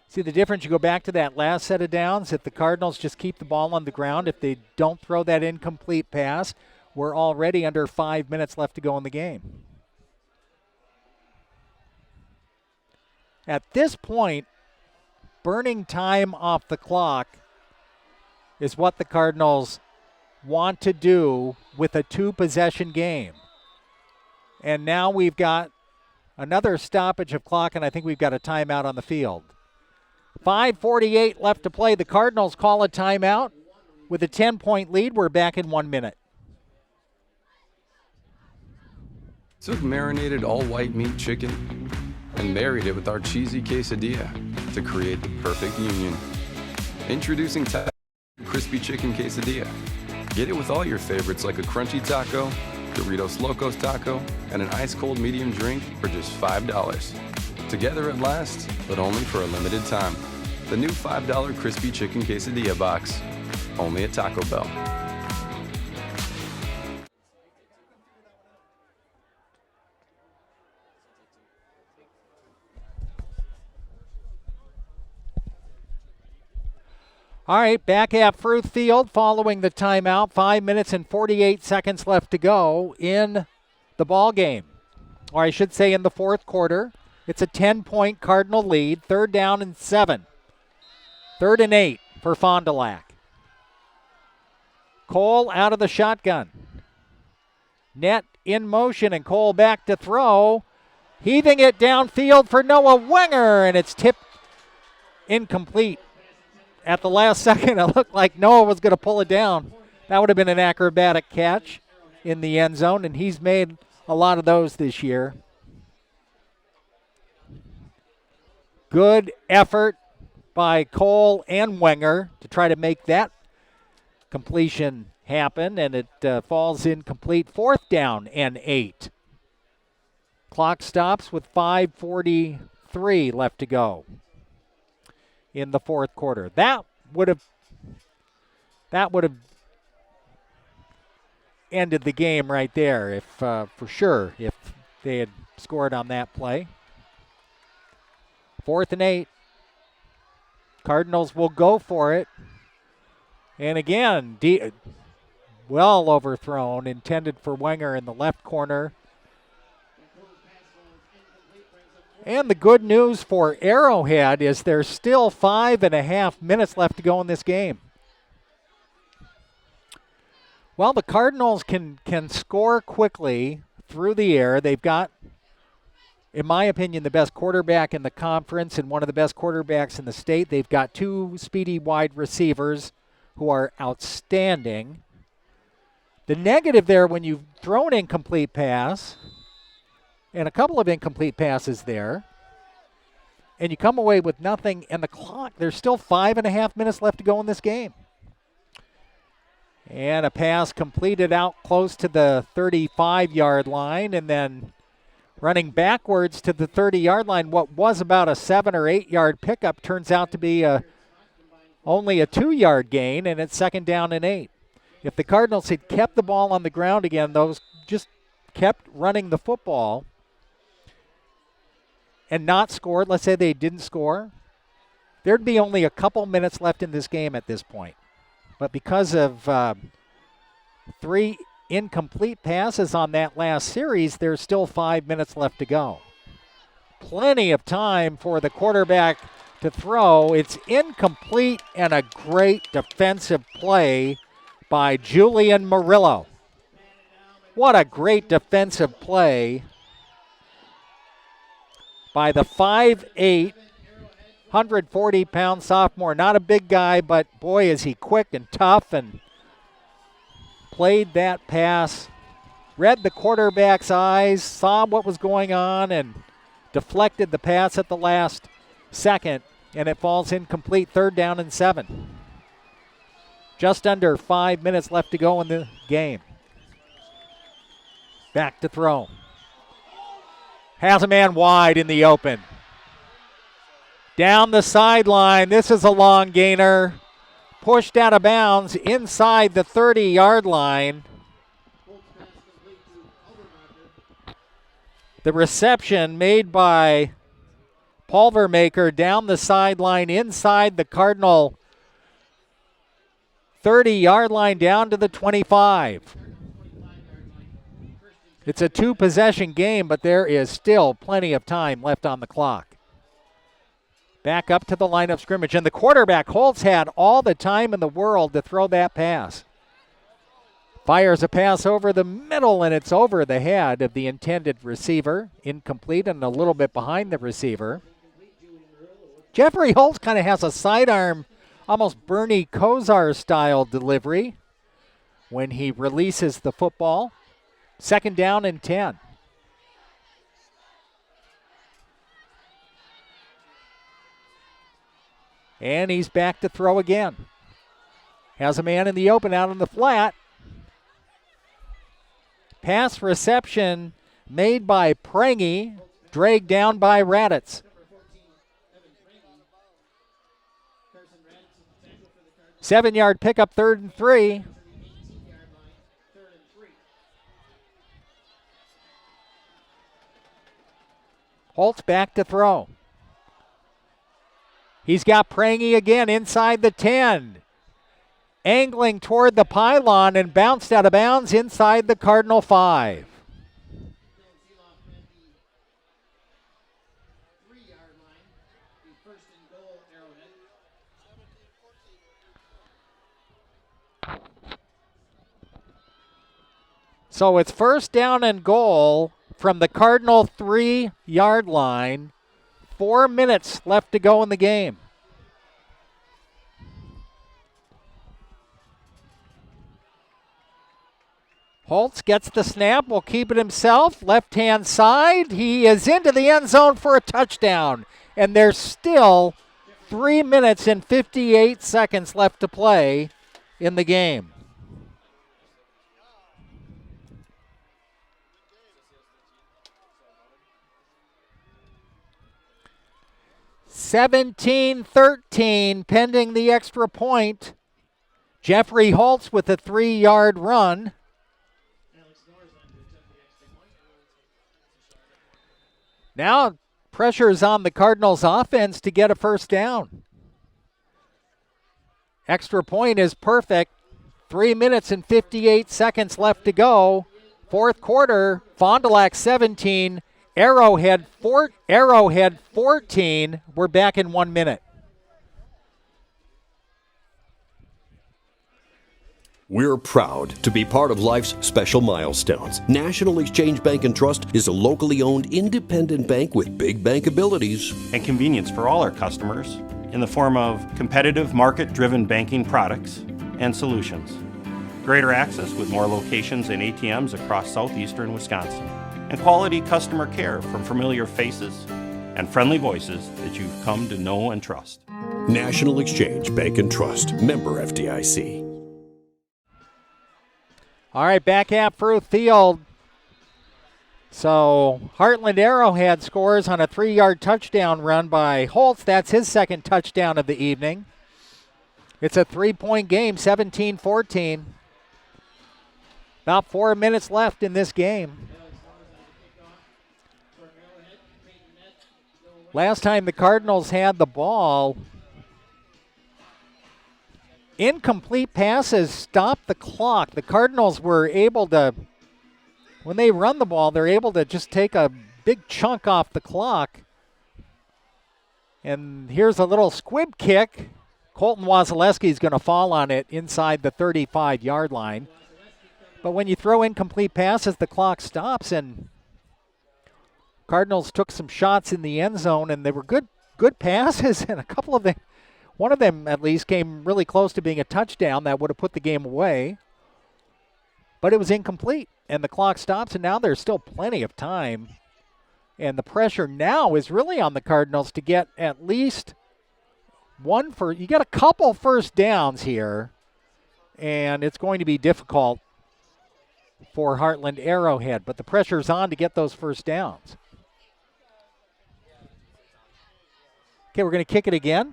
See the difference? You go back to that last set of downs. If the Cardinals just keep the ball on the ground, if they don't throw that incomplete pass, we're already under 5 minutes left to go in the game. At this point, burning time off the clock is what the Cardinals want to do with a 2-possession game. And now we've got another stoppage of clock, and I think we've got a timeout on the field. 5:48 left to play. The Cardinals call a timeout. With a 10-point lead, we're back in 1 minute. Took marinated all-white meat chicken and married it with our cheesy quesadilla to create the perfect union. Introducing Crispy Chicken Quesadilla. Get it with all your favorites like a crunchy taco, Doritos Locos taco, and an ice-cold medium drink for just $5. Together at last, but only for a limited time. The new $5 Crispy Chicken Quesadilla box. Only at Taco Bell. All right, back at Fruth Field following the timeout. 5 minutes and 48 seconds left to go in the ball game. Or I should say in the fourth quarter. It's a 10-point Cardinal lead. 3rd down and 7. 3rd and 8 for Fond du Lac. Cole out of the shotgun. Net in motion, and Cole back to throw. Heaving it downfield for Noah Wenger, and it's tipped incomplete. At the last second, it looked like Noah was going to pull it down. That would have been an acrobatic catch in the end zone, and he's made a lot of those this year. Good effort by Cole and Wenger to try to make that completion happen, and it falls incomplete. 4th down and 8. Clock stops with 5:43 left to go in the 4th quarter. That would have ended the game right there, if for sure, if they had scored on that play. 4th and 8. Cardinals will go for it. And again, well overthrown, intended for Wenger in the left corner. And the good news for Arrowhead is there's still 5.5 minutes left to go in this game. Well, the Cardinals can score quickly through the air. They've got, in my opinion, the best quarterback in the conference and one of the best quarterbacks in the state. They've got 2 speedy wide receivers who are outstanding. The negative there, when you've thrown an incomplete pass, and a couple of incomplete passes there, and you come away with nothing, and the clock, there's still 5.5 minutes left to go in this game. And a pass completed out close to the 35-yard line, and then running backwards to the 30-yard line. What was about a 7 or 8 yard pickup turns out to be only a 2-yard gain, and it's 2nd down and 8. If the Cardinals had kept the ball on the ground again, those just kept running the football and not scored, let's say they didn't score, there'd be only a couple minutes left in this game at this point. But because of 3 incomplete passes on that last series, there's still 5 minutes left to go. Plenty of time for the quarterback to throw. It's incomplete, and a great defensive play by Julian Murillo. What a great defensive play by the 5'8", 140-pound sophomore. Not a big guy, but boy, is he quick and tough, and played that pass, read the quarterback's eyes, saw what was going on, and deflected the pass at the last second, and it falls incomplete. 3rd down and 7. Just under 5 minutes left to go in the game. Back to throw. Has a man wide in the open. Down the sideline. This is a long gainer. Pushed out of bounds inside the 30-yard line. The reception made by Pulvermaker down the sideline inside the Cardinal 30-yard line down to the 25. It's a 2-possession game, but there is still plenty of time left on the clock. Back up to the line of scrimmage, and the quarterback, Holtz, had all the time in the world to throw that pass. Fires a pass over the middle, and it's over the head of the intended receiver. Incomplete and a little bit behind the receiver. Jeffrey Holtz kind of has a sidearm, almost Bernie Kosar-style delivery when he releases the football. 2nd down and 10. And he's back to throw again. Has a man in the open out in the flat. Pass reception made by Pregame, dragged down by Raditz. 7-yard pickup, 3rd and 3. Holtz back to throw. He's got Prangy again inside the 10. Angling toward the pylon and bounced out of bounds inside the Cardinal 5. So it's first down and goal from the Cardinal 3-yard line. 4 minutes left to go in the game. Holtz gets the snap, will keep it himself. Left-hand side, he is into the end zone for a touchdown. And there's still 3 minutes and 58 seconds left to play in the game. (17-13) pending the extra point. Jeffrey Holtz with a 3-yard run. Now pressure is on the Cardinals offense to get a first down. Extra point is perfect. 3 minutes and 58 seconds left to go. Fourth quarter, Fond du Lac 17, Arrowhead 14. We're back in 1 minute. We're proud to be part of life's special milestones. National Exchange Bank and Trust is a locally owned independent bank with big bank abilities and convenience for all our customers in the form of competitive market-driven banking products and solutions. Greater access with more locations and ATMs across southeastern Wisconsin. And quality customer care from familiar faces and friendly voices that you've come to know and trust. National Exchange Bank and Trust, member FDIC. All right, back at Fruth Field. So Heartland Arrowhead scores on a 3-yard touchdown run by Holtz. That's his second touchdown of the evening. It's a 3-point game, 17-14. About 4 minutes left in this game. Last time the Cardinals had the ball, incomplete passes stopped the clock. The Cardinals were able to, when they run the ball, they're able to just take a big chunk off the clock. And here's a little squib kick. Colton Wasilewski is going to fall on it inside the 35-yard line. But when you throw incomplete passes, the clock stops, and Cardinals took some shots in the end zone, and they were good passes, and a couple of them, one of them at least, came really close to being a touchdown that would have put the game away. But it was incomplete, and the clock stops, and now there's still plenty of time. And the pressure now is really on the Cardinals to get at least you get a couple first downs here, and it's going to be difficult for Heartland Arrowhead, but the pressure's on to get those first downs. Okay, we're going to kick it again.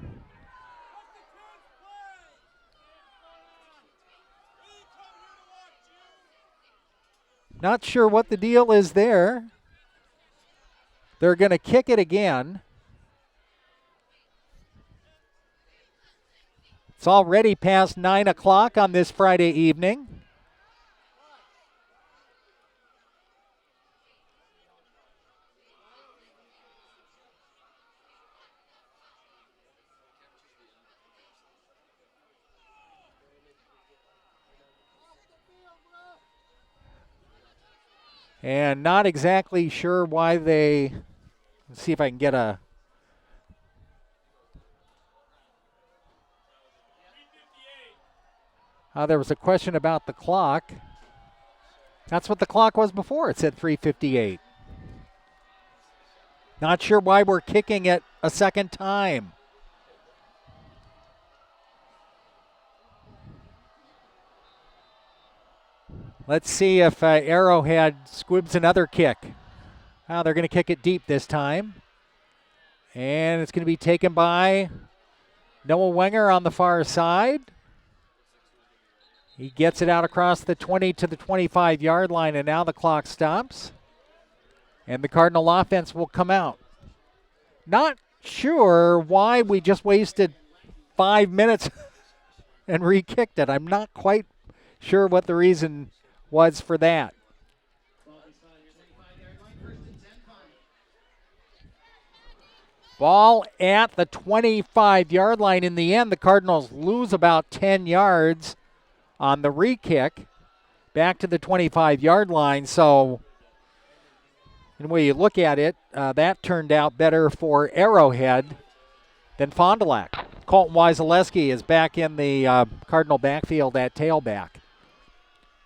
Not sure what the deal is there. They're going to kick it again. It's already past 9 o'clock on this Friday evening. And not exactly sure why they, let's see if I can get a, there was a question about the clock. That's what the clock was before. It said 3:58. Not sure why we're kicking it a second time. Let's see if Arrowhead squibs another kick. They're going to kick it deep this time. And it's going to be taken by Noah Wenger on the far side. He gets it out across the 20 to the 25-yard line, and now the clock stops. And the Cardinal offense will come out. Not sure why we just wasted 5 minutes and re-kicked it. I'm not quite sure what the reason was for that. Ball at the 25-yard line. In the end, the Cardinals lose about 10 yards on the re-kick. back to the 25-yard line. So, the way you look at it, that turned out better for Arrowhead than Fond du Lac. Colton Wyseleski is back in the Cardinal backfield at tailback.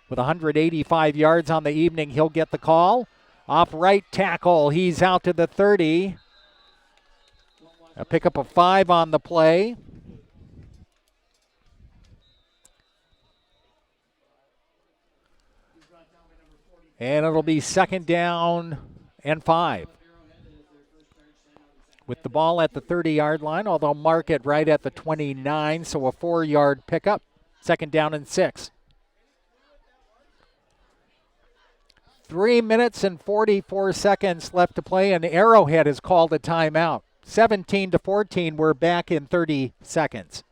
With 185 yards on the evening, he'll get the call. Off right tackle, he's out to the 30. A pickup of 5 on the play. And it'll be 2nd down and 5. With the ball at the 30-yard line, although mark it right at the 29, so a 4-yard pickup. 2nd down and 6. 3 minutes and 44 seconds left to play, and Arrowhead has called a timeout. 17-14, we're back in 30 seconds.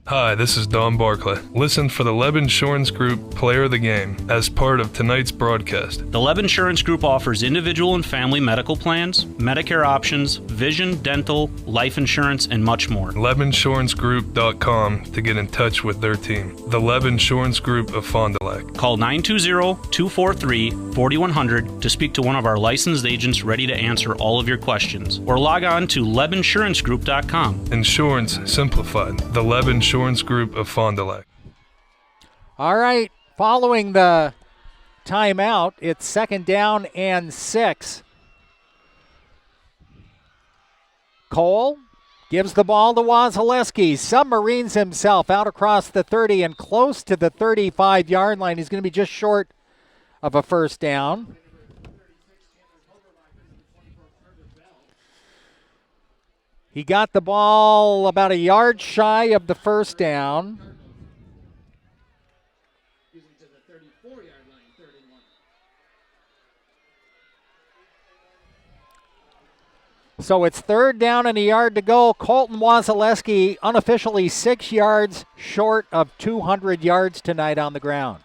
Hi, this is Don Barclay. Listen for the Leb Insurance Group Player of the Game as part of tonight's broadcast. The Leb Insurance Group offers individual and family medical plans, Medicare options, vision, dental, life insurance, and much more. LebInsuranceGroup.com to get in touch with their team. The Leb Insurance Group of Fond du Lac. Call 920-243-4100 to speak to one of our licensed agents ready to answer all of your questions. Or log on to LebInsuranceGroup.com. Insurance simplified. The Leb Insurance Group of Fond du Lac. All right, following the timeout, it's 2nd down and 6. Cole gives the ball to Wyseleski. Submarines himself out across the 30 and close to the 35-yard line. He's going to be just short of a 1st down. He got the ball about a yard shy of the 1st down. So it's 3rd down and a yard to go. Colton Wyseleski unofficially 6 yards short of 200 yards tonight on the ground.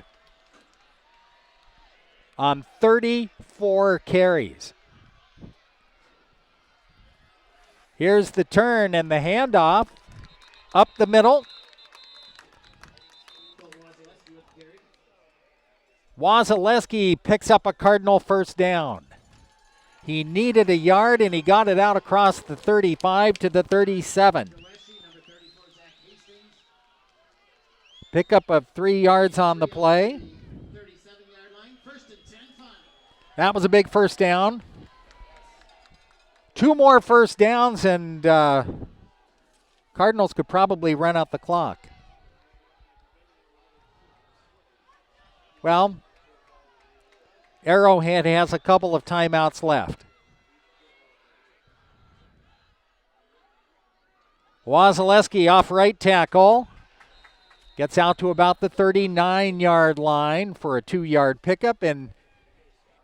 On 34 carries. Here's the turn and the handoff up the middle. Wyseleski picks up a Cardinal 1st down. He needed a yard and he got it out across the 35 to the 37. Pickup of 3 yards on the play. That was a big 1st down. 2 more 1st downs and Cardinals could probably run out the clock. Well, Arrowhead has a couple of timeouts left. Wyseleski off right tackle. Gets out to about the 39-yard line for a 2-yard pickup, and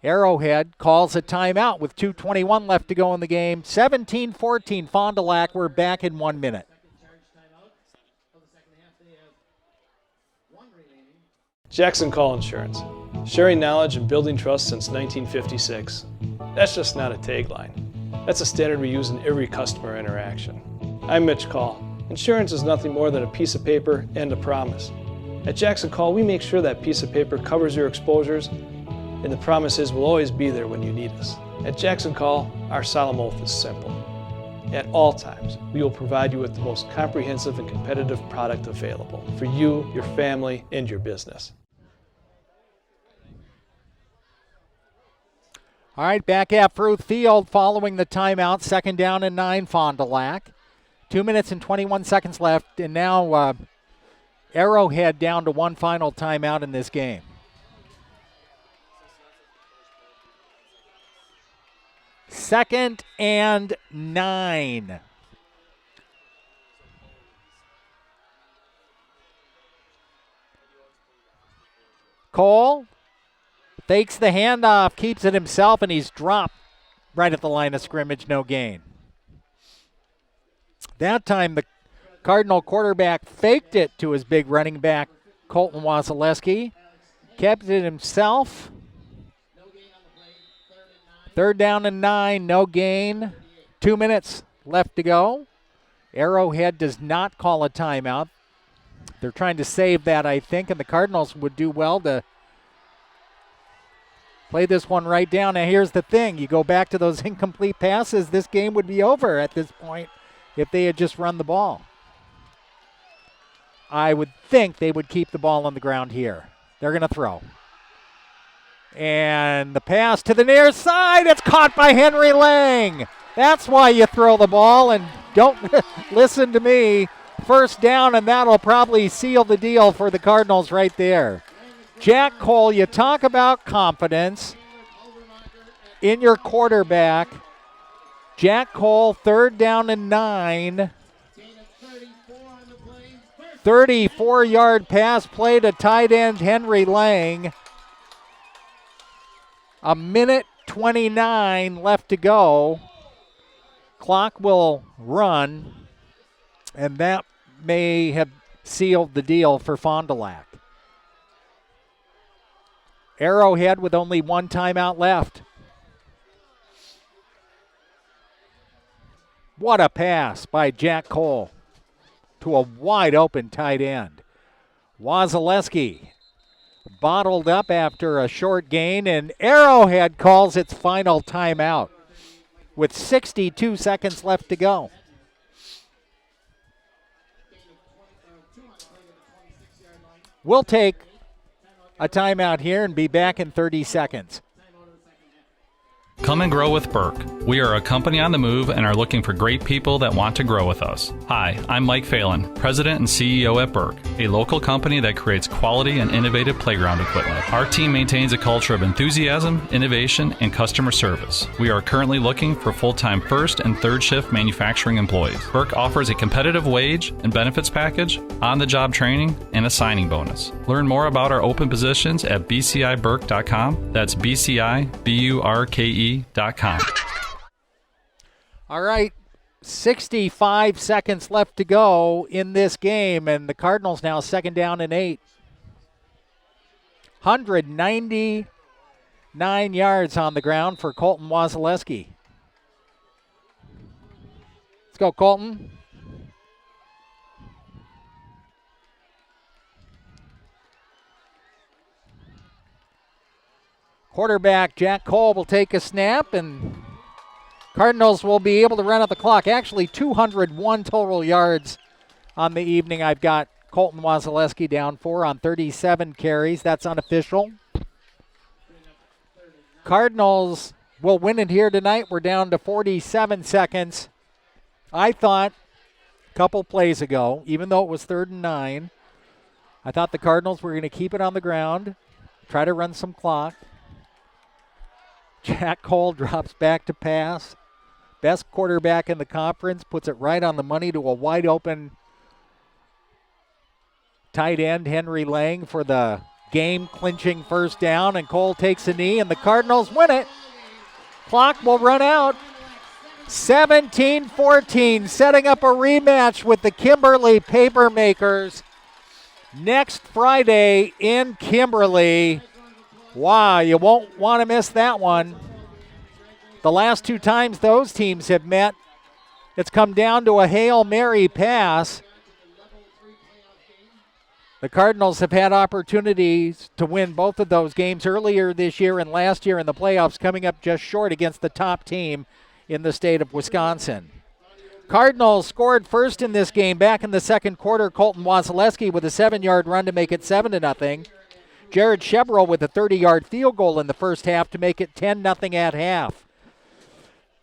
Arrowhead calls a timeout with 2:21 left to go in the game. 17-14 Fond du Lac. We're back in 1 minute. Jackson Call Insurance. Sharing knowledge and building trust since 1956. That's just not a tagline. That's a standard we use in every customer interaction. I'm Mitch Call. Insurance is nothing more than a piece of paper and a promise. At Jackson Call, we make sure that piece of paper covers your exposures, and the promise is we'll always be there when you need us. At Jackson Call, our solemn oath is simple. At all times, we will provide you with the most comprehensive and competitive product available for you, your family, and your business. All right, back at Fruth Field following the timeout. 2nd down and 9 Fond du Lac. 2 minutes and 21 seconds left, and now Arrowhead down to one final timeout in this game. Second and 9. Cole fakes the handoff, keeps it himself, and he's dropped right at the line of scrimmage, no gain. That time the Cardinal quarterback faked it to his big running back, Colton Wyseleski. Kept it himself. 3rd down and 9, no gain. 2 minutes left to go. Arrowhead does not call a timeout. They're trying to save that, I think, and the Cardinals would do well to play this one right down. Now, here's the thing. You go back to those incomplete passes, this game would be over at this point if they had just run the ball. I would think they would keep the ball on the ground here. They're going to throw. And the pass to the near side. It's caught by Henry Lang. That's why you throw the ball, and don't listen to me. First down, and that'll probably seal the deal for the Cardinals right there. Jack Cole, you talk about confidence in your quarterback. Jack Cole, 3rd down and 9. 34-yard pass play to tight end Henry Lang. A minute 29 left to go. Clock will run, and that may have sealed the deal for Fond du Lac. Arrowhead with only one timeout left. What a pass by Jack Cole to a wide open tight end. Wasilewski bottled up after a short gain, and Arrowhead calls its final timeout with 62 seconds left to go. We'll take a timeout here and be back in 30 seconds. Come and grow with Burke. We are a company on the move and are looking for great people that want to grow with us. Hi, I'm Mike Phelan, President and CEO at Burke, a local company that creates quality and innovative playground equipment. Our team maintains a culture of enthusiasm, innovation, and customer service. We are currently looking for full-time first and third shift manufacturing employees. Burke offers a competitive wage and benefits package, on-the-job training, and a signing bonus. Learn more about our open positions at bciburke.com. That's bciburke.com. All right, 65 seconds left to go in this game, and the Cardinals now 2nd down and 8. 199 yards on the ground for Colton Wasilewski. Let's go, Colton. Quarterback Jack Cole will take a snap, and Cardinals will be able to run out the clock. Actually, 201 total yards on the evening. I've got Colton Wasilewski down 4 on 37 carries. That's unofficial. Cardinals will win it here tonight. We're down to 47 seconds. I thought a couple plays ago, even though it was 3rd and 9, I thought the Cardinals were going to keep it on the ground, try to run some clock. Jack Cole drops back to pass. Best quarterback in the conference, puts it right on the money to a wide open tight end, Henry Lang, for the game-clinching first down, and Cole takes a knee, and the Cardinals win it. Clock will run out. 17-14, setting up a rematch with the Kimberly Papermakers next Friday in Kimberly. Wow, you won't want to miss that one. The last 2 times those teams have met, it's come down to a Hail Mary pass. The Cardinals have had opportunities to win both of those games earlier this year and last year in the playoffs, coming up just short against the top team in the state of Wisconsin. Cardinals scored first in this game back in the second quarter. Colton Wasilewski with a 7-yard run to make it 7-0. Jared Chevrolet with a 30-yard field goal in the first half to make it 10-0 at half.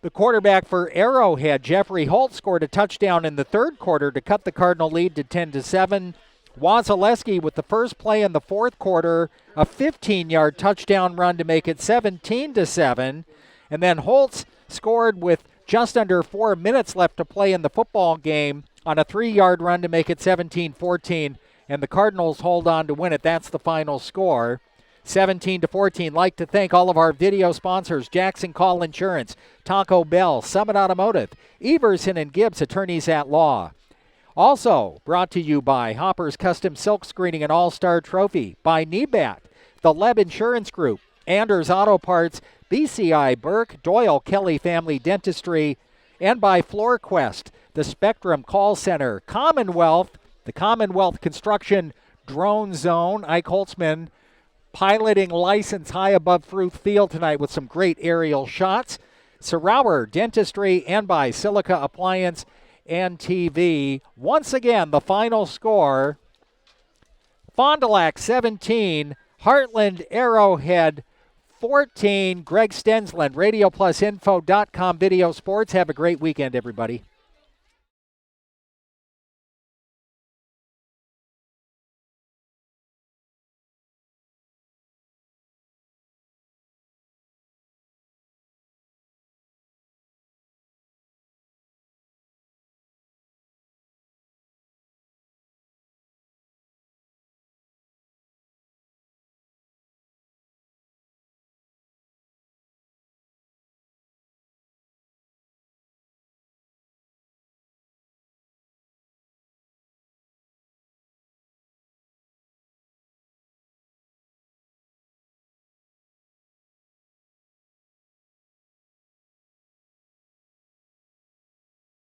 The quarterback for Arrowhead, Jeffrey Holt, scored a touchdown in the third quarter to cut the Cardinal lead to 10-7. Wasilewski with the first play in the fourth quarter, a 15-yard touchdown run to make it 17-7. And then Holtz scored with just under 4 minutes left to play in the football game on a 3-yard run to make it 17-14. And the Cardinals hold on to win it. That's the final score, 17-14. Like to thank all of our video sponsors: Jackson Call Insurance, Taco Bell, Summit Automotive, Everson and Gibbs Attorneys at Law. Also brought to you by Hopper's Custom Silk Screening and All-Star Trophy, by Kneebat, the Leb Insurance Group, Anders Auto Parts, BCI Burke, Doyle Kelly Family Dentistry, and by FloorQuest, the Spectrum Call Center, Commonwealth, The Commonwealth Construction Drone Zone. Ike Holtzman piloting license high above Fruth Field tonight with some great aerial shots. Sarower Dentistry and by Silica Appliance and TV. Once again, the final score, Fond du Lac 17, Heartland Arrowhead 14. Greg Stensland, RadioPlusInfo.com Video Sports. Have a great weekend, everybody.